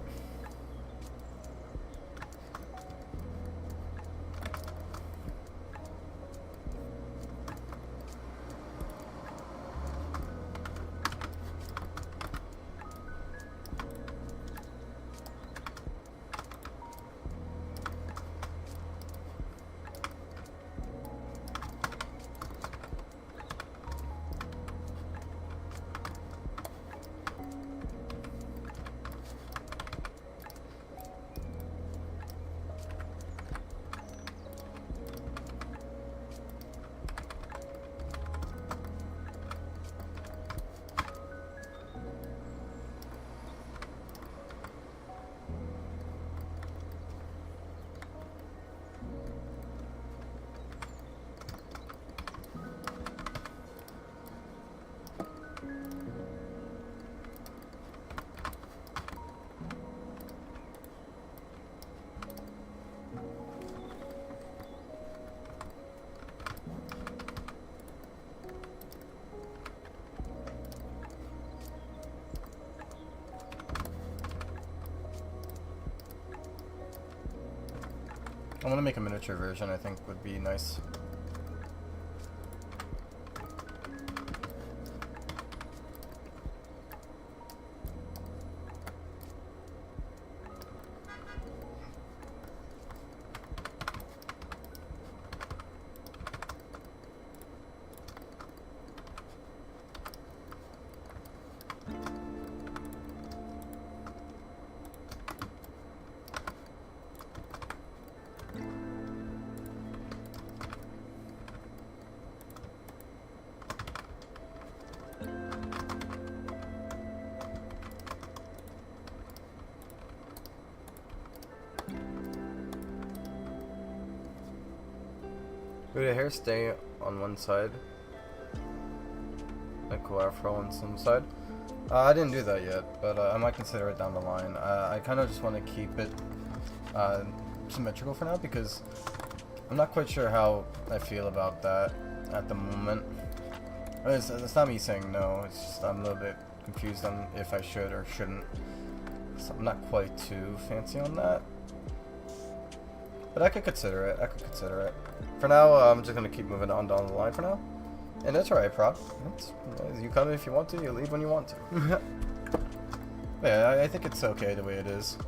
I want to make a miniature version, I think would be nice. Would the hair stay on one side? Like afro on some side? I didn't do that yet, but I might consider it down the line. I kind of just want to keep it symmetrical for now because I'm not quite sure how I feel about that at the moment. It's not me saying no, it's just I'm a little bit confused on if I should or shouldn't. So I'm not quite too fancy on that. But I could consider it, For now, I'm just going to keep moving on down the line for now. And that's alright, Prop. You come if you want to, you leave when you want to. Yeah, I think it's okay the way it is.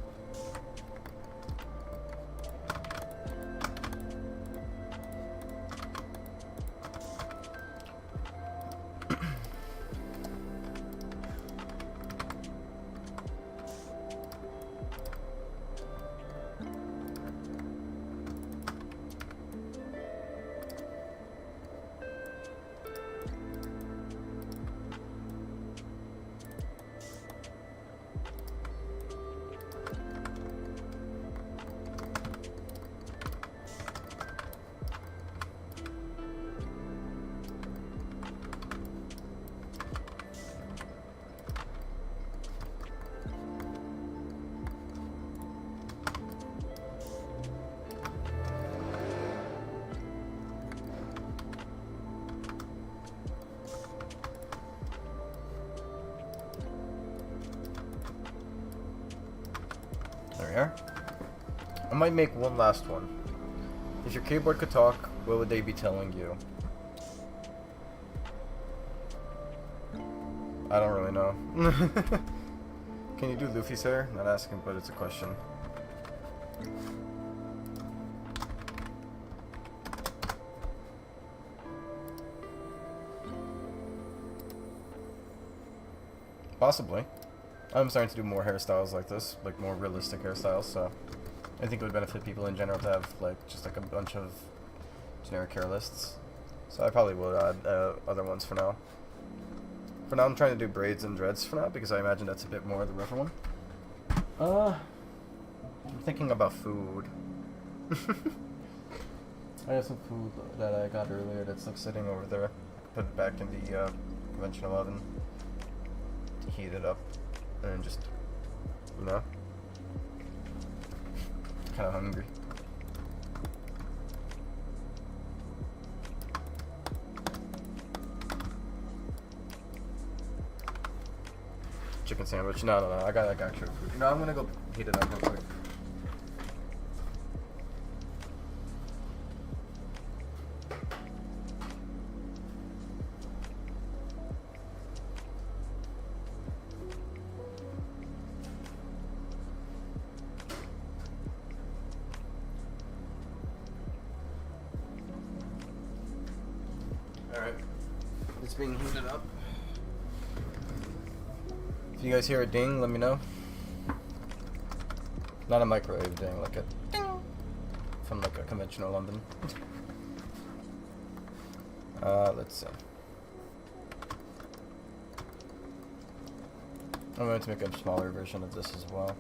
There we are. I might make one last one. If your keyboard could talk, what would they be telling you? I don't really know. Can you do Luffy's hair? Not asking, but it's a question. Possibly. I'm starting to do more hairstyles like this, like more realistic hairstyles, so I think it would benefit people in general to have like just like a bunch of generic hair lists. So I probably will add other ones for now. For now I'm trying to do braids and dreads for now because I imagine that's a bit more of the rougher one. I'm thinking about food. I have some food that I got earlier that's like sitting over there. Put it back in the conventional oven to heat it up. And then just, you know, kind of hungry. Chicken sandwich? No, I got like actual food. No, I'm gonna go heat it up real quick. Alright, it's being heated up. If you guys hear a ding, let me know. Not a microwave ding, like a ding from like a conventional London. Let's see. I'm going to make a smaller version of this as well.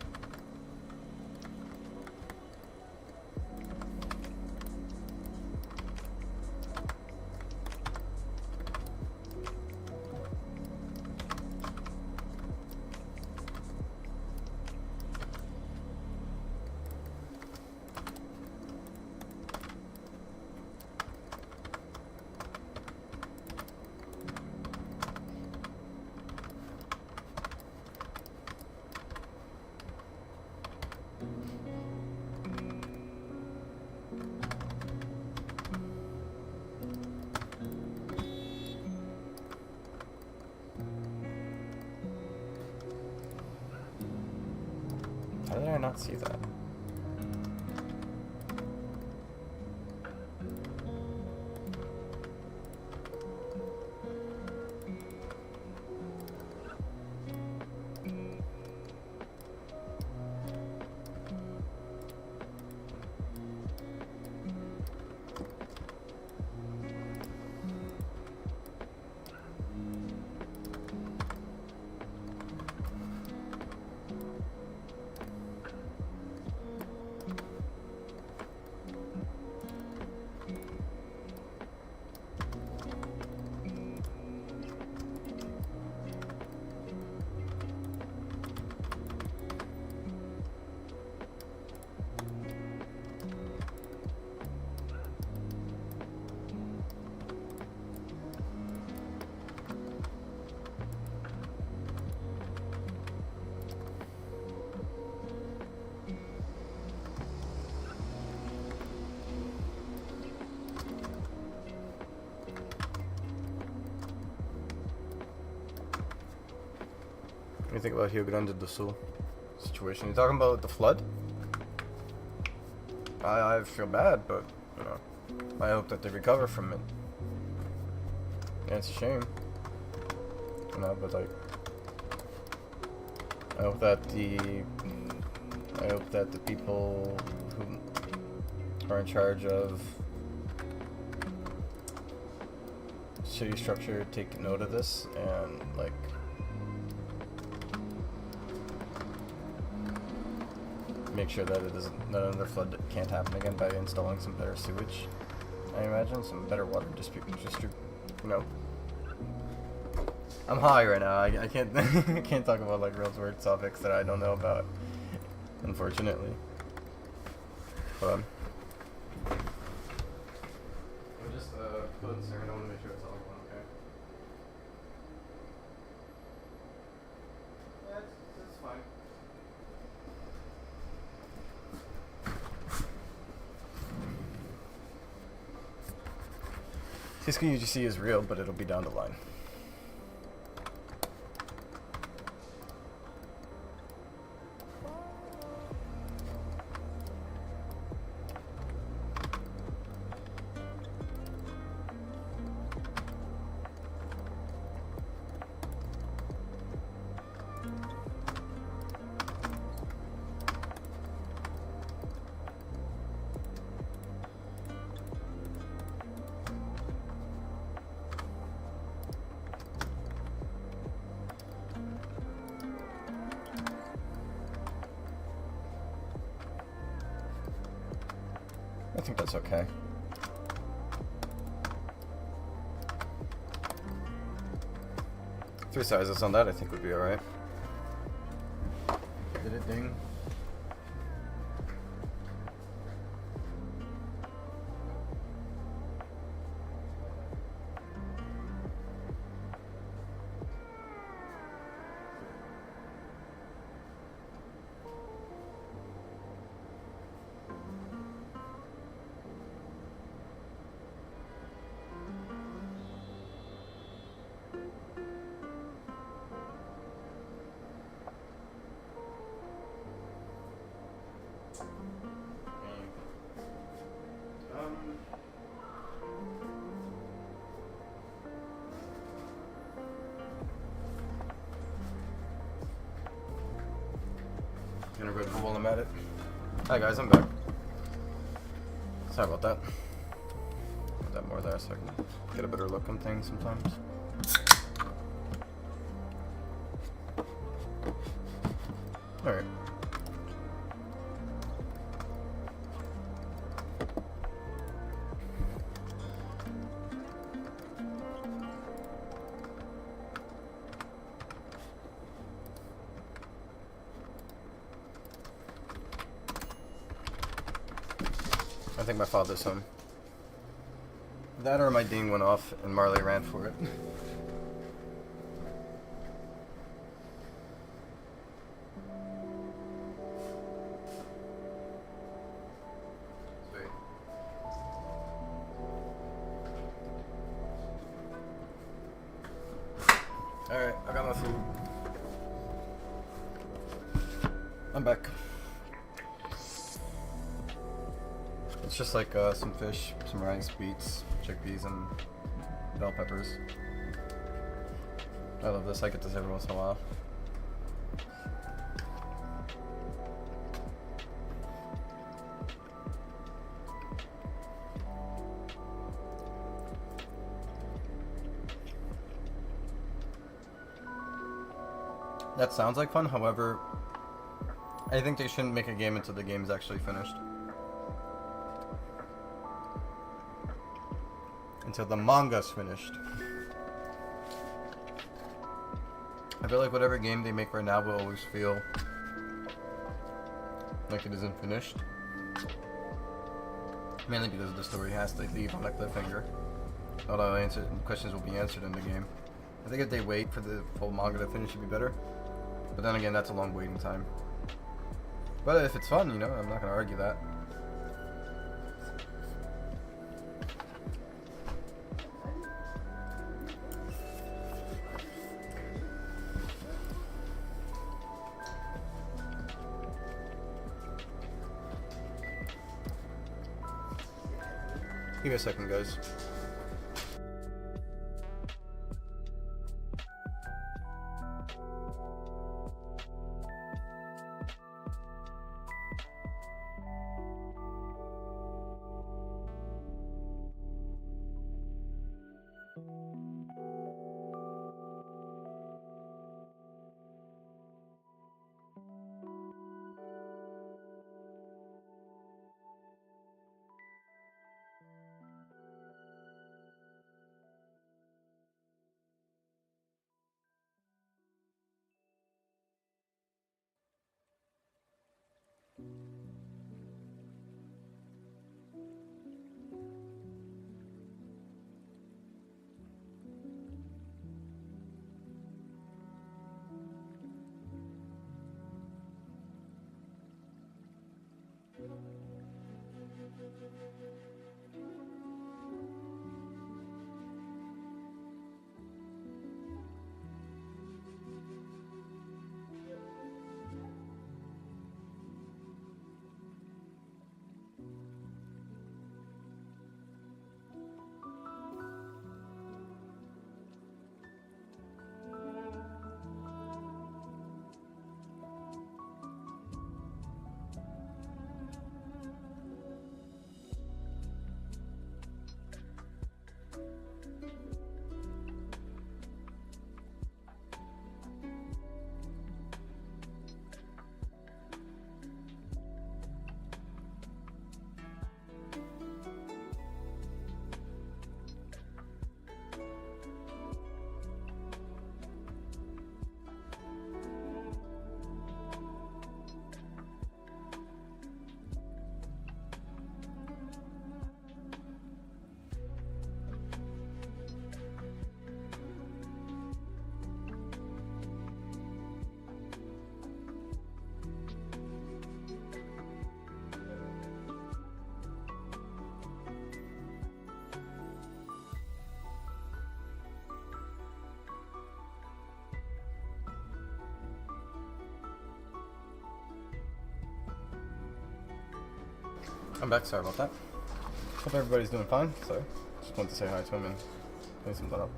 Why did I not see that? What do you think about Rio Grande do Sul situation? You talking about the flood? I feel bad, but you know, I hope that they recover from it. Yeah, it's a shame, you know, but like, I hope that the people who are in charge of city structure take note of this and like make sure that that another flood can't happen again by installing some better sewage. I imagine some better water distribution. You know, I'm high right now. I can't I can't talk about like real world topics that I don't know about, unfortunately. Hold on. We'll just put in there. I want to make sure it's all going okay. Yeah, it's fine. Cisco UGC is real, but it'll be down the line. I think that's okay. Three sizes on that I think would be alright. Did it ding? Gonna grab Gumball while I'm at it. Hi guys, I'm back. Sorry about that. Put that more there so I can get a better look on things sometimes. Alright. I think my father's home. That or my ding went off and Marley ran for it. Alright, I got my food. I'm back. It's just like some fish, some rice, beets, chickpeas, and bell peppers. I love this. I get this every once in a while. That sounds like fun, however, I think they shouldn't make a game until the game is actually finished. Until the manga's finished. I feel like whatever game they make right now will always feel like it isn't finished. Mainly because the story has to leave on a cliffhanger. Although questions will be answered in the game. I think if they wait for the full manga to finish, it'd be better. But then again, that's a long waiting time. But if it's fun, you know, I'm not gonna argue that. Give me a second, guys. I'm back, sorry about that. Hope everybody's doing fine. Sorry. Just wanted to say hi to him and clean something up.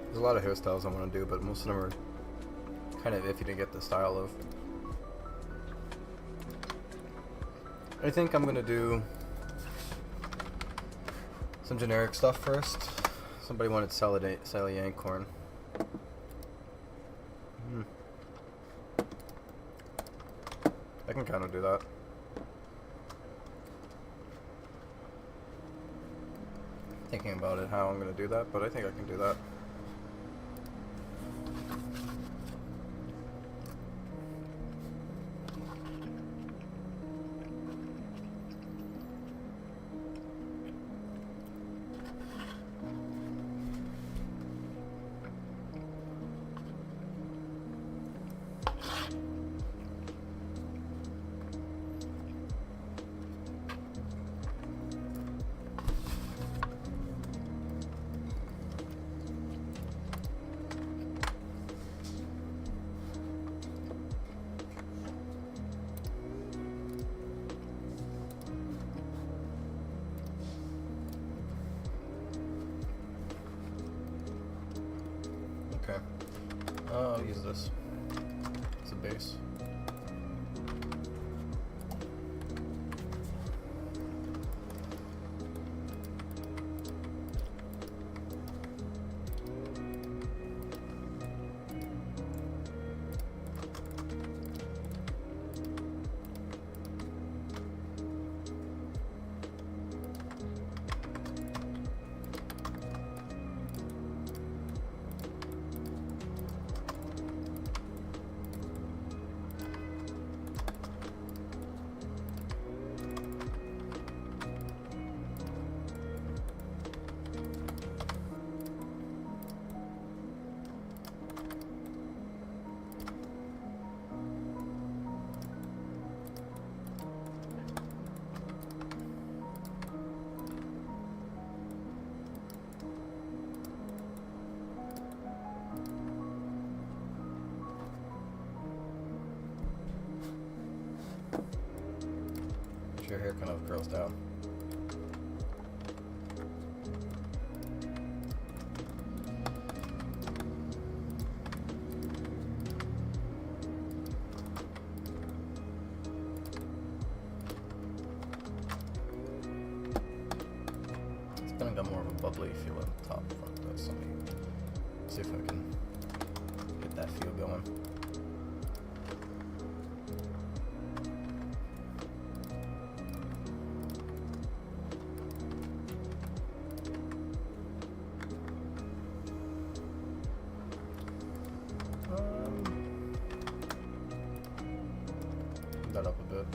There's a lot of hairstyles I want to do, but most of them are kind of iffy to get the style of. I think I'm gonna do some generic stuff first. Somebody wanted Sally Yankorn. can kind of do that. Thinking about it, how I'm going to do that, but I think I can do that. Okay. I'll use this as a base. Your hair kind of curls down. It's gonna got more of a bubbly feel on the top front though, so let me see if I can get that feel going. That up a bit.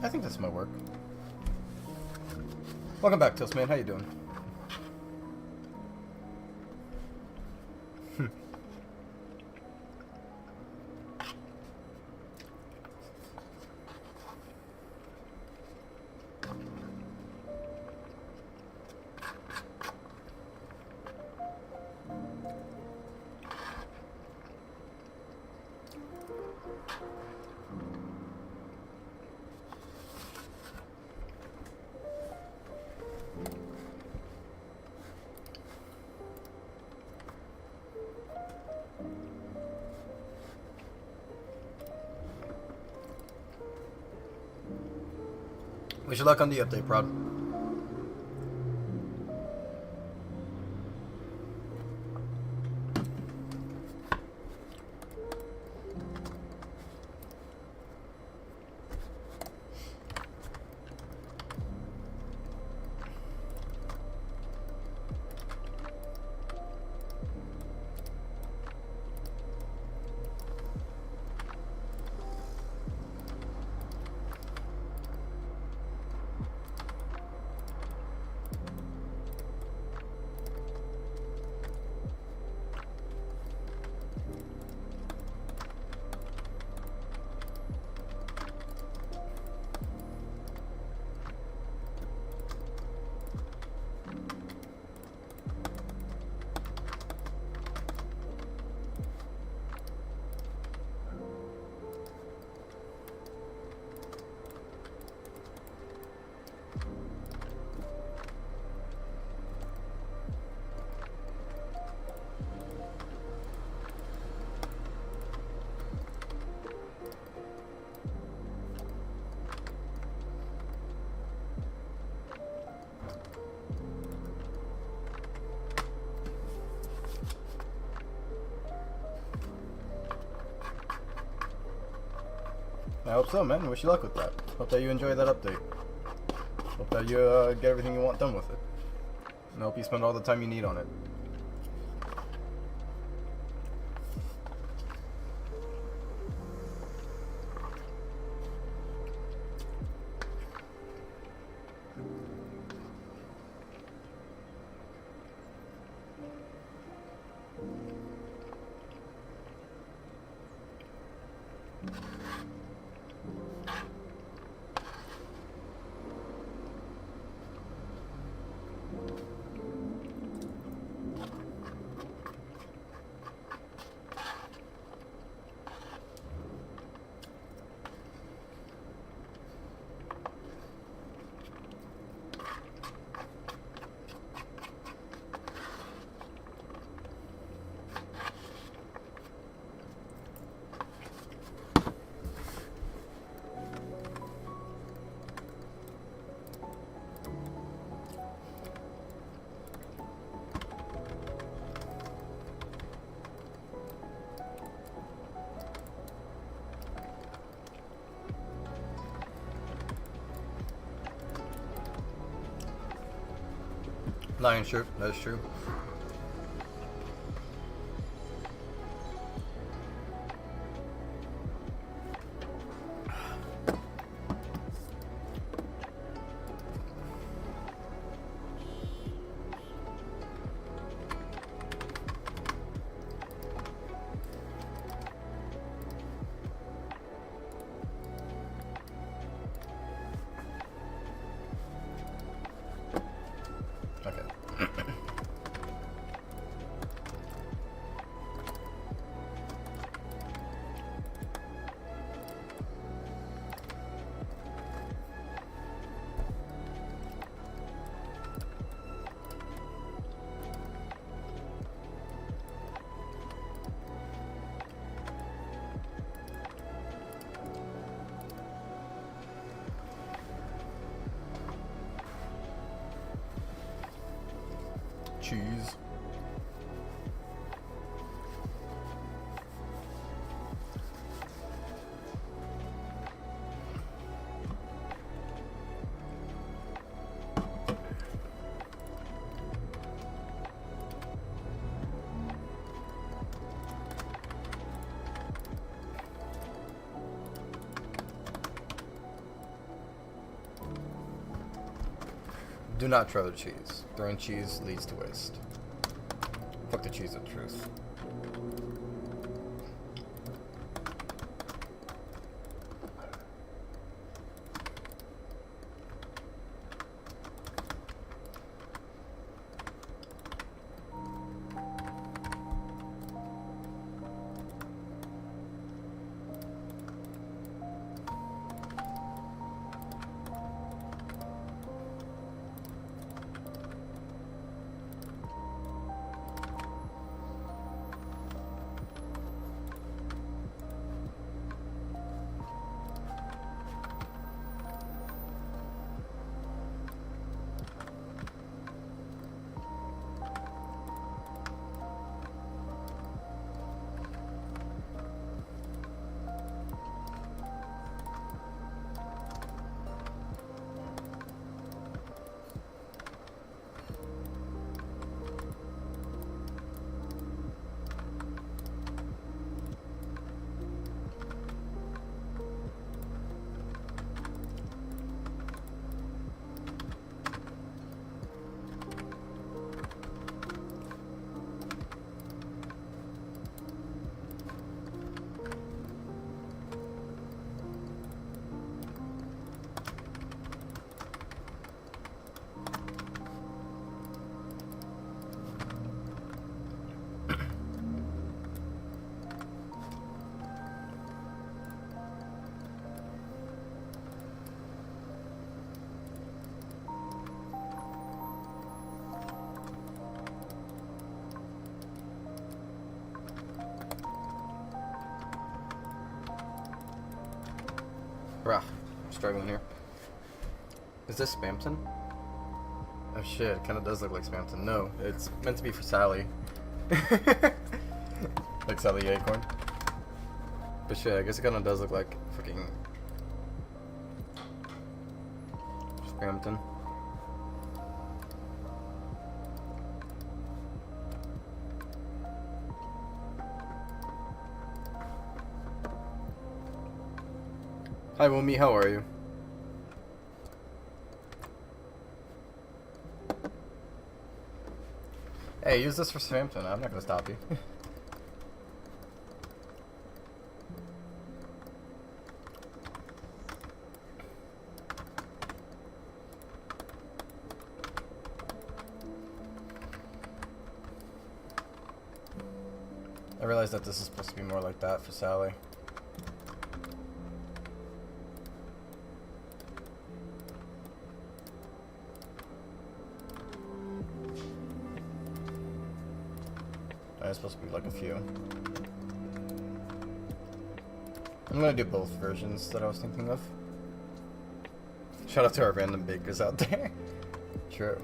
I think this might work. Welcome back, Tilsman. How you doing? Wish you luck on the update, Prod. I hope so, man. Wish you luck with that. Hope that you enjoy that update. Hope that you get everything you want done with it. And I hope you spend all the time you need on it. Lion shirt, that's true. Cheese. Do not throw the cheese. Throwing cheese leads to waste. Fuck the cheese, of truth. Bruh, I'm struggling here. Is this Spamton? Oh shit, it kinda does look like Spamton. No, it's meant to be for Sally. Like Sally Acorn. But shit, I guess it kinda does look like fucking Brampton. Hi, Wumi, how are you? Hey, use this for Brampton. I'm not gonna stop you. I realize that this is supposed to be more like that for Sally. It's supposed to be like a few. I'm gonna do both versions that I was thinking of. Shout out to our random bakers out there. True.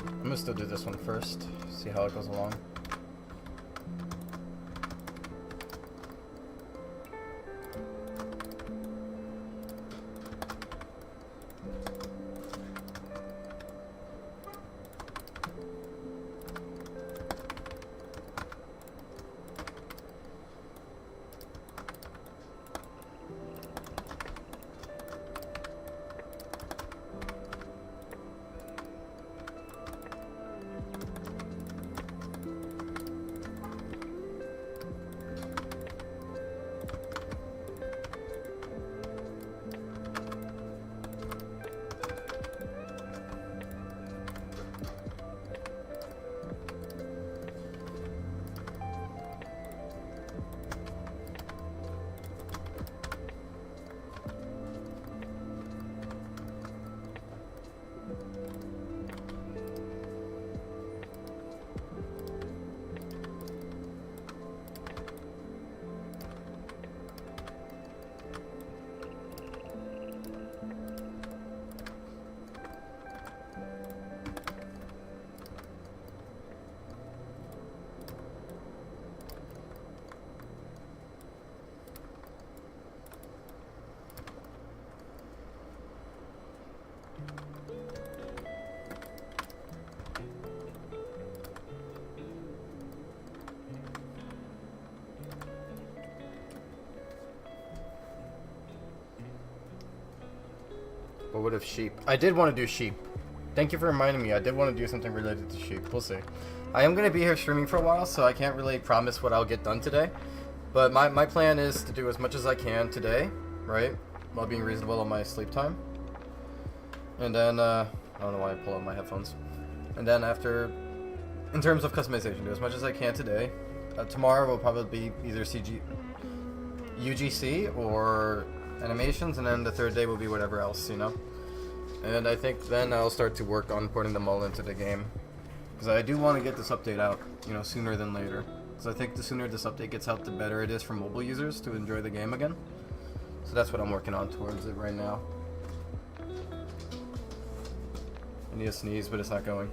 I'm gonna still do this one first, see how it goes along. But what if sheep? I did want to do sheep. Thank you for reminding me. I did want to do something related to sheep. We'll see. I am going to be here streaming for a while, so I can't really promise what I'll get done today. But my plan is to do as much as I can today, right? While being reasonable on my sleep time. And then, I don't know why I pull out my headphones. And then after, in terms of customization, do as much as I can today. Tomorrow will probably be either UGC or animations, and then the third day will be whatever else, you know? And I think then I'll start to work on putting them all into the game. Because I do want to get this update out, you know, sooner than later. Because I think the sooner this update gets out, the better it is for mobile users to enjoy the game again. So that's what I'm working on towards it right now. I need a sneeze, but it's not going.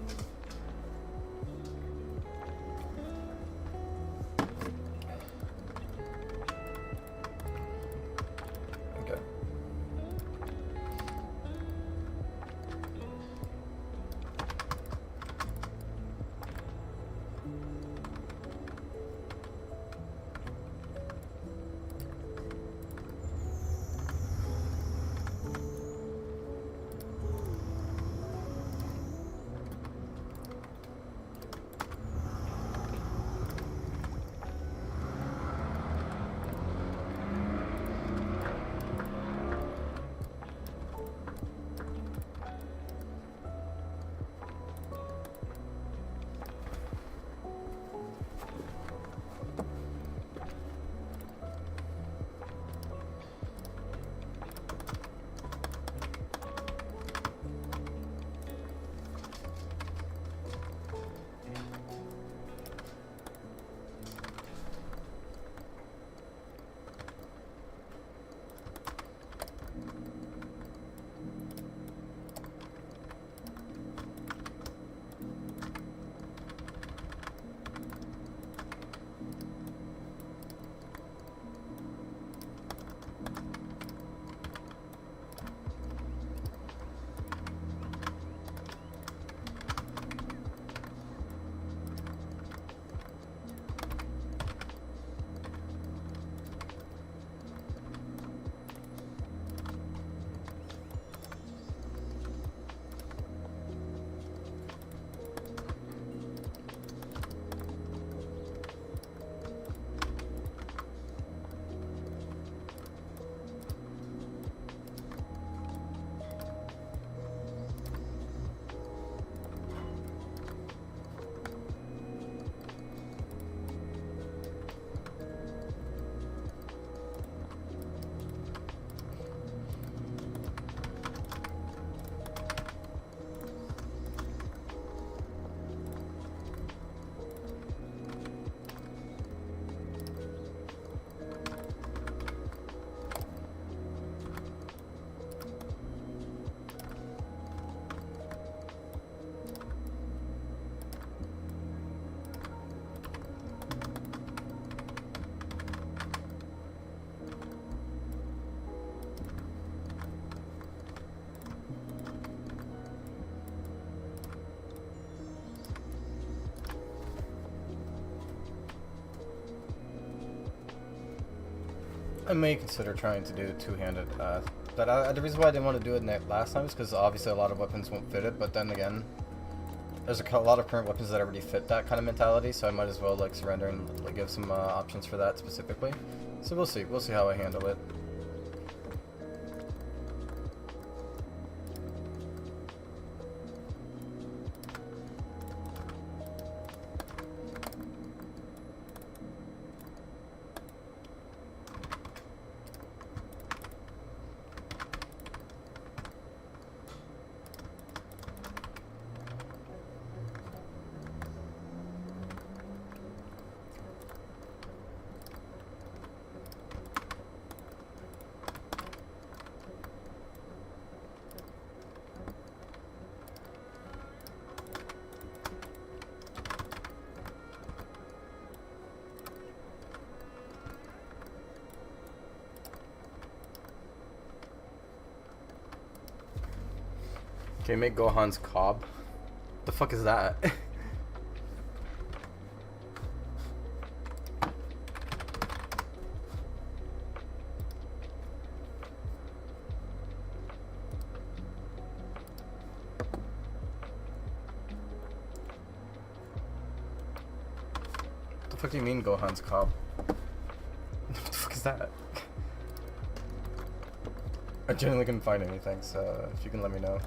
I may consider trying to do a two-handed. But the reason why I didn't want to do it last time is because obviously a lot of weapons won't fit it. But then again, there's a lot of current weapons that already fit that kind of mentality, so I might as well like surrender and like, give some options for that specifically. So we'll see. We'll see how I handle it. Okay, make Gohan's cob. The fuck is that? The fuck do you mean Gohan's cob? What the fuck is that? I genuinely couldn't find anything, so if you can let me know.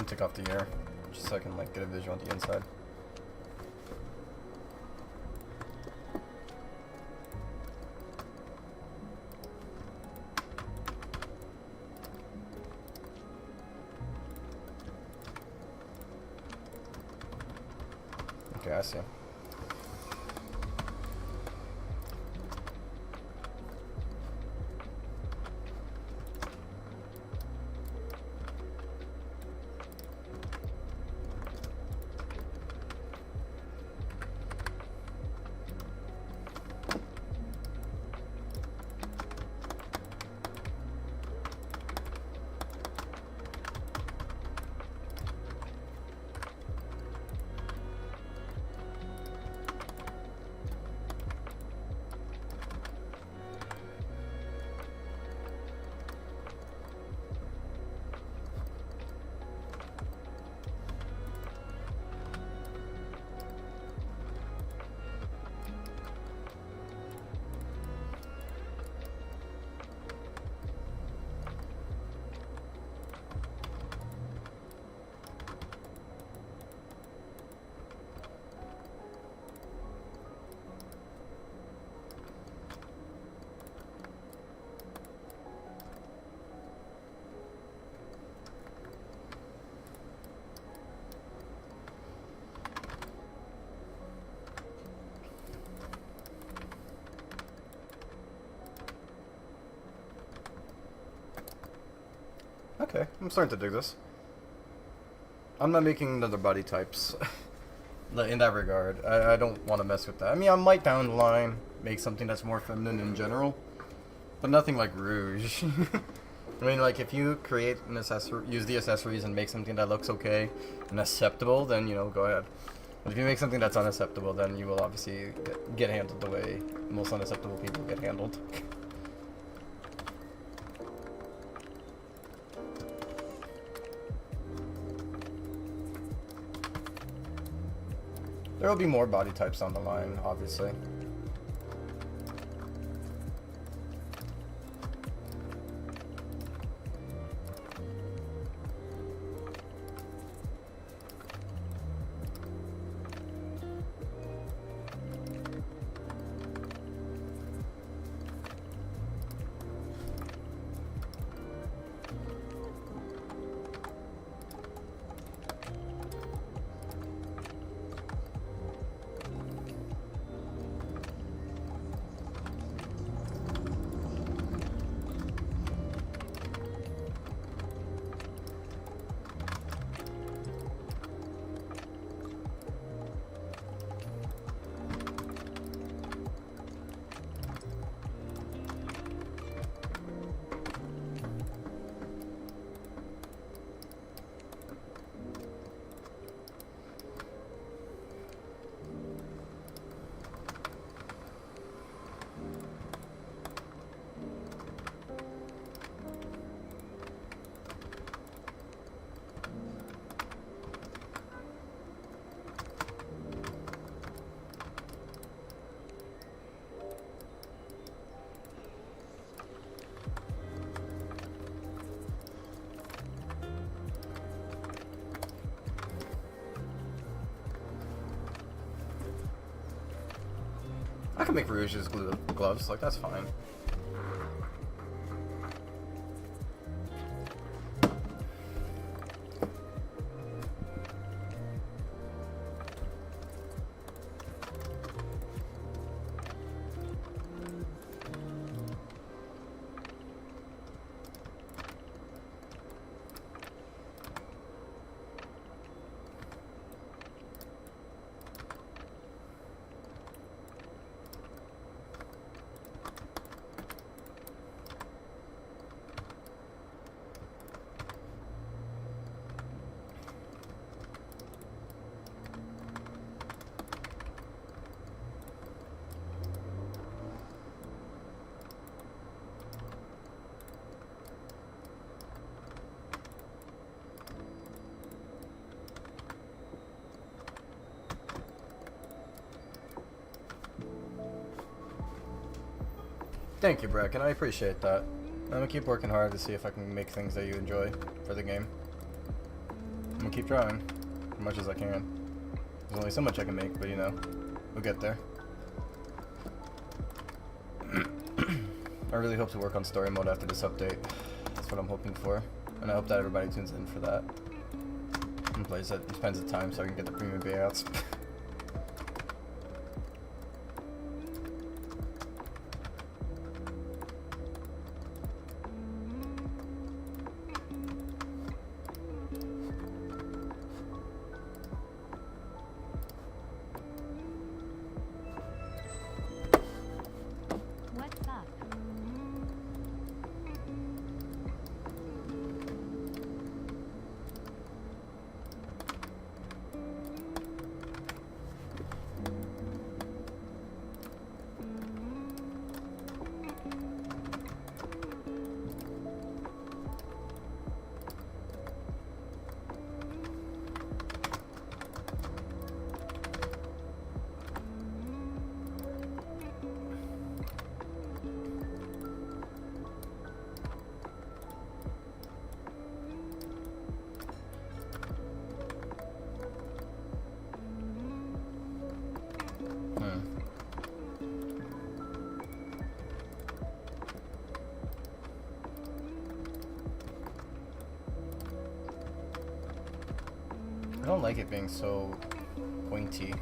Take off the air, just so I can like get a visual on the inside. Okay, I see. Okay, I'm starting to dig this. I'm not making another body types. In that regard, I don't want to mess with that. I mean, I might down the line make something that's more feminine in general, but nothing like Rouge. I mean, like, if you create an accessory, use the accessories and make something that looks okay and acceptable, then, you know, go ahead. But if you make something that's unacceptable, then you will obviously get handled the way most unacceptable people get handled. There will be more body types on the line, obviously. I can make Rouge's gloves, like, that's fine. Thank you, Bracken. I appreciate that. I'm gonna keep working hard to see if I can make things that you enjoy for the game. I'm gonna keep trying as much as I can. There's only so much I can make, but you know, we'll get there. I really hope to work on story mode after this update. That's what I'm hoping for, and I hope that everybody tunes in for that and plays it and spends the time so I can get the premium payouts. I don't like it being so pointy.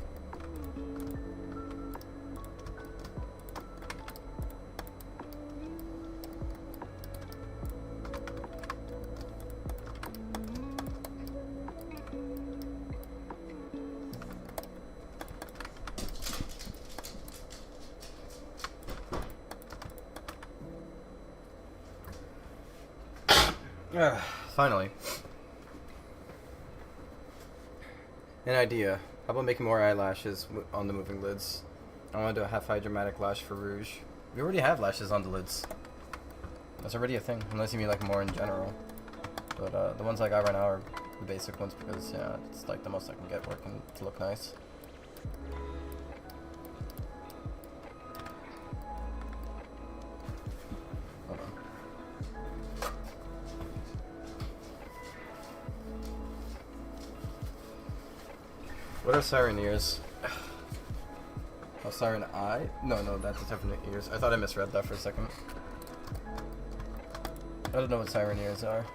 Finally. An idea. How about making more eyelashes on the moving lids? I want to do a half-high dramatic lash for Rouge. We already have lashes on the lids. That's already a thing, unless you mean like more in general. But the ones I got right now are the basic ones because, yeah, it's like the most I can get working to look nice. Hold on. What are siren ears? Oh, siren eye? No, that's a different ears. I thought I misread that for a second. I don't know what siren ears are.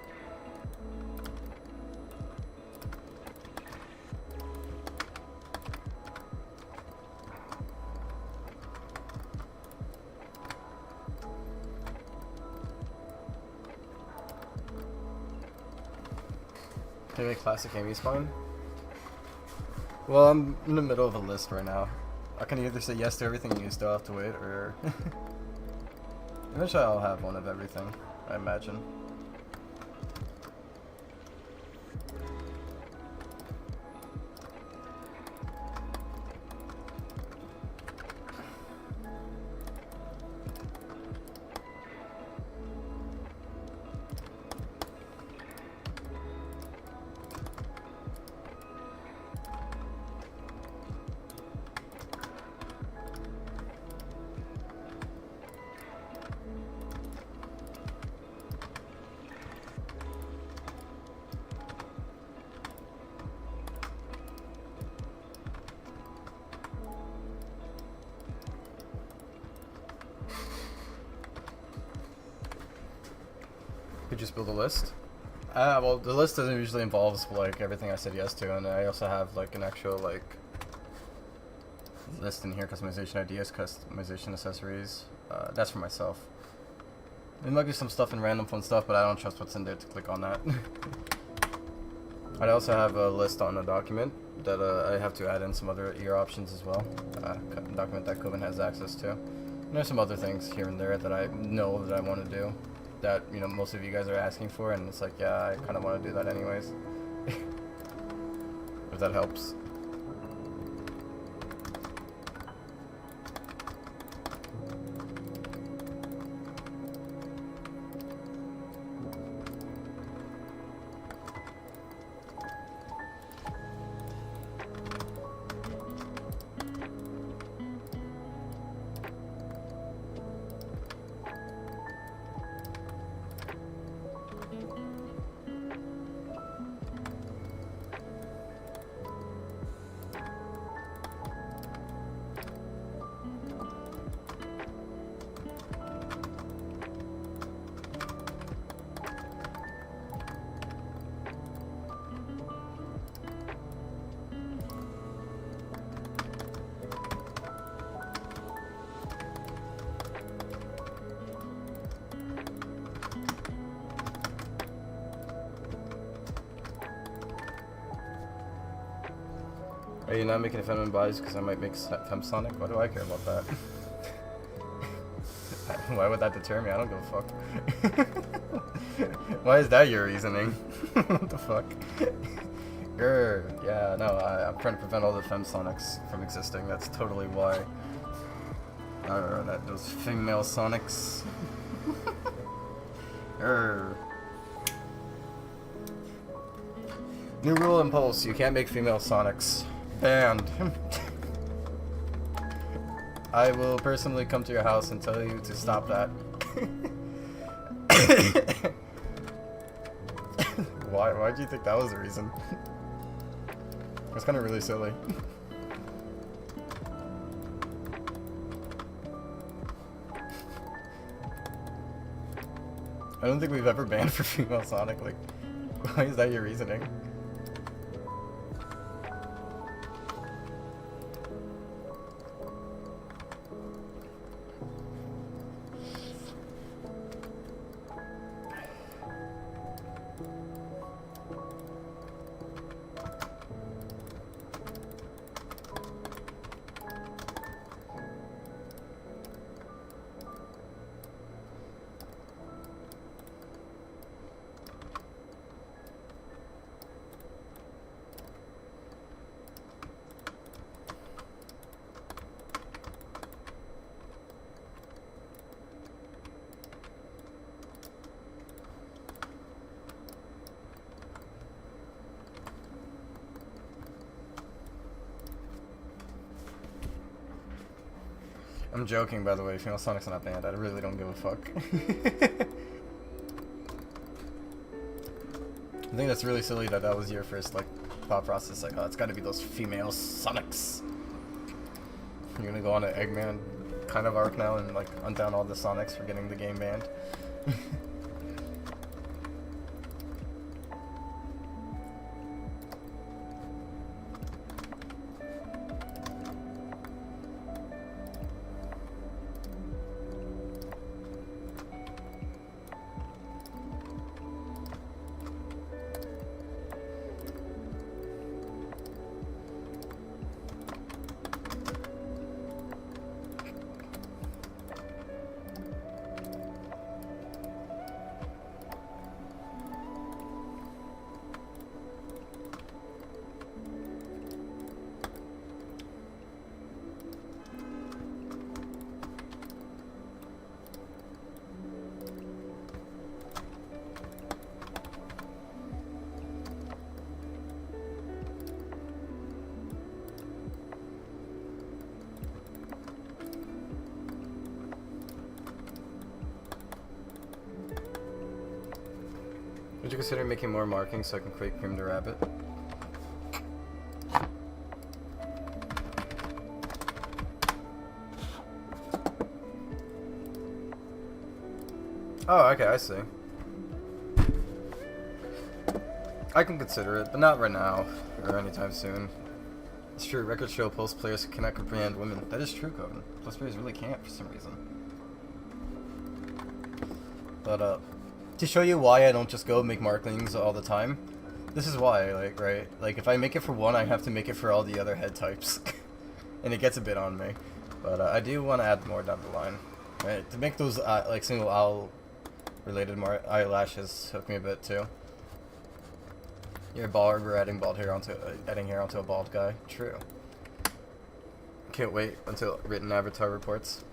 Can you make classic Amy spine? Well, I'm in the middle of a list right now. I can either say yes to everything and you still have to wait, or... Eventually I'll have one of everything, I imagine. Could just build a list. Well, the list doesn't usually involves like everything I said yes to, and I also have like an actual like list in here: customization ideas, customization accessories. That's for myself. There might be some stuff in random fun stuff, but I don't trust what's in there to click on that. I also have a list on a document that I have to add in some other ear options as well. Document that Coven has access to. And there's some other things here and there that I know that I want to do, that, you know, most of you guys are asking for, and it's like, yeah, I kind of want to do that anyways. If that helps. Are you not making feminine buys because I might make femsonic? Why do I care about that? Why would that deter me? I don't give a fuck. Why is that your reasoning? What the fuck? Yeah, no, I'm trying to prevent all the femsonics from existing. That's totally why. Those female sonics. New rule in Pulse, you can't make female sonics. Banned. I will personally come to your house and tell you to stop that. Why do you think that was the reason? It's kind of really silly. I don't think we've ever banned for female Sonic. Like, why is that your reasoning? I'm joking, by the way. Female Sonic's not banned. I really don't give a fuck. I think that's really silly that was your first, like, thought process. Like, oh, it's gotta be those female Sonics. You're gonna go on an Eggman kind of arc now and, like, undown all the Sonics for getting the game banned. Would you consider making more markings so I can create Cream the Rabbit? Oh, okay, I see. I can consider it, but not right now or anytime soon. It's true, records show Plus players cannot comprehend women. That is true, Coven. Plus players really can't for some reason. But, to show you why I don't just go make markings all the time, this is why, like, right? Like, if I make it for one, I have to make it for all the other head types. And it gets a bit on me. But, I do want to add more down the line. Right? To make those, like, single owl related more eyelashes hook me a bit, too. You're a barber adding hair onto a bald guy. True. Can't wait until written avatar reports.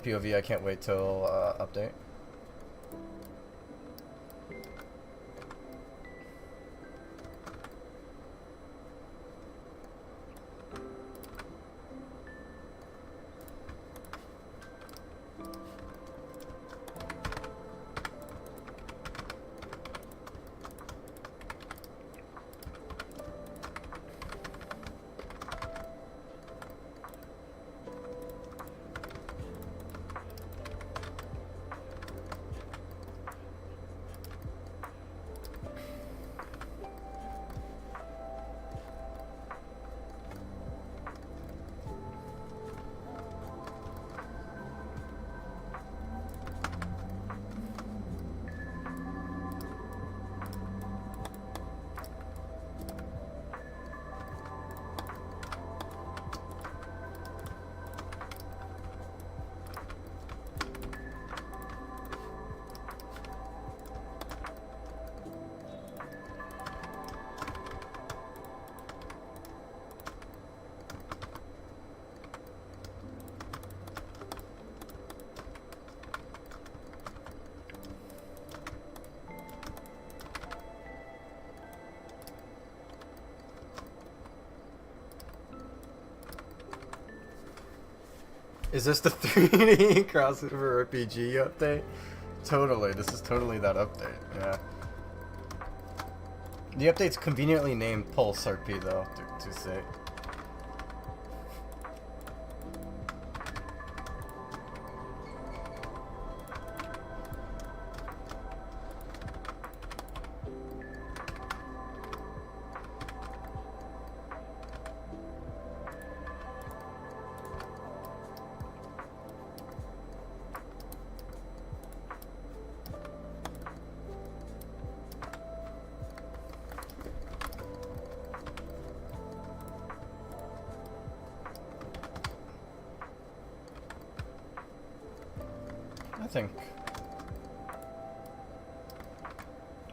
POV, I can't wait till update. Is this the 3D crossover RPG update? Totally, this is totally that update, yeah. The update's conveniently named Pulse RP though, to say.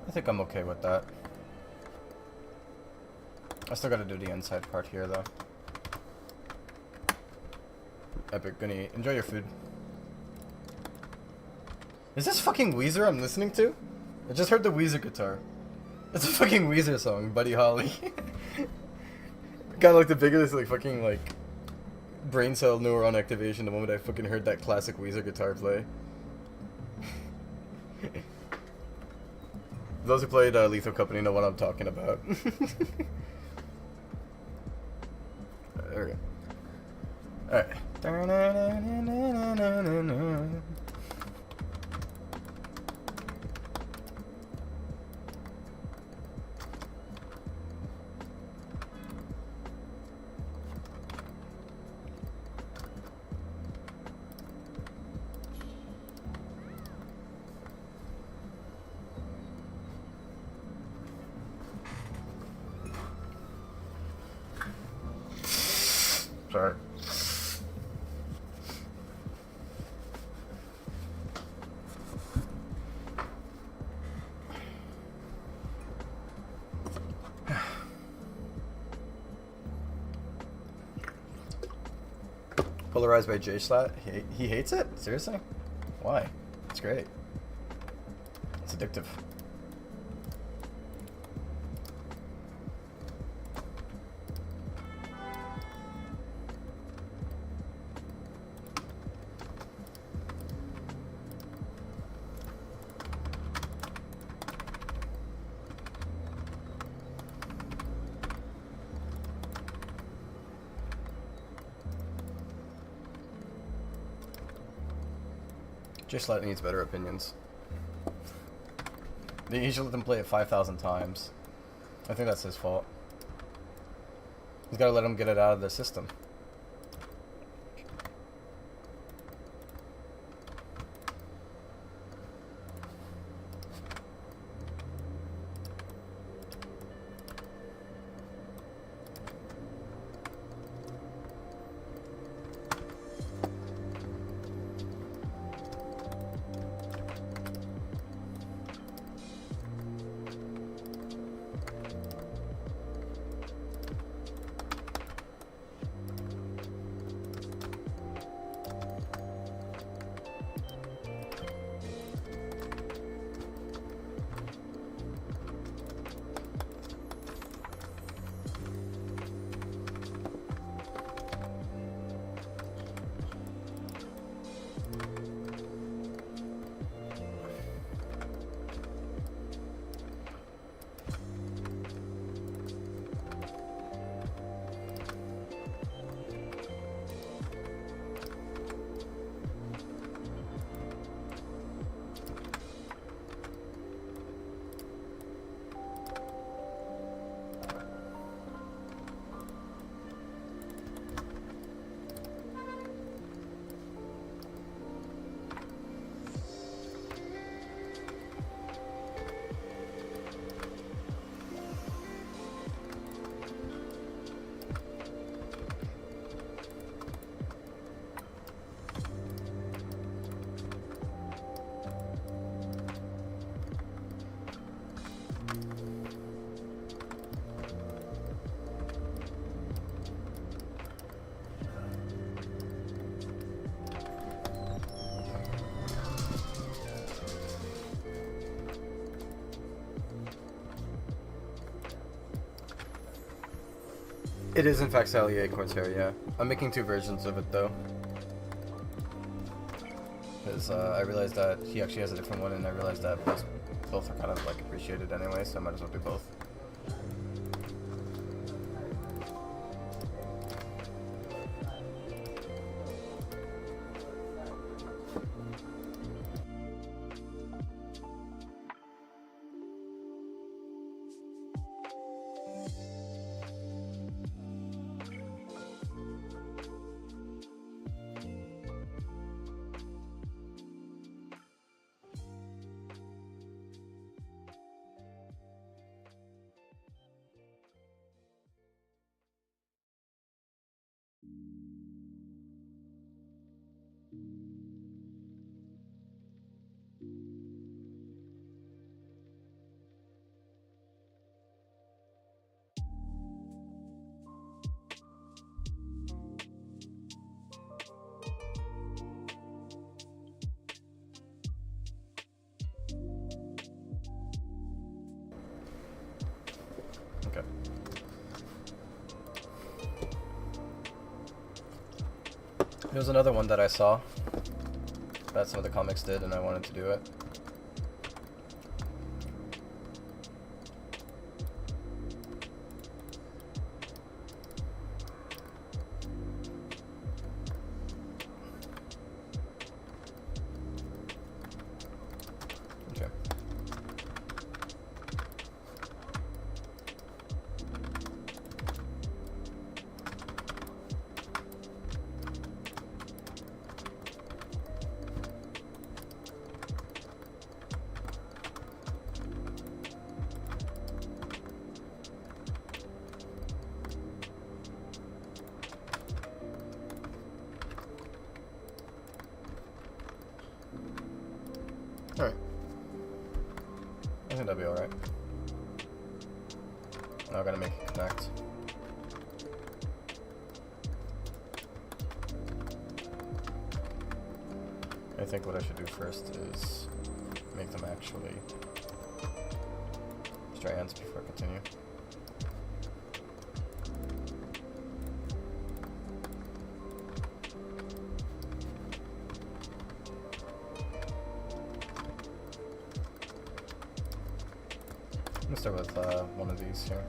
I think I'm okay with that. I still gotta do the inside part here though. Epic, gonna eat. Enjoy your food. Is this fucking Weezer I'm listening to? I just heard the Weezer guitar. It's a fucking Weezer song, Buddy Holly. Got like the biggest like fucking like brain cell neuron activation the moment I fucking heard that classic Weezer guitar play. Those who played Lethal Company know what I'm talking about. There we go. Alright. Sorry. Polarized by J-Slat? He hates it? Seriously? Why? It's great. It's addictive. J-Slat needs better opinions. They usually let them play it 5,000 times. I think that's his fault. He's got to let them get it out of their system. It is in fact Sally Acorn's hair, yeah. I'm making 2 versions of it though. Because I realized that he actually has a different one, and I realized that both are kind of like appreciated anyway, so I might as well do both. Okay. Here's another one that I saw that some of the comics did, and I wanted to do it. Okay. Alright. I think that'll be alright. Now I gotta make it connect. I think what I should do first is make them actually strands before I continue. I'm gonna start with one of these here.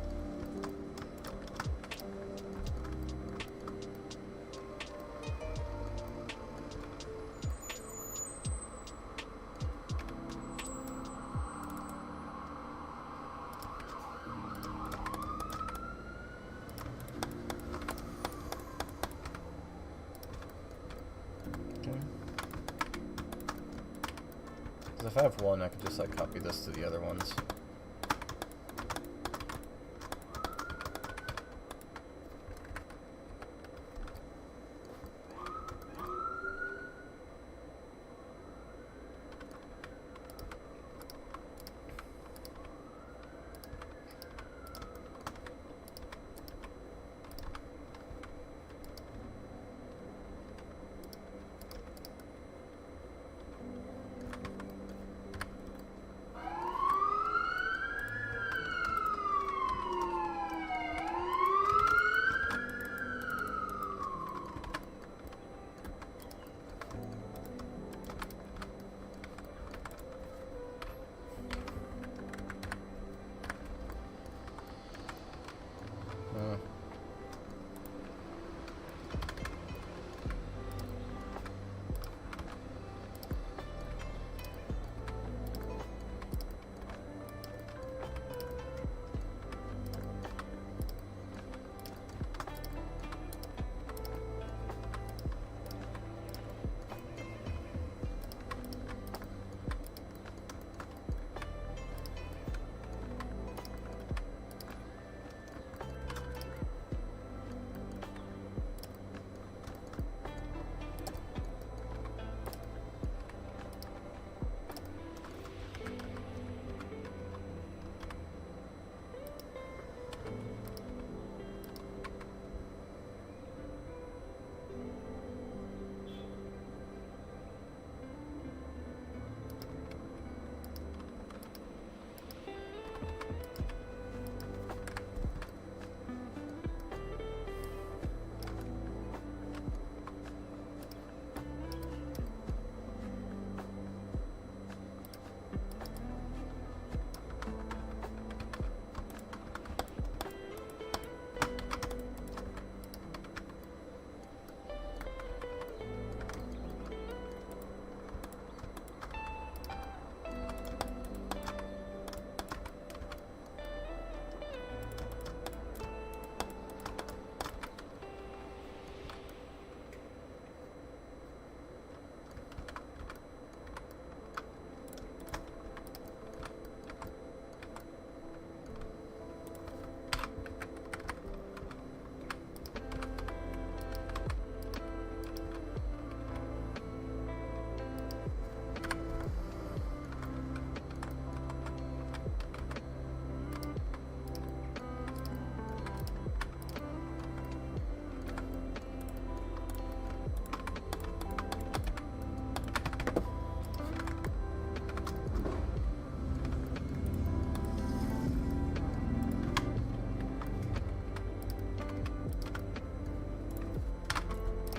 Because if I have one, I could just like copy this to the other ones.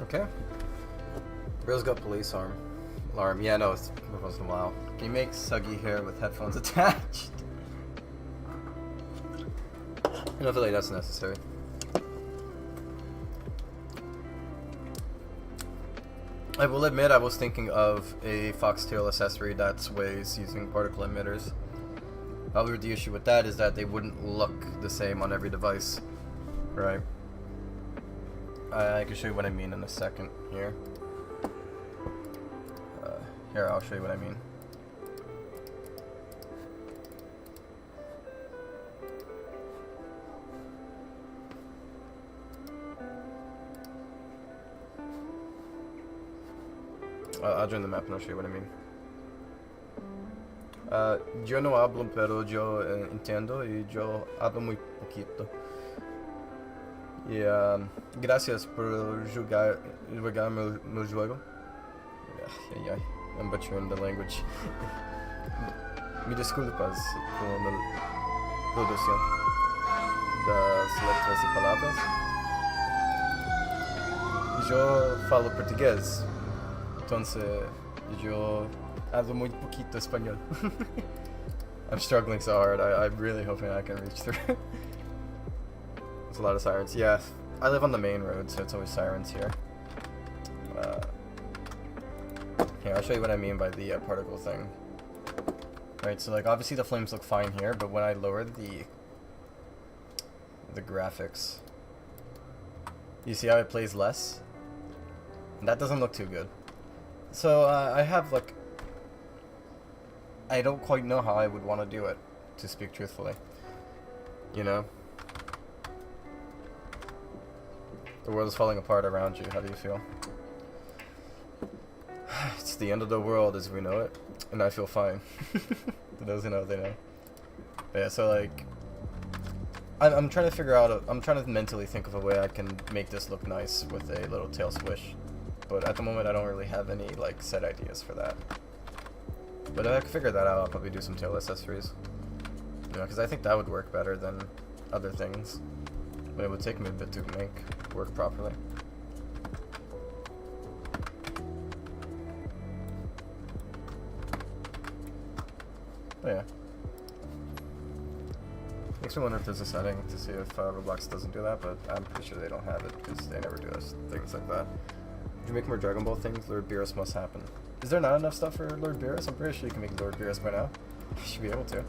Okay. Bill's got police alarm. Yeah, no, it's been once in a while. Can you make Suggy hair with headphones attached? I don't feel like that's necessary. I will admit I was thinking of a foxtail accessory that sways using particle emitters. However, the issue with that is that they wouldn't look the same on every device. Right. I can show you what I mean in a second here. Here, I'll show you what I mean. I'll join the map and I'll show you what I mean. Yo no hablo, pero yo entiendo y yo hablo muy poquito. Y gracias por jugar mi juego. Ay, I'm butchering the language. Me disculpas con la producción das letras y palabras. Yo falo portugués, entonces yo hablo muy poquito español. I'm struggling so hard. I'm really hoping I can reach through. There's a lot of sirens. Yeah, I live on the main road, so it's always sirens here. Here, I'll show you what I mean by the particle thing. Right, so like obviously the flames look fine here, but when I lower the graphics, you see how it plays less? And that doesn't look too good. So I have like I don't quite know how I would want to do it, to speak truthfully. You know? The world is falling apart around you. How do you feel? It's the end of the world as we know it, and I feel fine. For those who know, they know. But yeah, so like, I'm trying to figure out, I'm trying to mentally think of a way I can make this look nice with a little tail swish. But at the moment, I don't really have any like set ideas for that. But if I can figure that out, I'll probably do some tail accessories. You know, because I think that would work better than other things. But it would take me a bit to make work properly. But yeah. Makes me wonder if there's a setting to see if Roblox doesn't do that, but I'm pretty sure they don't have it because they never do things like that. If you make more Dragon Ball things, Lord Beerus must happen. Is there not enough stuff for Lord Beerus? I'm pretty sure you can make Lord Beerus by now. You should be able to.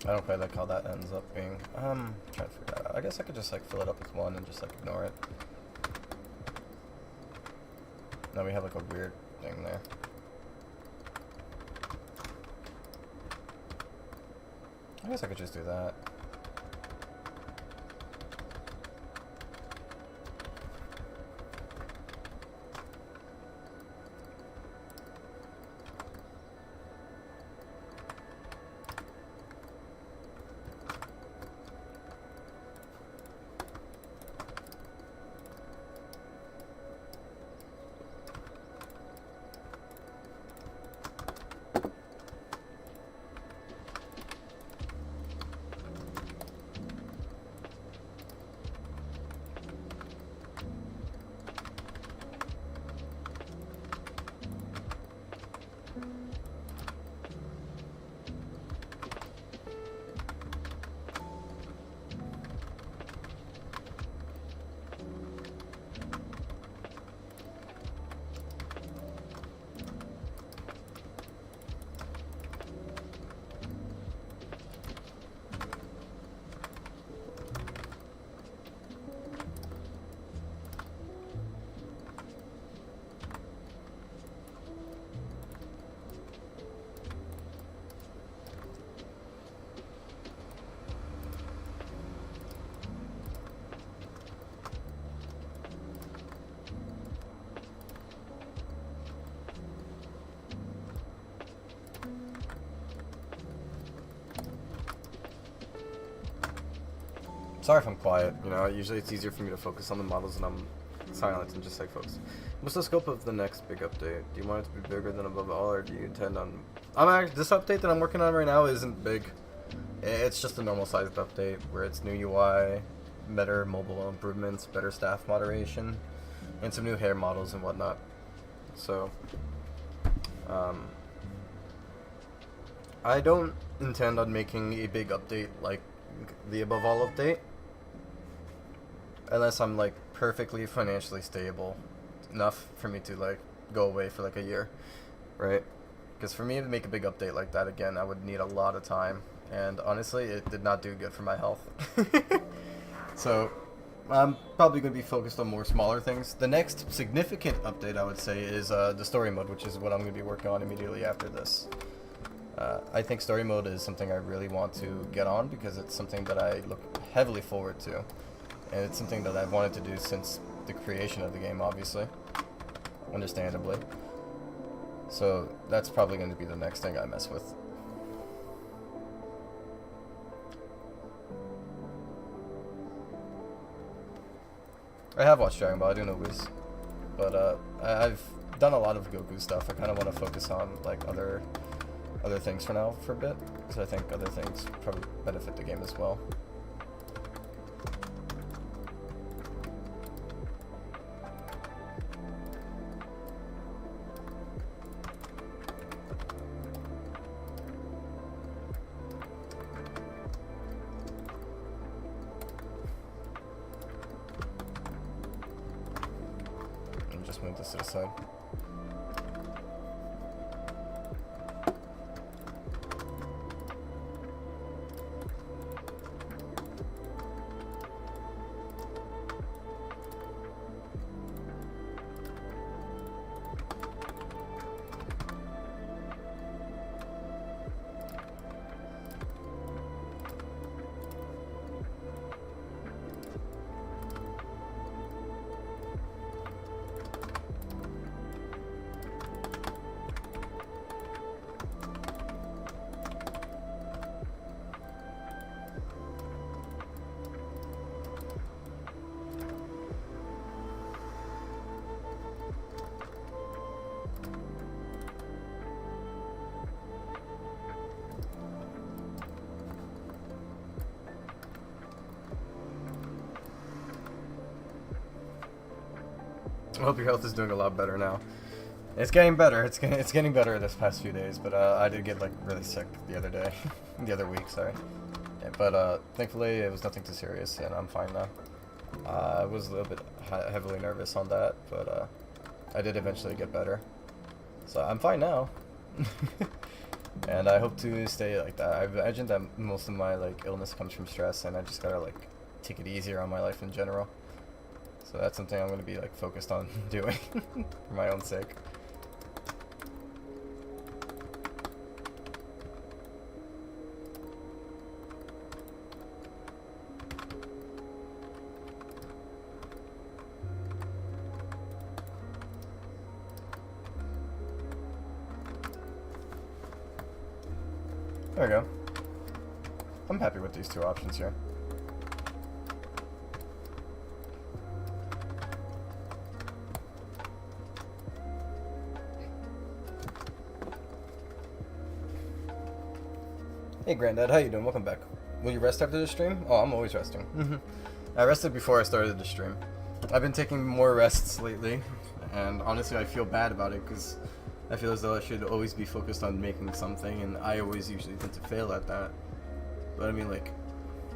I don't quite like how that ends up being. Trying to figure that out. I guess I could just like fill it up with one and just like ignore it. Now we have like a weird thing there. I guess I could just do that. Sorry if I'm quiet, you know, usually it's easier for me to focus on the models and I'm silent and just like focus. What's the scope of the next big update? Do you want it to be bigger than above all, or do you intend on... this update that I'm working on right now isn't big. It's just a normal sized update where it's new UI, better mobile improvements, better staff moderation, and some new hair models and whatnot. So, I don't intend on making a big update like the above all update. Unless I'm like perfectly financially stable enough for me to like go away for like a year, right? Because for me to make a big update like that again, I would need a lot of time, and honestly, it did not do good for my health. So, I'm probably going to be focused on more smaller things. The next significant update, I would say, is the story mode, which is what I'm going to be working on immediately after this. I think story mode is something I really want to get on because it's something that I look heavily forward to. And it's something that I've wanted to do since the creation of the game, obviously. Understandably. So that's probably going to be the next thing I mess with. I have watched Dragon Ball, I do know Wiz. But I've done a lot of Goku stuff. I kind of want to focus on like other things for now for a bit, because I think other things probably benefit the game as well. And just move this to the side. I hope your health is doing a lot better now. It's getting better. It's getting better this past few days, but I did get like really sick the other day, the other week. Sorry, yeah, but thankfully it was nothing too serious, and I'm fine now. I was a little bit heavily nervous on that, but I did eventually get better, so I'm fine now. And I hope to stay like that. I imagine that most of my like illness comes from stress, and I just gotta like take it easier on my life in general. So that's something I'm going to be like focused on doing for my own sake. There we go. I'm happy with these two options here. Hey Granddad, how you doing? Welcome back. Will you rest after the stream? Oh, I'm always resting. I rested before I started the stream. I've been taking more rests lately, and honestly I feel bad about it because I feel as though I should always be focused on making something, and I always usually tend to fail at that. But I mean, like,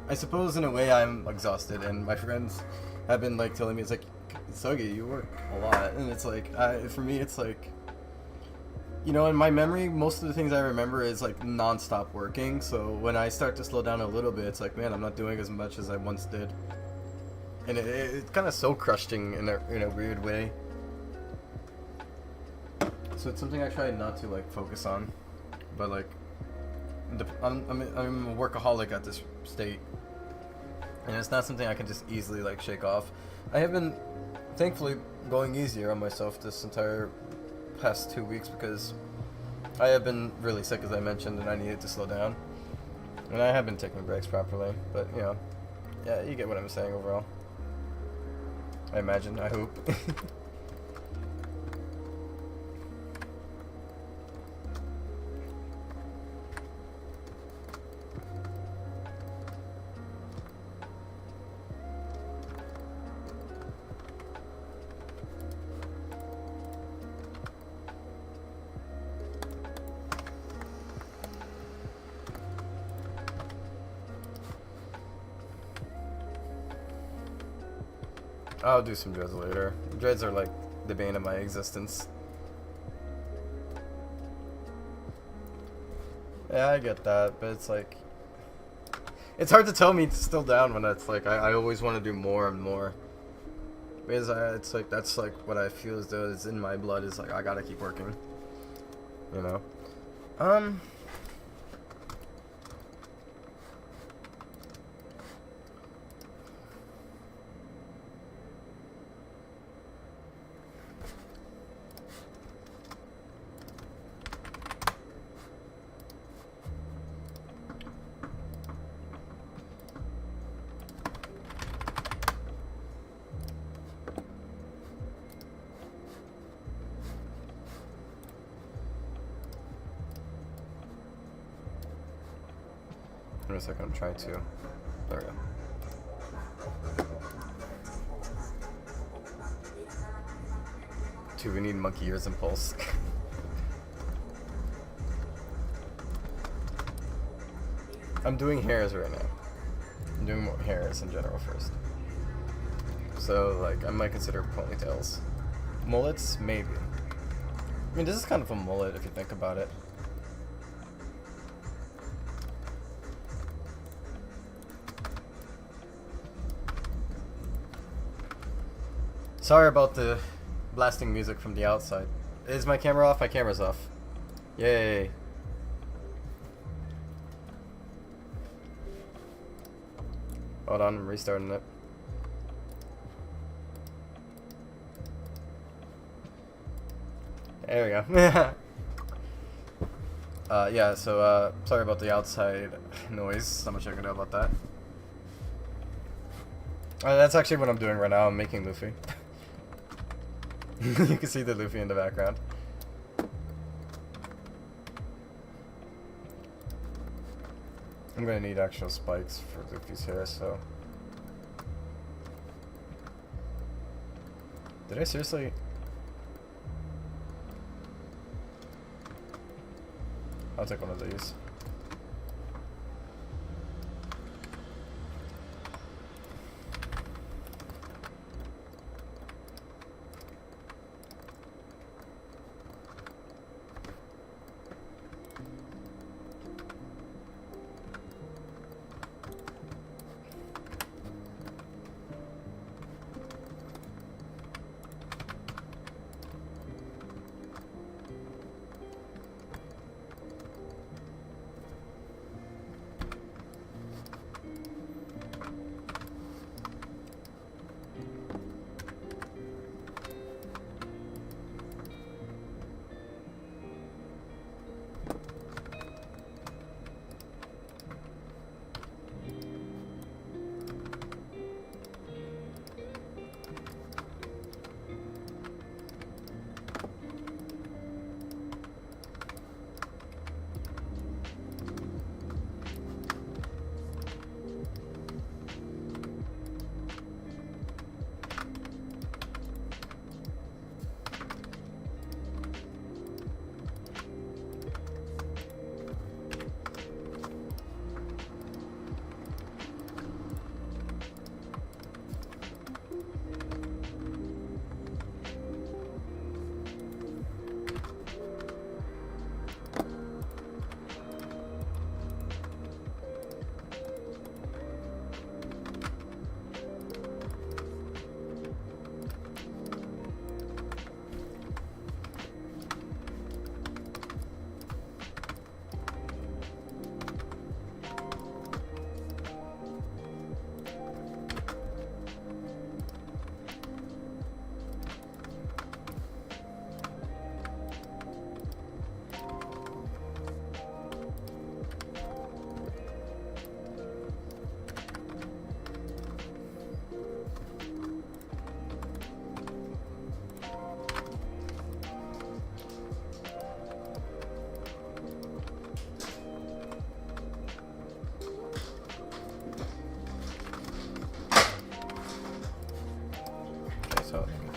I suppose in a way I'm exhausted, and my friends have been like telling me, it's like, Sogi, you work a lot, and it's like, for me it's like, you know, in my memory, most of the things I remember is like non-stop working, so when I start to slow down a little bit, it's like, man, I'm not doing as much as I once did. And it's kind of soul-crushing in a weird way. So it's something I try not to like focus on, but like, I'm a workaholic at this state, and it's not something I can just easily like shake off. I have been, thankfully, going easier on myself this entire past 2 weeks because I have been really sick, as I mentioned, and I needed to slow down. And I have been taking breaks properly, but you know, yeah, you get what I'm saying overall. I imagine, I hope. I'll do some dreads later. Dreads are like the bane of my existence. Yeah, I get that, but it's like, It's hard to tell me it's still down when it's like I always want to do more and more. Because it's like that's like what I feel as though is in my blood is like I gotta keep working. You know? In a second, I'm trying to. There we go. Dude, we need monkey ears and pulse. I'm doing hairs right now. I'm doing more hairs in general first. So, like, I might consider ponytails. Mullets? Maybe. I mean, this is kind of a mullet if you think about it. Sorry about the blasting music from the outside. Is my camera off? My camera's off. Yay. Hold on, I'm restarting it. There we go. Yeah, so, sorry about the outside noise. Not much I can do about that. That's actually what I'm doing right now. I'm making Luffy. You can see the Luffy in the background. I'm gonna need actual spikes for Luffy's hair, so... Did I seriously... I'll take one of these.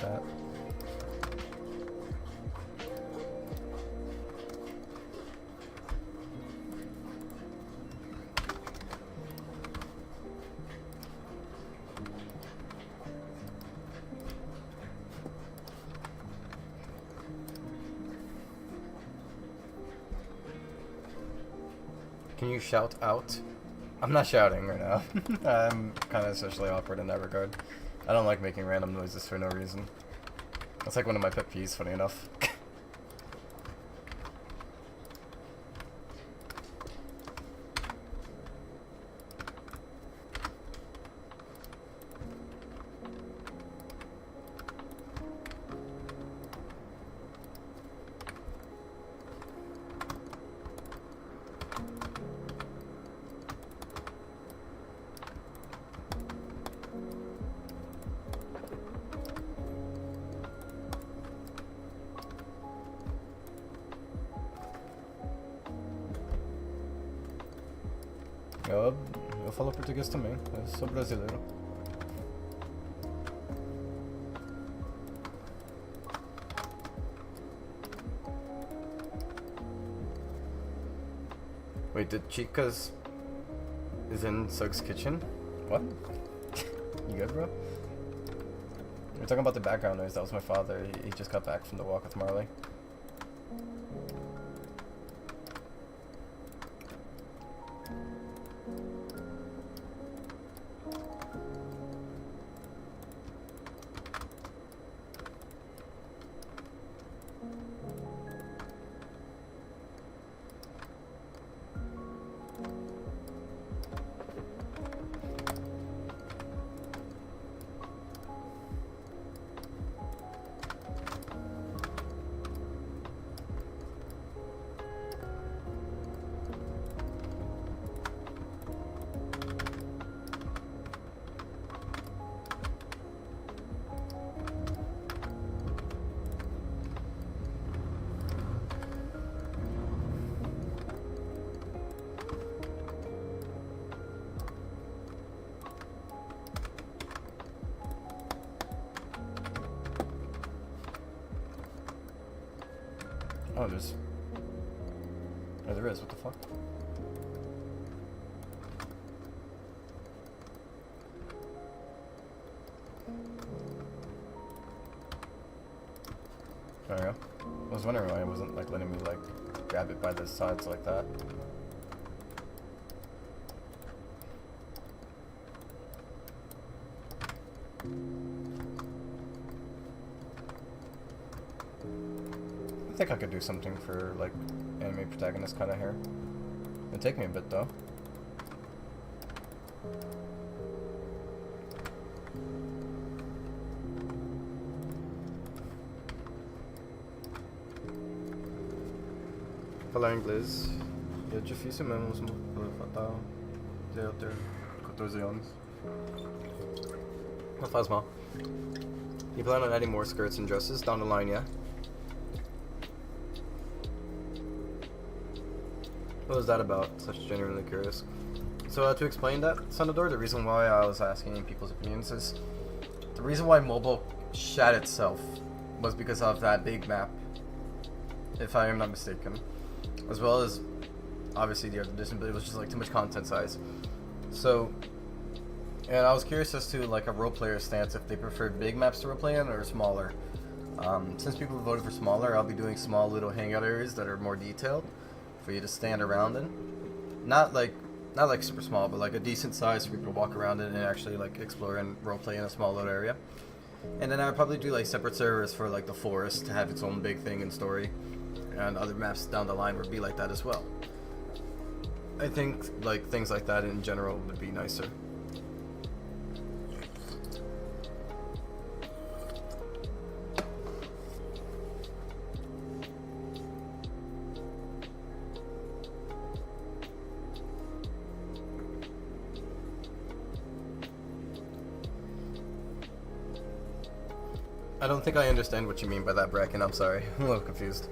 That. Can you shout out? I'm not shouting right now. I'm kind of socially awkward in that regard. I don't like making random noises for no reason. That's like one of my pet peeves, funny enough. Eu falo português também, eu sou brasileiro. Wait, did Chica's is in Sug's kitchen? What? You good, bro? We're talking about the background noise. That was my father. He just got back from the walk with Marley. Oh, there's... Oh, there is. What the fuck? There we go. I was wondering why it wasn't, like, letting me, like, grab it by the sides like that. I think I could do something for, like, anime protagonist kind of hair. It'd take me a bit, though. Falar inglês. E é difícil mesmo, fatal. Eu ter 14 anos. Não faz mal. You plan on adding more skirts and dresses down the line, yeah? What was that about? Such genuinely curious. So to explain that, Sonador, the reason why I was asking people's opinions is the reason why mobile shat itself was because of that big map, if I am not mistaken, as well as obviously the other edition, but it was just like too much content size. So, and I was curious as to like a role player's stance if they preferred big maps to role play in or smaller. Since people voted for smaller, I'll be doing small little hangout areas that are more detailed for you to stand around in. Not like super small, but like a decent size for people to walk around in and actually like explore and roleplay in a small little area. And then I would probably do like separate servers for like the forest to have its own big thing and story, and other maps down the line would be like that as well. I think like things like that in general would be nicer. I don't think I understand what you mean by that, Bracken. I'm sorry. I'm a little confused.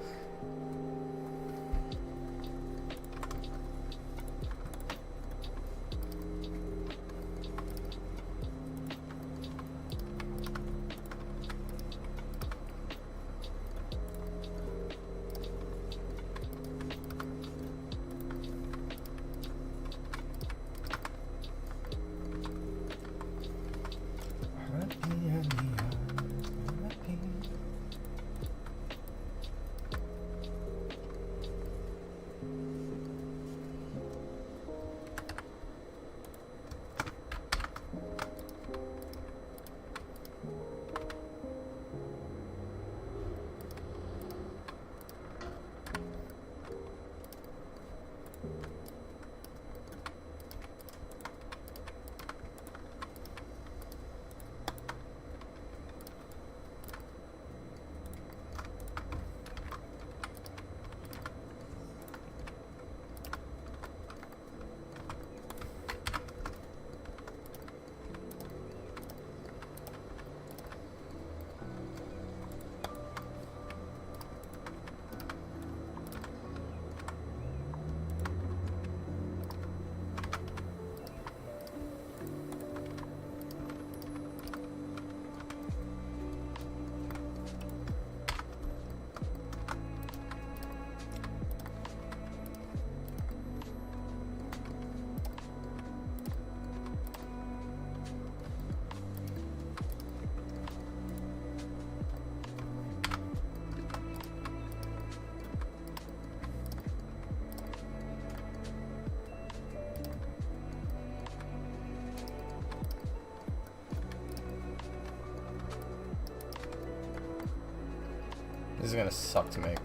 This is gonna suck to make.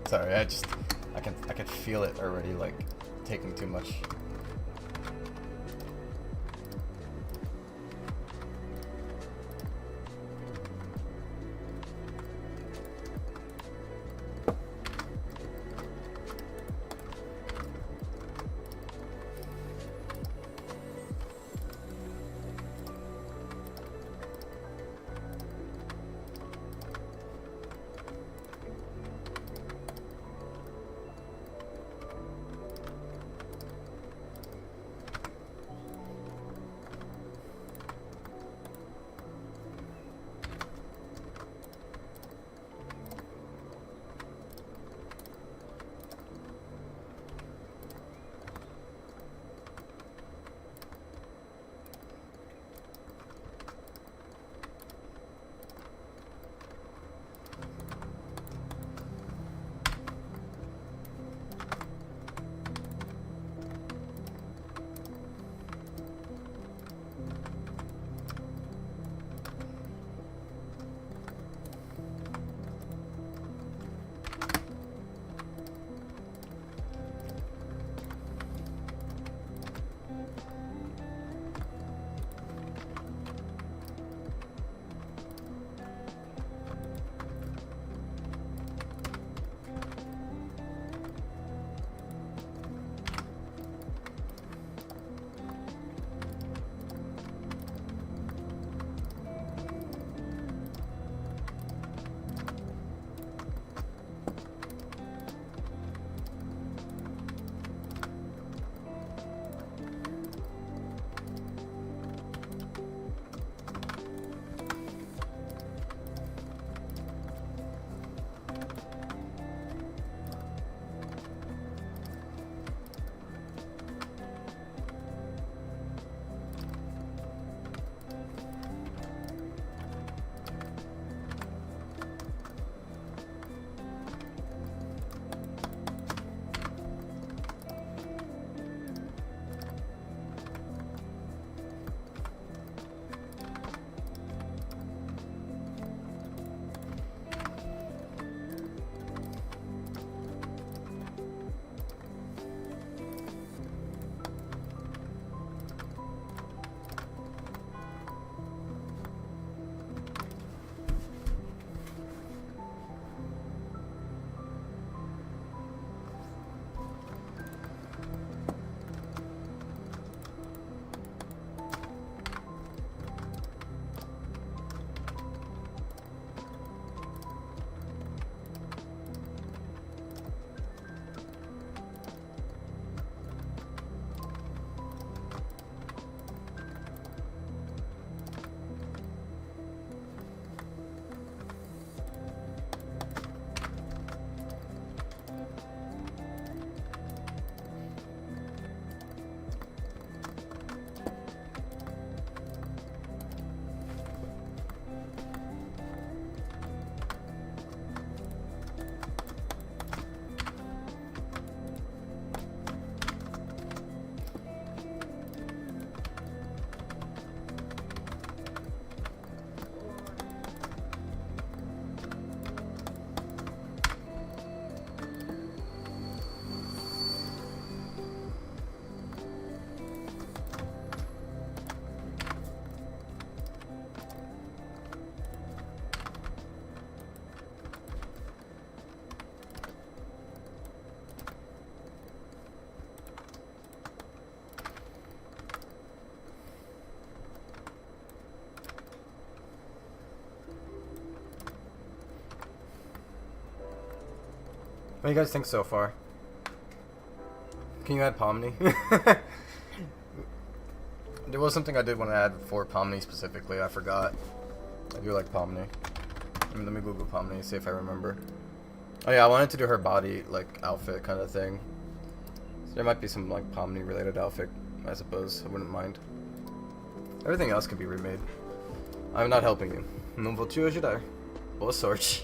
Sorry, I can feel it already, like, taking too much. What do you guys think so far? Can you add Pomni? There was something I did want to add for Pomni specifically. I forgot. I do like Pomni. Let me Google Pomni, see if I remember. Oh yeah, I wanted to do her body, like, outfit kind of thing. So there might be some, like, Pomni related outfit, I suppose. I wouldn't mind. Everything else could be remade. I'm not helping you. Não vou te ajudar. Boa sorte.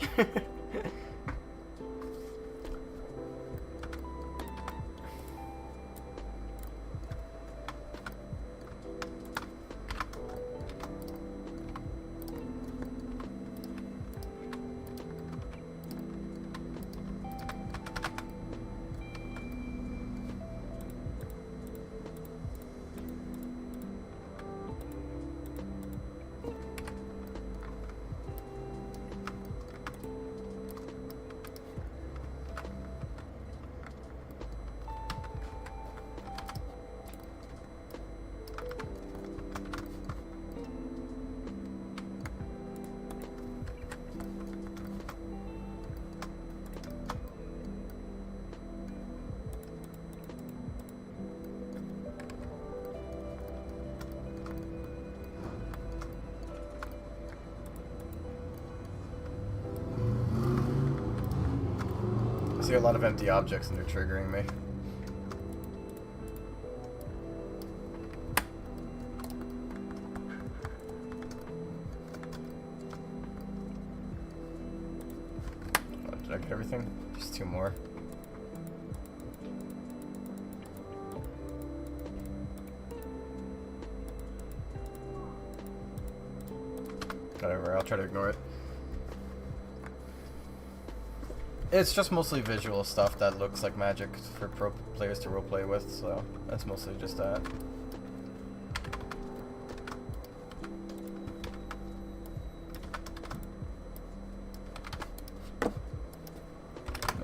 see a lot of empty objects and they're triggering me. Oh, did I get everything? Just 2 more. Whatever, I'll try to ignore it. It's just mostly visual stuff that looks like magic for pro players to roleplay with, so that's mostly just that.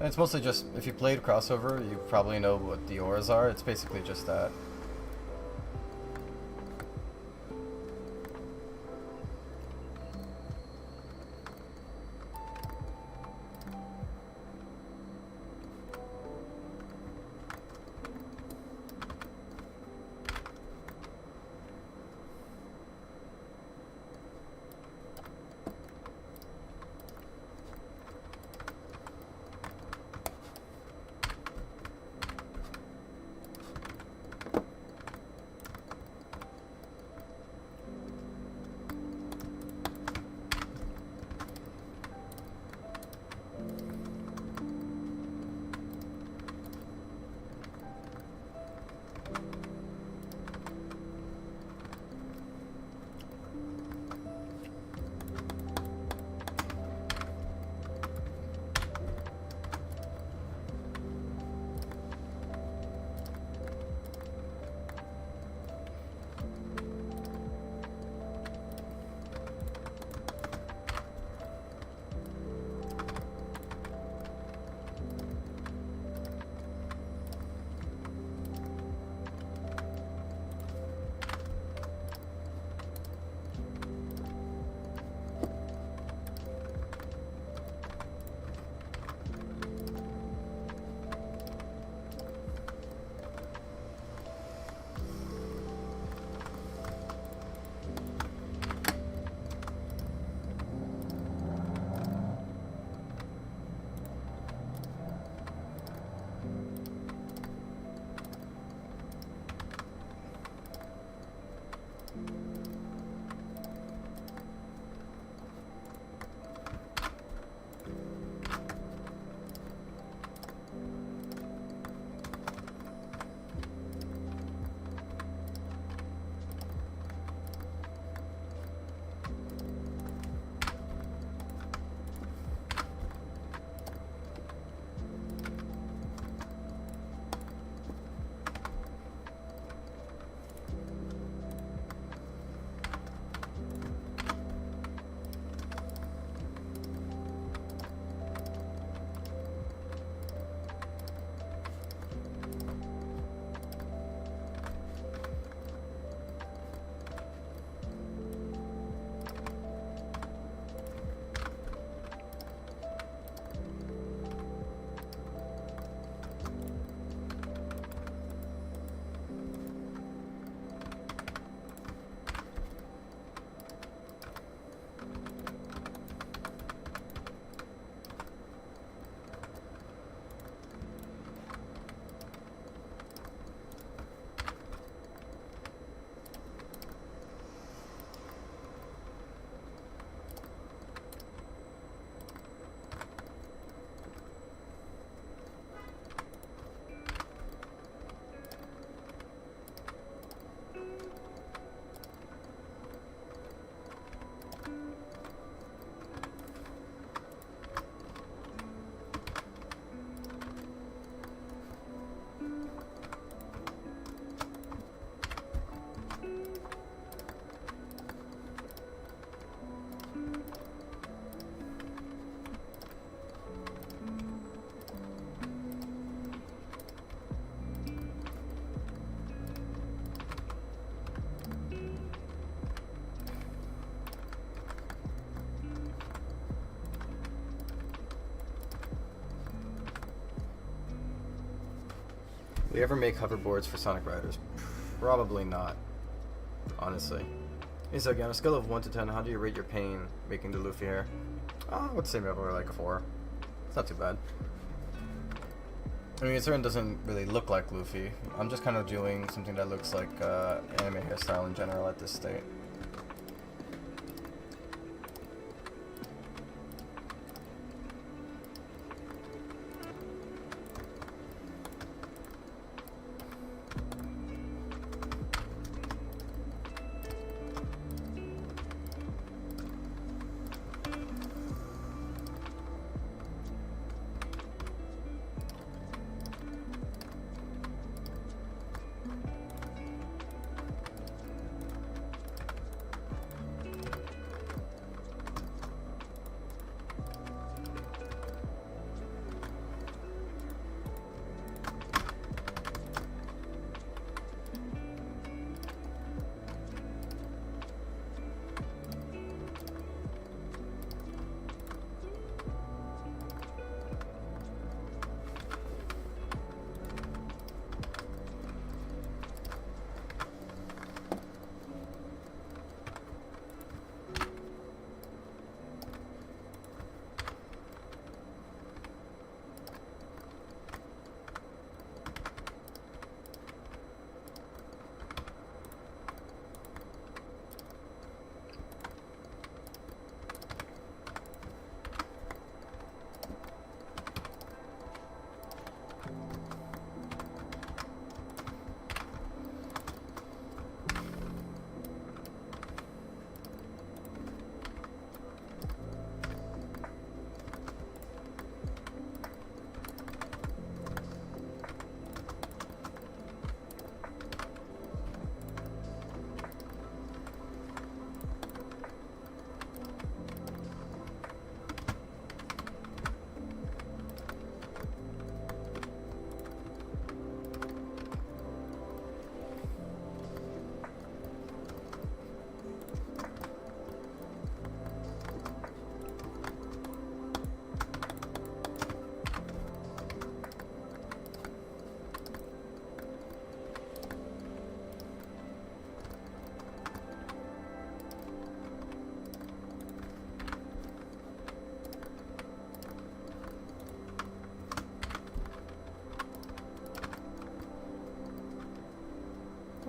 It's mostly just, if you played crossover, you probably know what the auras are. It's basically just that. Do you ever make hoverboards for Sonic Riders? Probably not, honestly. Hey, so again, on a scale of 1 to 10, how do you rate your pain making the Luffy hair? I would say maybe like a 4. It's not too bad. I mean, it certainly doesn't really look like Luffy. I'm just kind of doing something that looks like anime hairstyle in general at this state.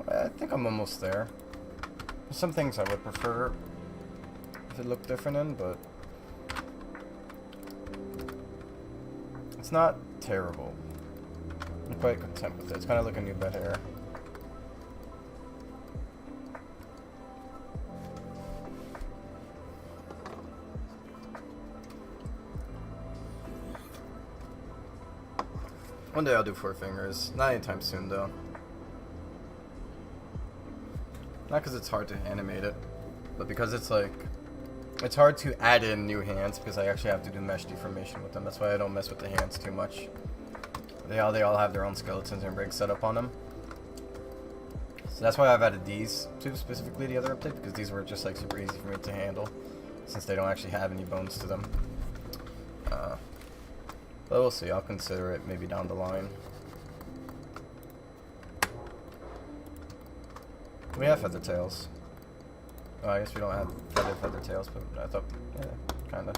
I think I'm almost there. There's some things I would prefer if it looked different in, but it's not terrible. I'm quite content with it. It's kind of like a new bed hair. One day I'll do 4 fingers. Not anytime soon, though. Not because it's hard to animate it, but because it's like, it's hard to add in new hands because I actually have to do mesh deformation with them. That's why I don't mess with the hands too much. They all have their own skeletons and rigs set up on them. So that's why I've added these two specifically the other update, because these were just like super easy for me to handle since they don't actually have any bones to them. But we'll see. I'll consider it maybe down the line. We have feather tails. Oh, I guess we don't have feather tails, but I thought, yeah, kinda.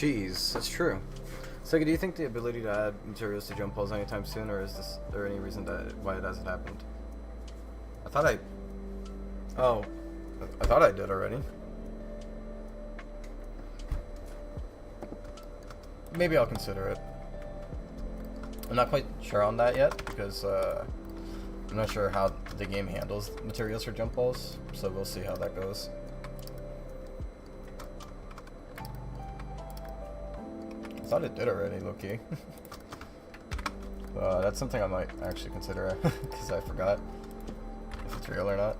cheese. That's true. So, do you think the ability to add materials to jump balls anytime soon, or is there any reason why it hasn't happened? I thought I did already. Maybe I'll consider it. I'm not quite sure on that yet because I'm not sure how the game handles materials for jump balls, so we'll see how that goes. I thought it did already, low-key. That's something I might actually consider because I forgot if it's real or not.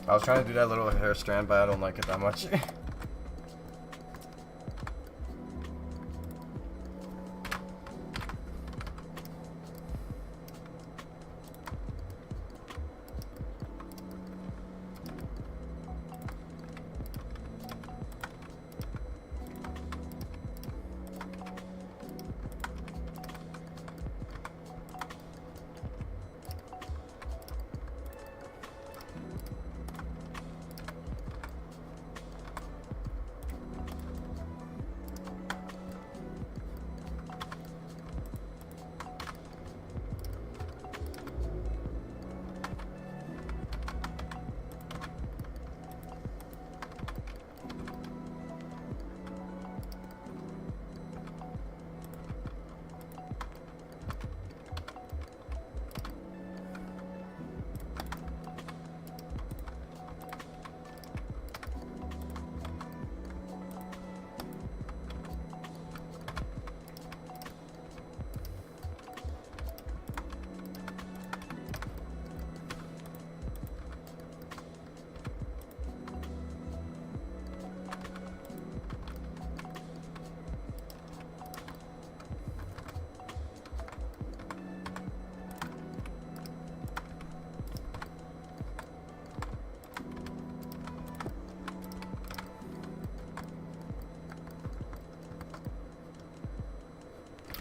I was trying to do that little hair strand, but I don't like it that much.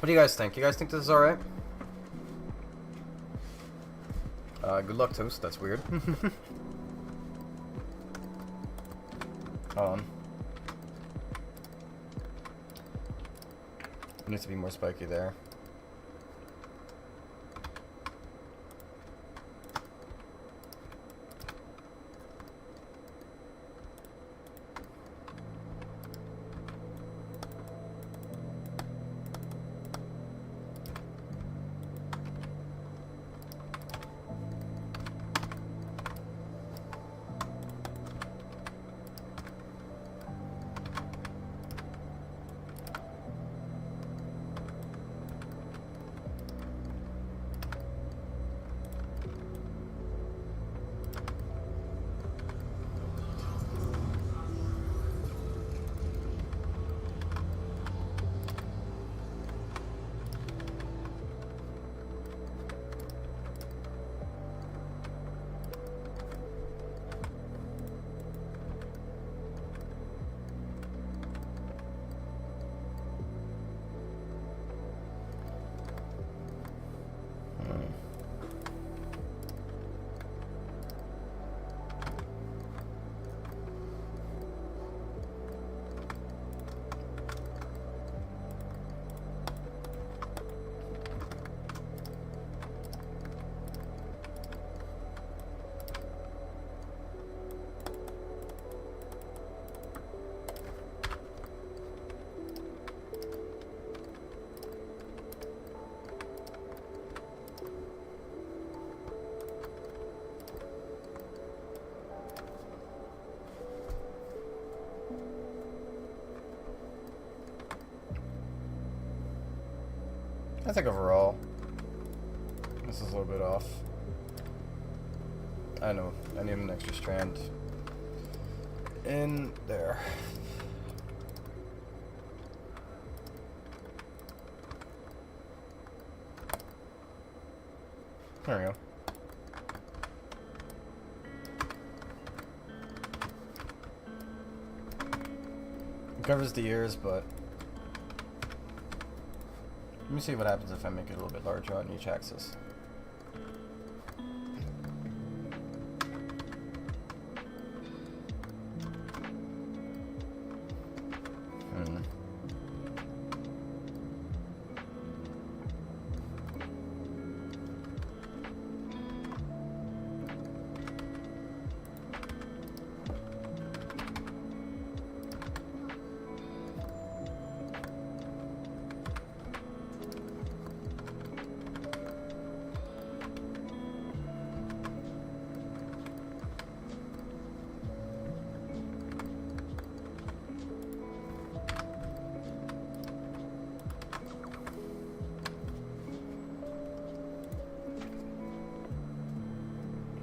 What do you guys think? You guys think this is alright? Good luck, Toast. That's weird. It needs to be more spiky there. I think overall, this is a little bit off. I know, I need an extra strand in there. There we go. It covers the ears, but let me see what happens if I make it a little bit larger on each axis.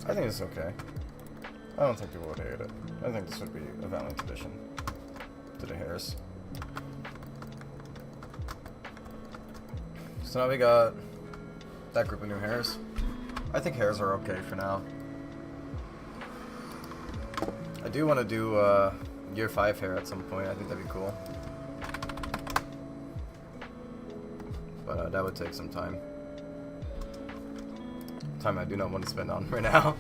I think it's okay. I don't think people would hate it. I think this would be a valiant addition to the hairs. So now we got that group of new hairs. I think hairs are okay for now. I do want to do year 5 hair at some point. I think that'd be cool. But that would take some time. Time I do not want to spend on right now.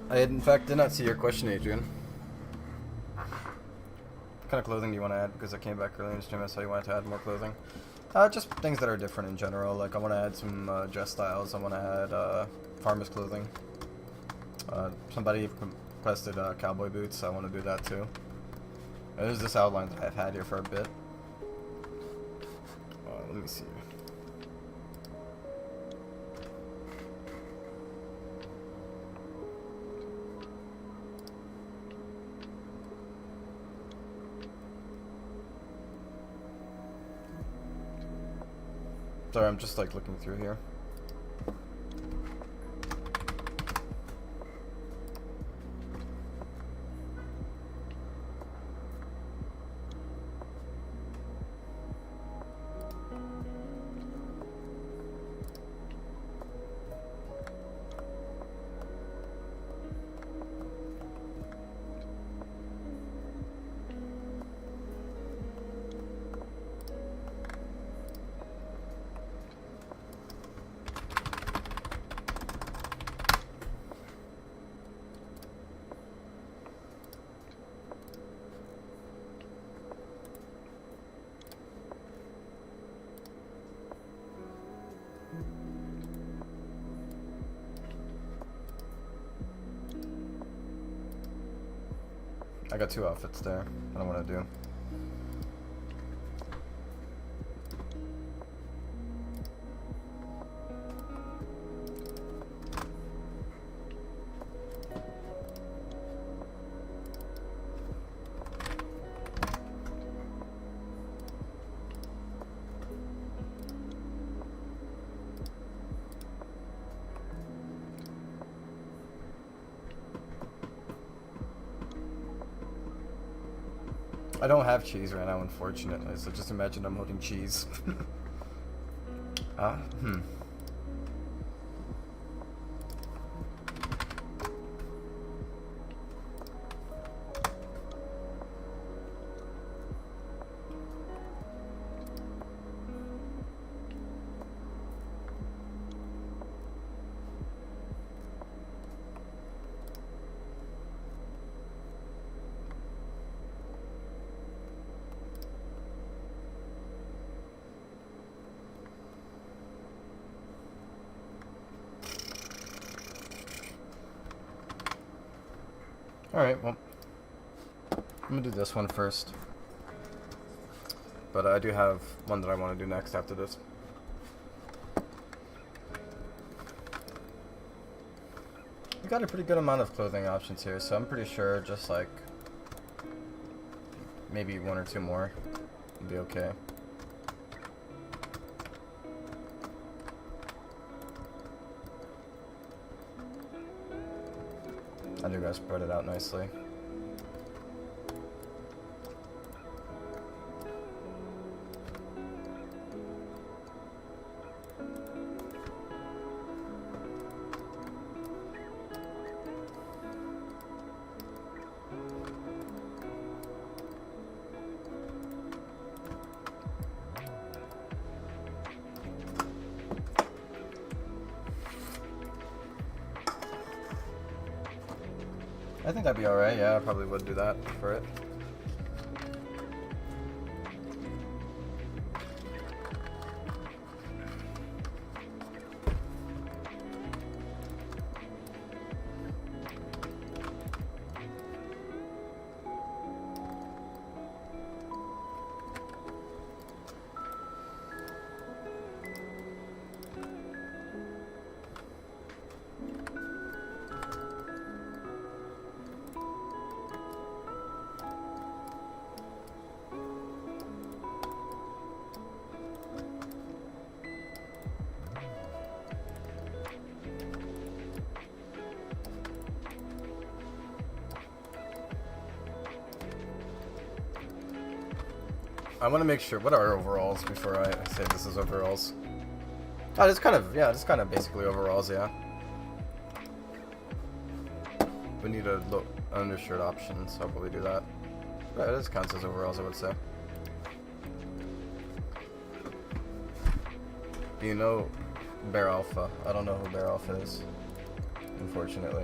I in fact did not see your question, Adrian. What kind of clothing do you want to add? Because I came back early in the stream, I saw you wanted to add more clothing. Just things that are different in general. Like I want to add some dress styles. I want to add farmer's clothing. Somebody requested cowboy boots. I want to do that too. And there's this outline that I've had here for a bit. Let me see. Sorry, I'm just like looking through here. I got 2 outfits there. I don't want to do. I don't have cheese right now, unfortunately, so just imagine I'm holding cheese. Ah, Alright, well, I'm gonna do this one first. But I do have one that I want to do next after this. We got a pretty good amount of clothing options here, so I'm pretty sure just like maybe 1 or 2 more would be okay. I do gotta spread it out nicely. I think that'd be alright, yeah, I probably would do that for it. I want to make sure, what are overalls before I say this is overalls? Oh, it's kind of, yeah, it's kind of basically overalls, yeah. We need a undershirt option, so I'll probably do that. But it counts as overalls, I would say. Do you know Bear Alpha? I don't know who Bear Alpha is, unfortunately.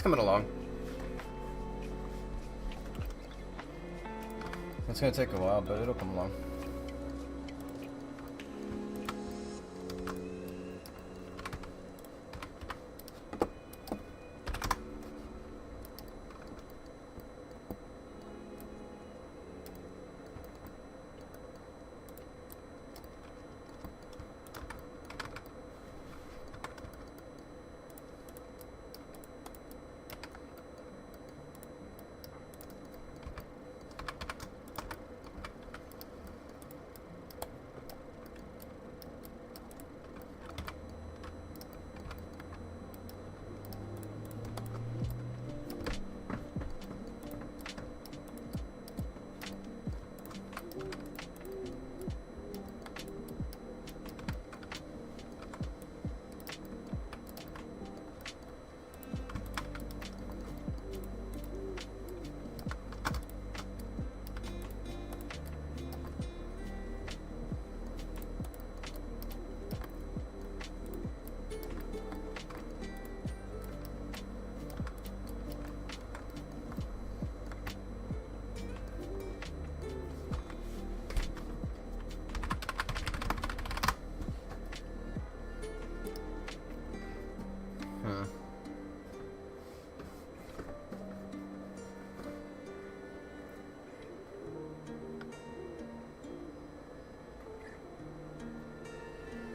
coming along. It's gonna take a while, but it'll come along.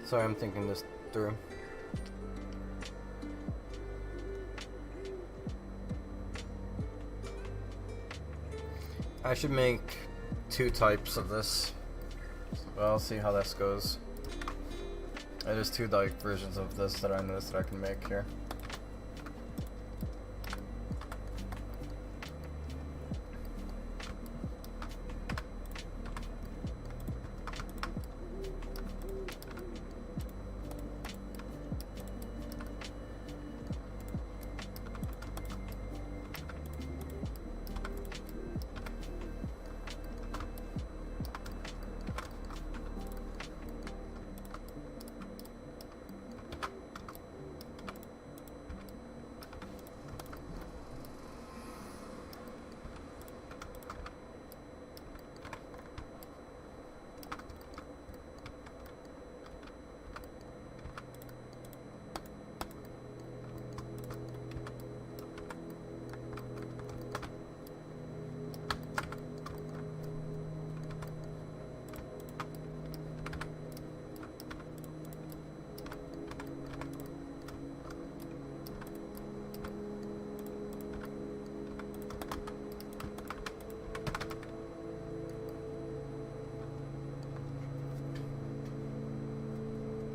Sorry, I'm thinking this through. I should make 2 types of this. Well, I'll see how this goes. There's 2 like versions of this that I noticed that I can make here.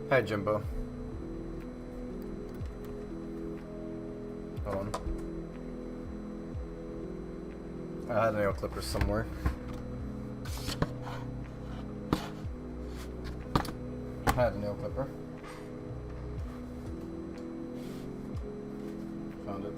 Hi, Jimbo. Hold on. I had a nail clipper somewhere. I had a nail clipper. Found it.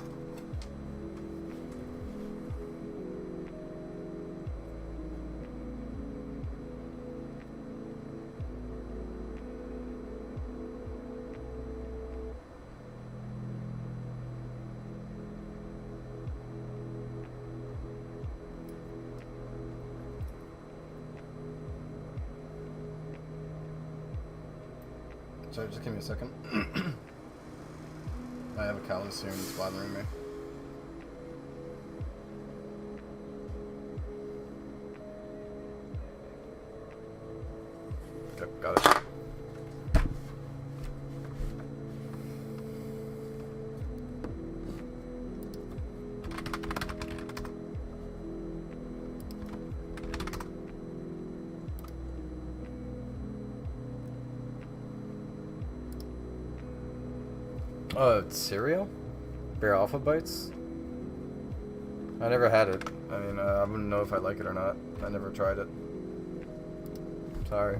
Sorry, just give me a second. I have a callus here and it's bothering me. Okay, got it. Cereal? Bear Alpha Bites? I never had it. I mean, I wouldn't know if I like it or not. I never tried it. Sorry.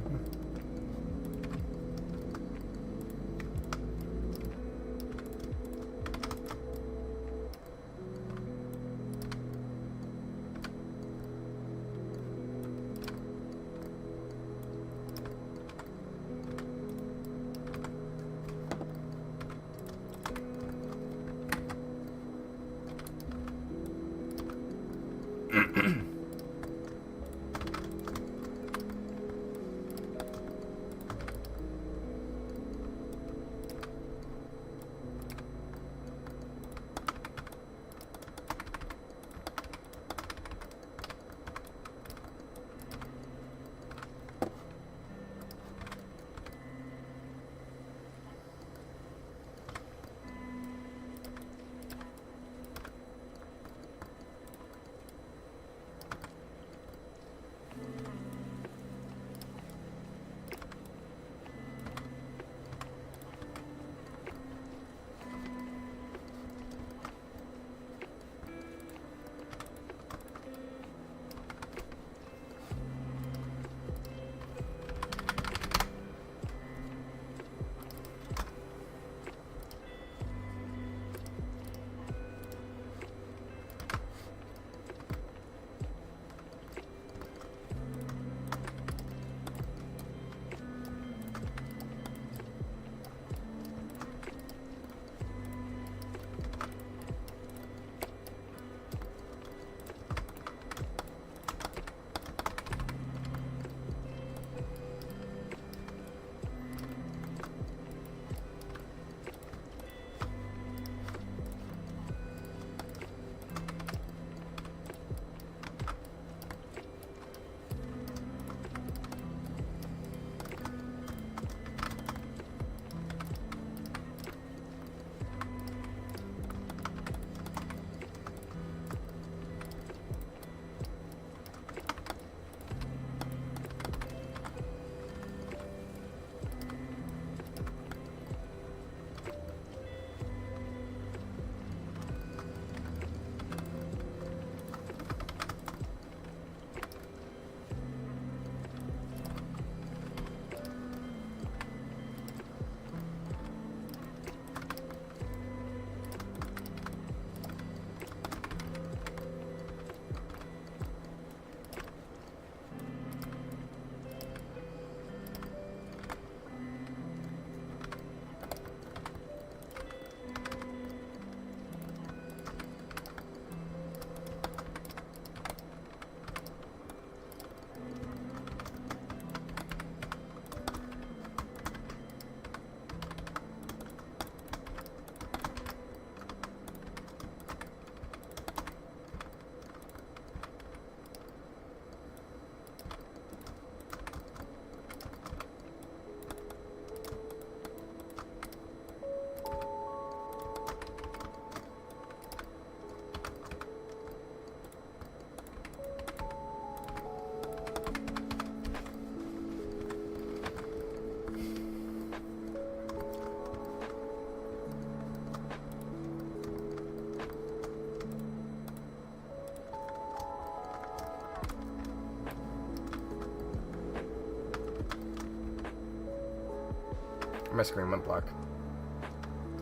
My screen went black.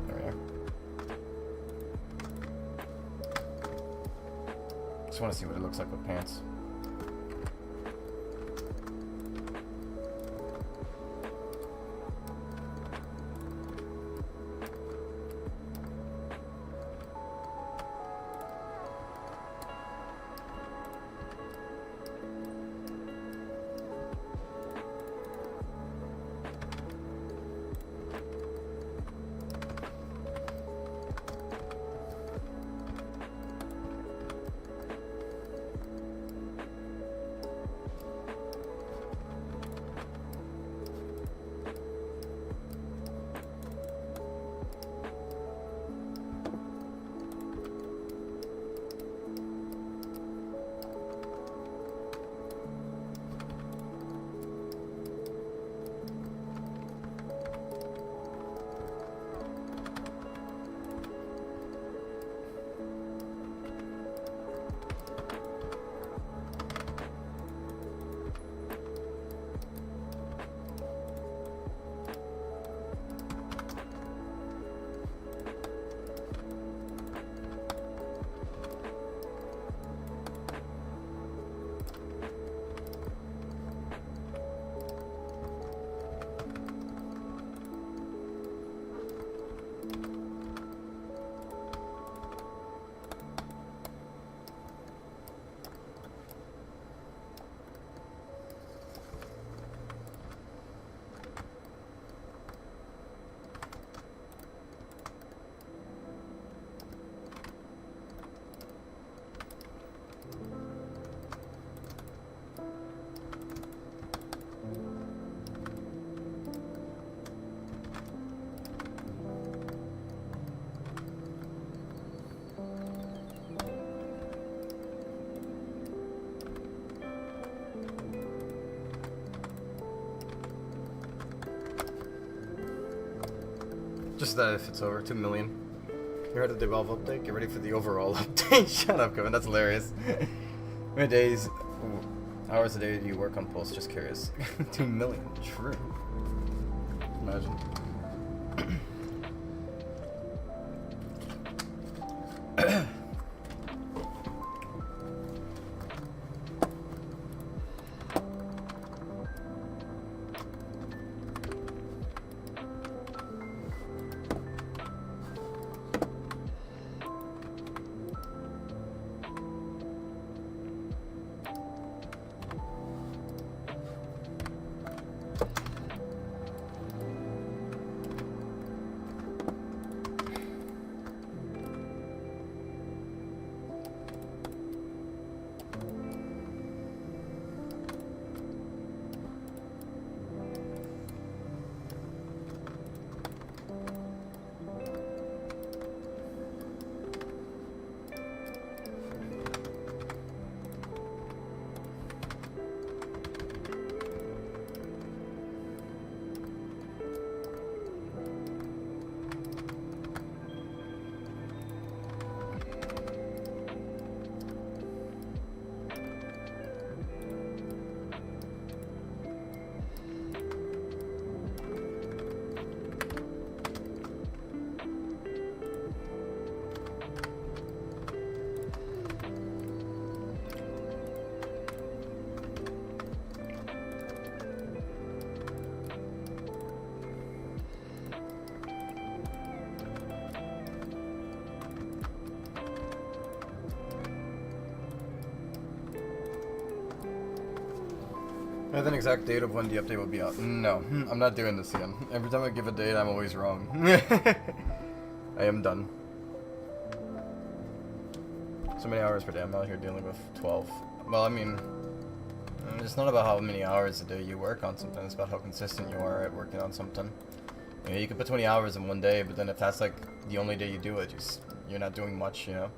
There we are. Just want to see what it looks like with pants. Just that if it's over 2 million. You heard of the Devolve update? Get ready for the overall update. Shut up, Kevin. That's hilarious. How many days, hours a day do you work on posts? Just curious. 2 million. True. Imagine. I have an exact date of when the update will be out. No, I'm not doing this again. Every time I give a date, I'm always wrong. I am done. So many hours per day. I'm out here dealing with 12. Well, I mean, it's not about how many hours a day you work on something. It's about how consistent you are at working on something. You know, you can put 20 hours in one day, but then if that's like the only day you do it, you're not doing much, you know?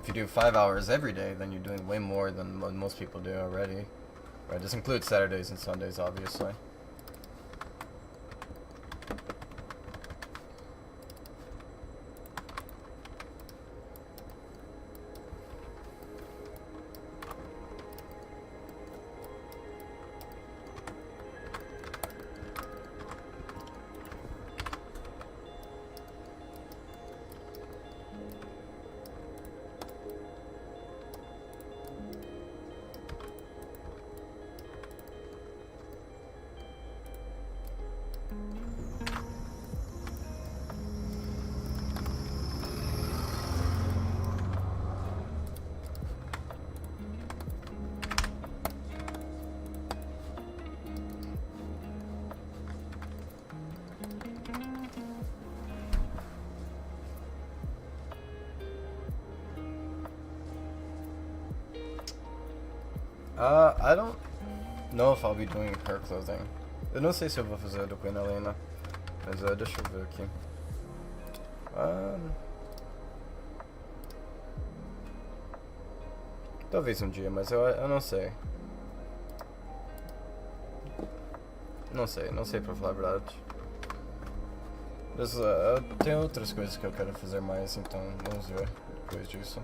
If you do 5 hours every day, then you're doing way more than what most people do already. Right, this includes Saturdays and Sundays, obviously. I don't know if I'll be doing hair clothing. Eu não sei se eu vou fazer do Queen Helena, mas deixa eu ver aqui. Talvez um dia, mas eu não sei. Não sei pra falar a verdade. Mas tem outras coisas que eu quero fazer mais, então vamos ver depois disso.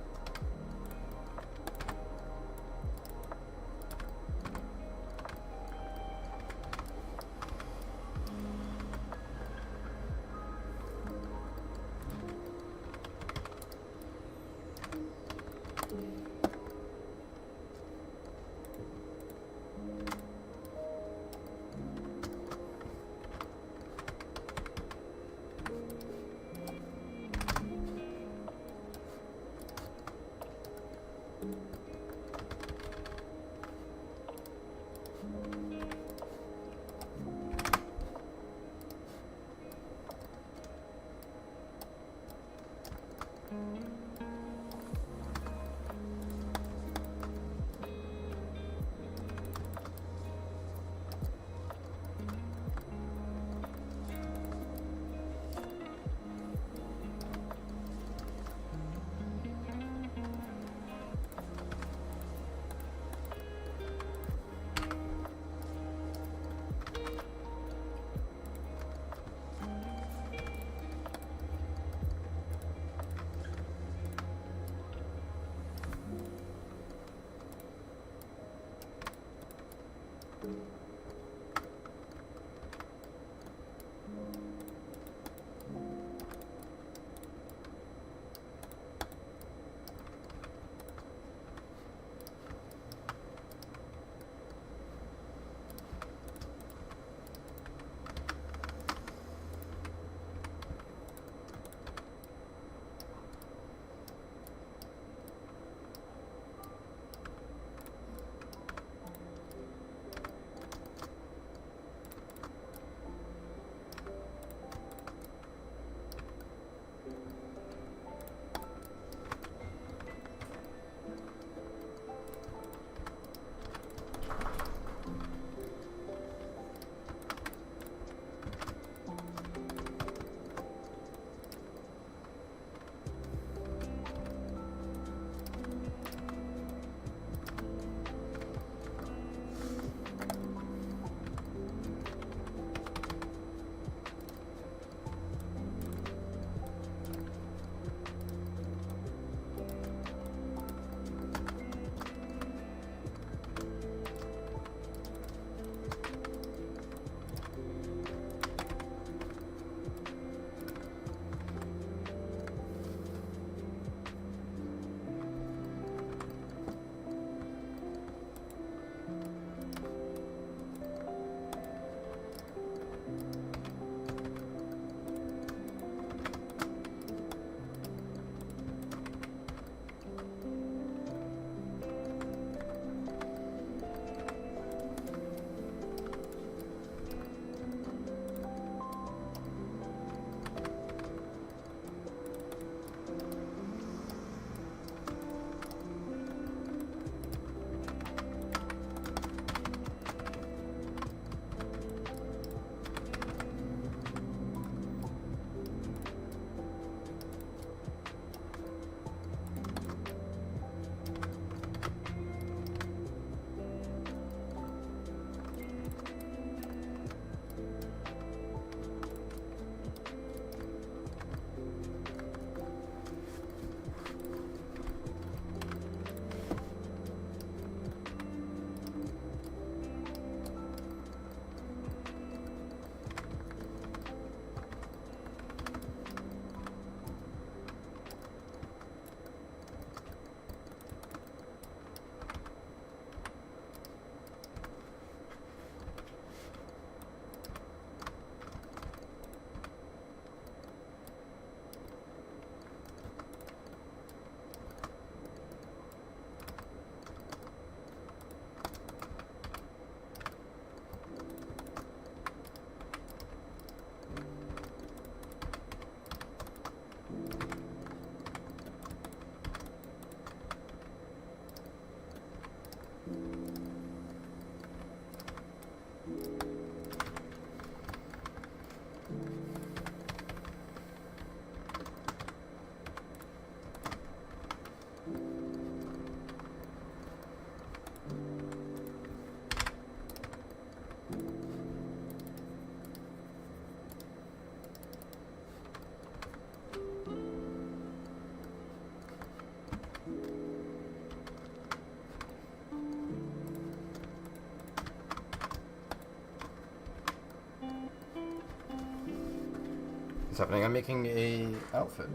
What's happening? I'm making a outfit.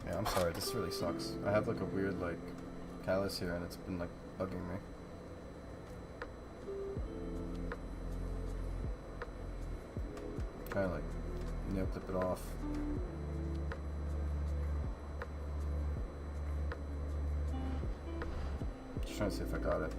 Yeah, I'm sorry, this really sucks. I have like a weird like callus here and it's been like bugging me. Trying to like nail clip it off. Just trying to see if I got it.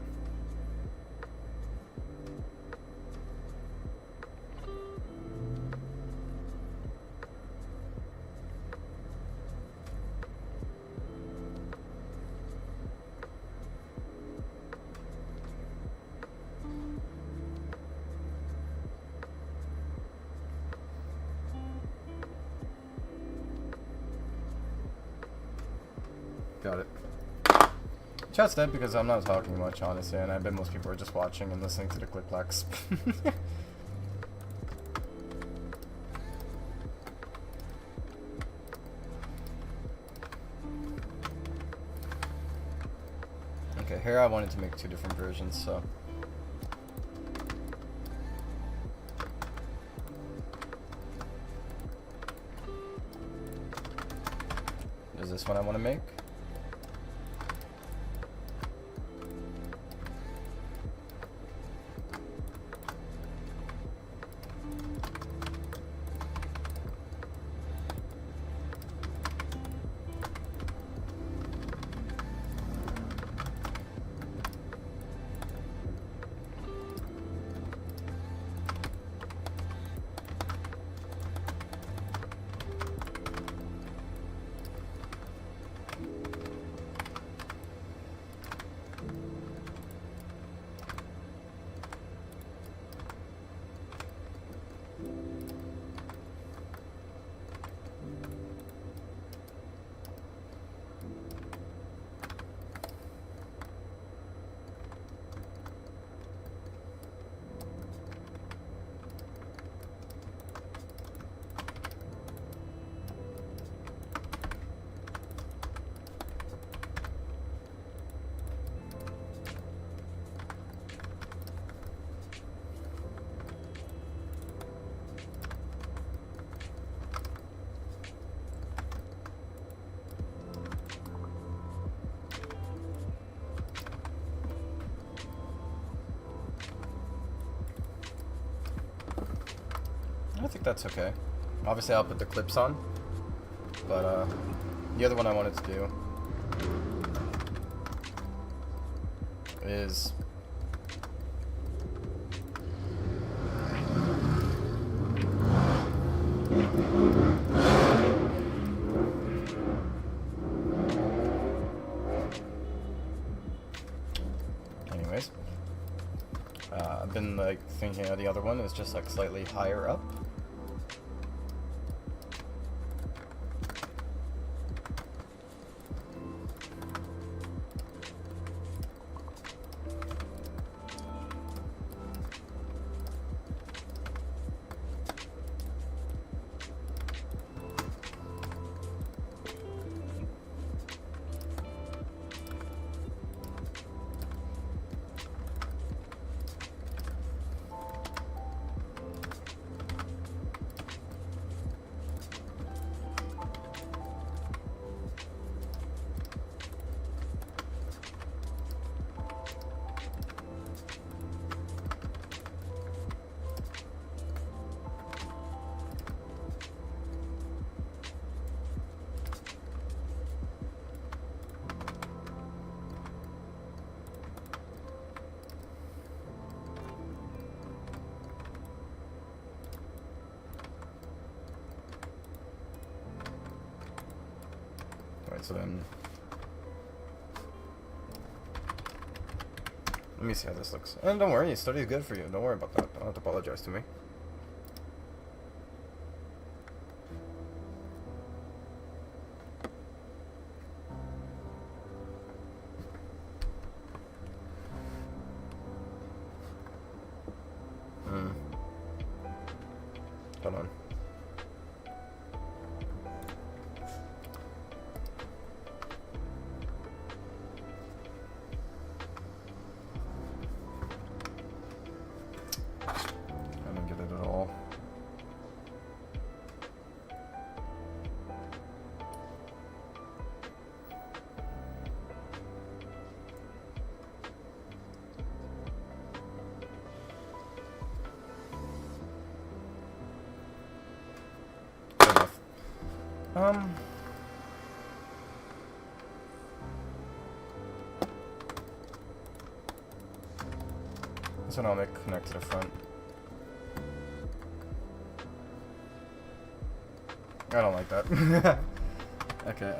Got it. Chat's dead because I'm not talking much, honestly, and I bet most people are just watching and listening to the click-clacks. Okay, here I wanted to make 2 different versions, so... There's this one I want to make. I think that's okay. Obviously I'll put the clips on, but the other one I wanted to do is anyways, I've been like thinking of the other one is just like slightly higher up. So then, let me see how this looks. And don't worry, study is good for you. Don't worry about that. Don't have to apologize to me. Hold on. Um. This one I'll make connect to the front. I don't like that. Okay,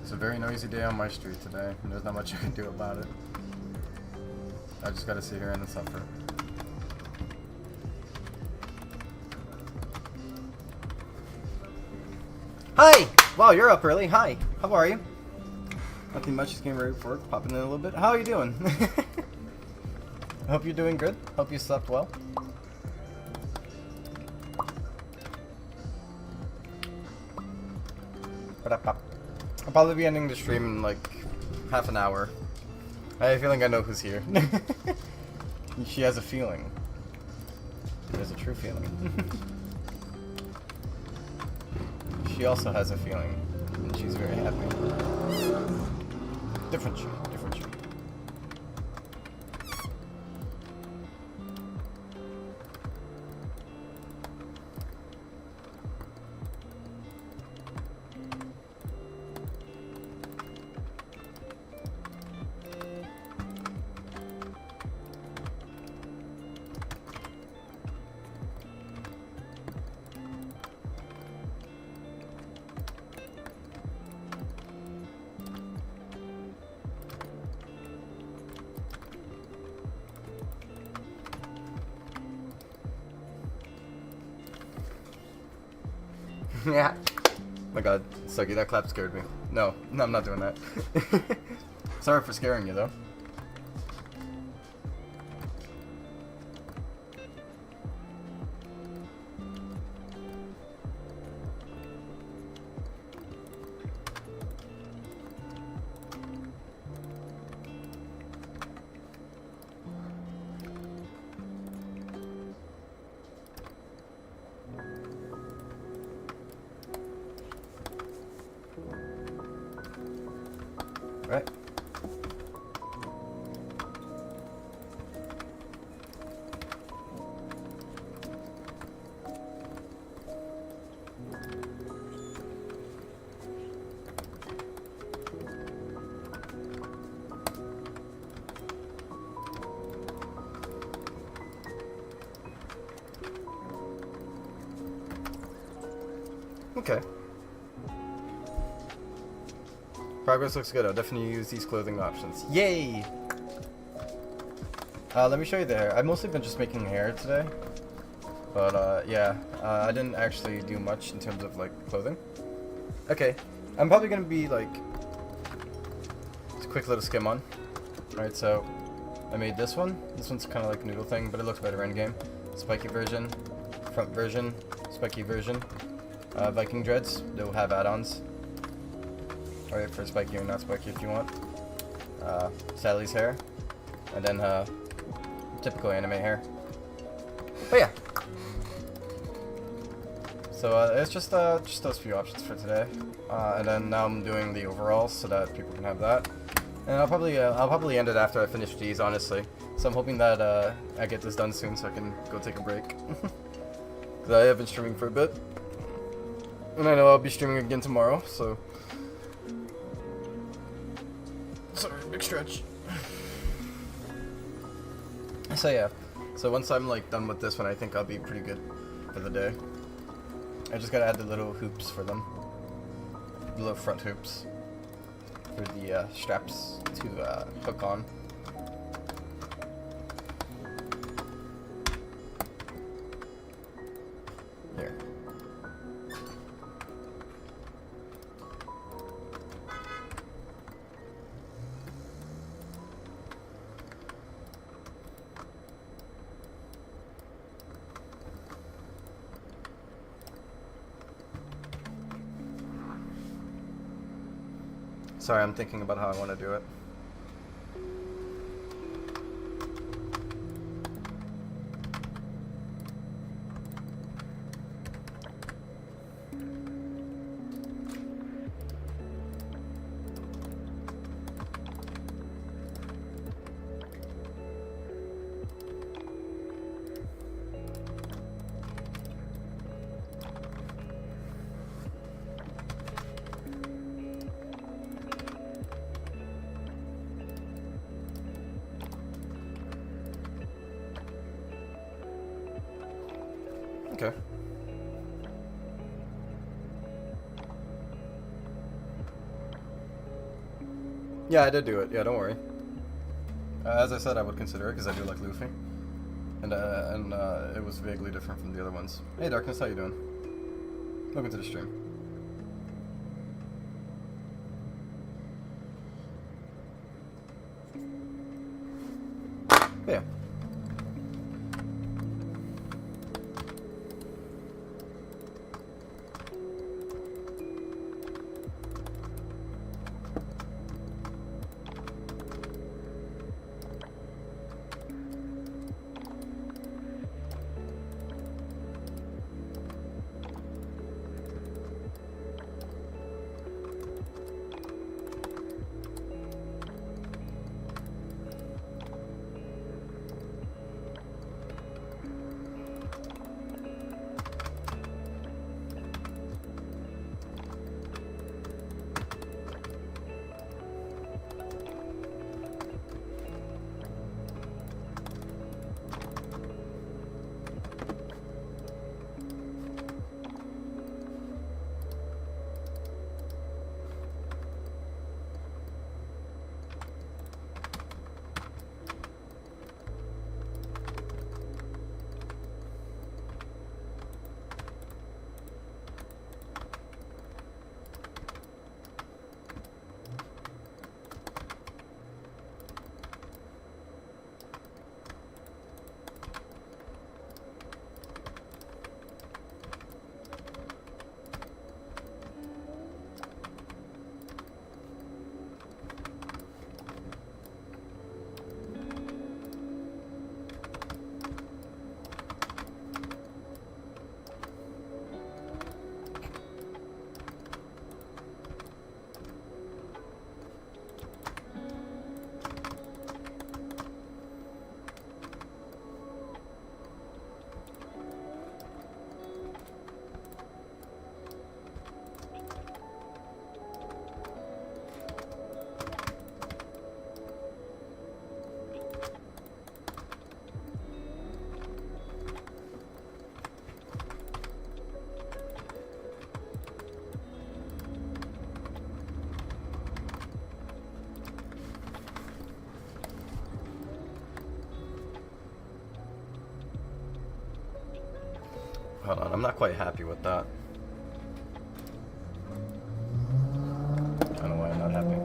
it's a very noisy day on my street today, and there's not much I can do about it. I just gotta sit here and suffer. Hi! Wow, you're up early. Hi. How are you? Nothing much, just came ready for work, popping in a little bit. How are you doing? I hope you're doing good. Hope you slept well. I'll probably be ending the stream in like half an hour. I have a feeling I know who's here. She has a feeling. There's a true feeling. She also has a feeling, and she's very happy. Different she, different she. Yeah. Oh my god, Sucky, that clap scared me. No, I'm not doing that. Sorry for scaring you, though. Right. Okay. Progress looks good. I'll definitely use these clothing options. Yay! Let me show you the hair. I've mostly been just making hair today. But, yeah. I didn't actually do much in terms of, like, clothing. Okay. I'm probably gonna be, like... Just a quick little skim on. Alright, so... I made this one. This one's kind of like a noodle thing, but it looks better in-game. Spiky version. Front version. Spiky version. Viking dreads. They'll have add-ons. Alright, for spiky or not spiky if you want. Sally's hair. And then, typical anime hair. But yeah. So it's just those few options for today, and then now I'm doing the overalls so that people can have that. And I'll probably end it after I finish these, honestly. So I'm hoping that I get this done soon so I can go take a break. Because I have been streaming for a bit, and I know I'll be streaming again tomorrow. So sorry, big stretch. So yeah, so once I'm like done with this one, I think I'll be pretty good for the day. I just gotta add the little hoops for them, the little front hoops for the straps to hook on. Here. Sorry, I'm thinking about how I want to do it. Okay. Yeah, I did do it. Yeah, don't worry. As I said, I would consider it because I do like Luffy, and it was vaguely different from the other ones. Hey, Darkness, how you doing? Welcome to the stream. Yeah. Hold on, I'm not quite happy with that. I don't know why I'm not happy.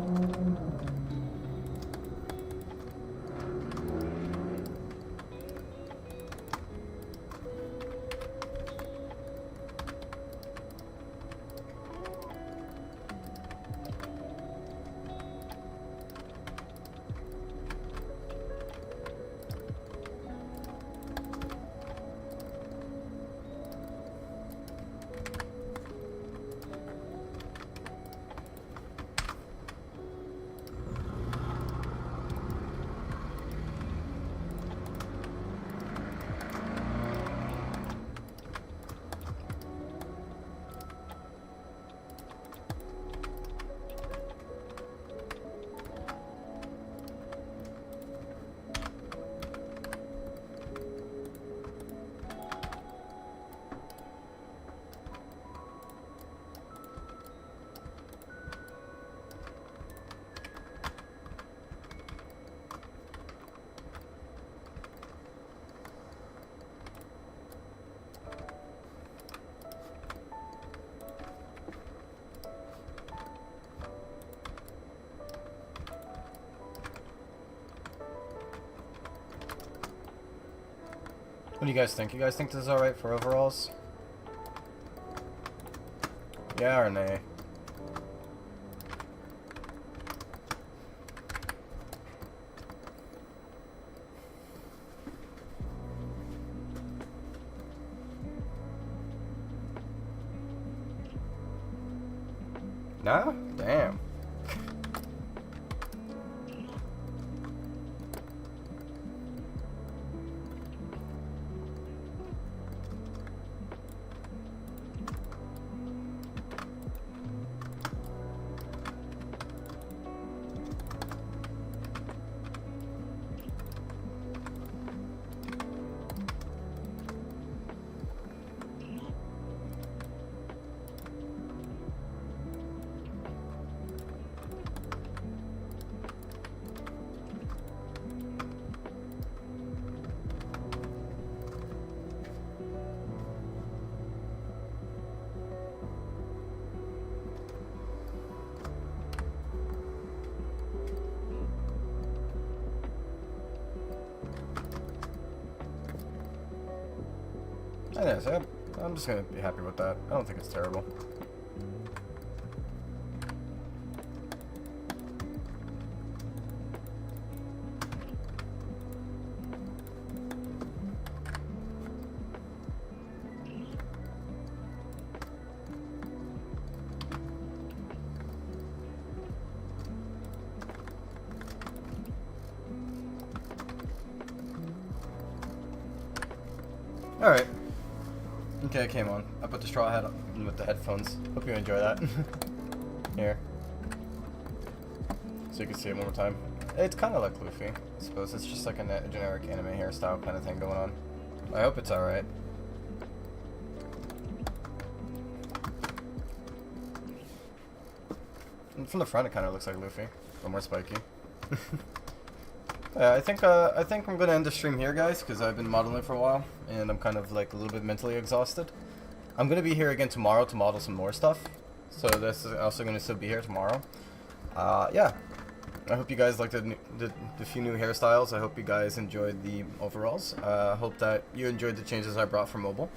What do you guys think? You guys think this is alright for overalls? Yeah or nay? Nah? Damn. Yeah, I'm just gonna be happy with that. I don't think it's terrible. Alright. Okay, I came on. I put the straw hat on with the headphones. Hope you enjoy that. Here. So you can see it one more time. It's kind of like Luffy, I suppose. It's just like a generic anime hairstyle kind of thing going on. I hope it's alright. From the front, it kind of looks like Luffy, but more spiky. Yeah, I think I'm gonna end the stream here, guys, because I've been modeling for a while, and I'm kind of like a little bit mentally exhausted. I'm gonna be here again tomorrow to model some more stuff, so this is also gonna still be here tomorrow. Yeah, I hope you guys liked the few new hairstyles. I hope you guys enjoyed the overalls. I hope that you enjoyed the changes I brought for mobile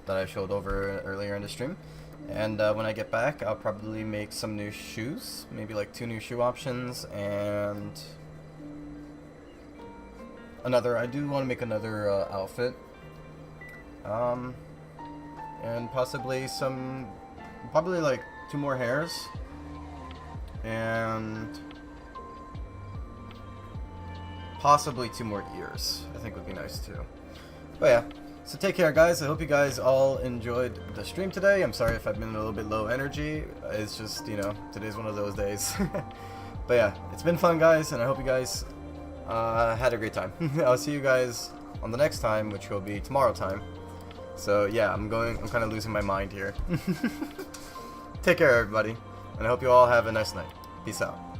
that I showed over earlier in the stream. And when I get back, I'll probably make some new shoes, maybe like 2 new shoe options, and I do want to make another outfit, and possibly probably like 2 more hairs, and possibly 2 more ears. I think would be nice too. But yeah, so take care, guys. I hope you guys all enjoyed the stream today. I'm sorry if I've been a little bit low energy. It's just, you know, today's one of those days. But yeah, it's been fun, guys, and I hope you guys had a great time. I'll see you guys on the next time, which will be tomorrow time. So yeah, I'm kind of losing my mind here. Take care, everybody, and I hope you all have a nice night. Peace out.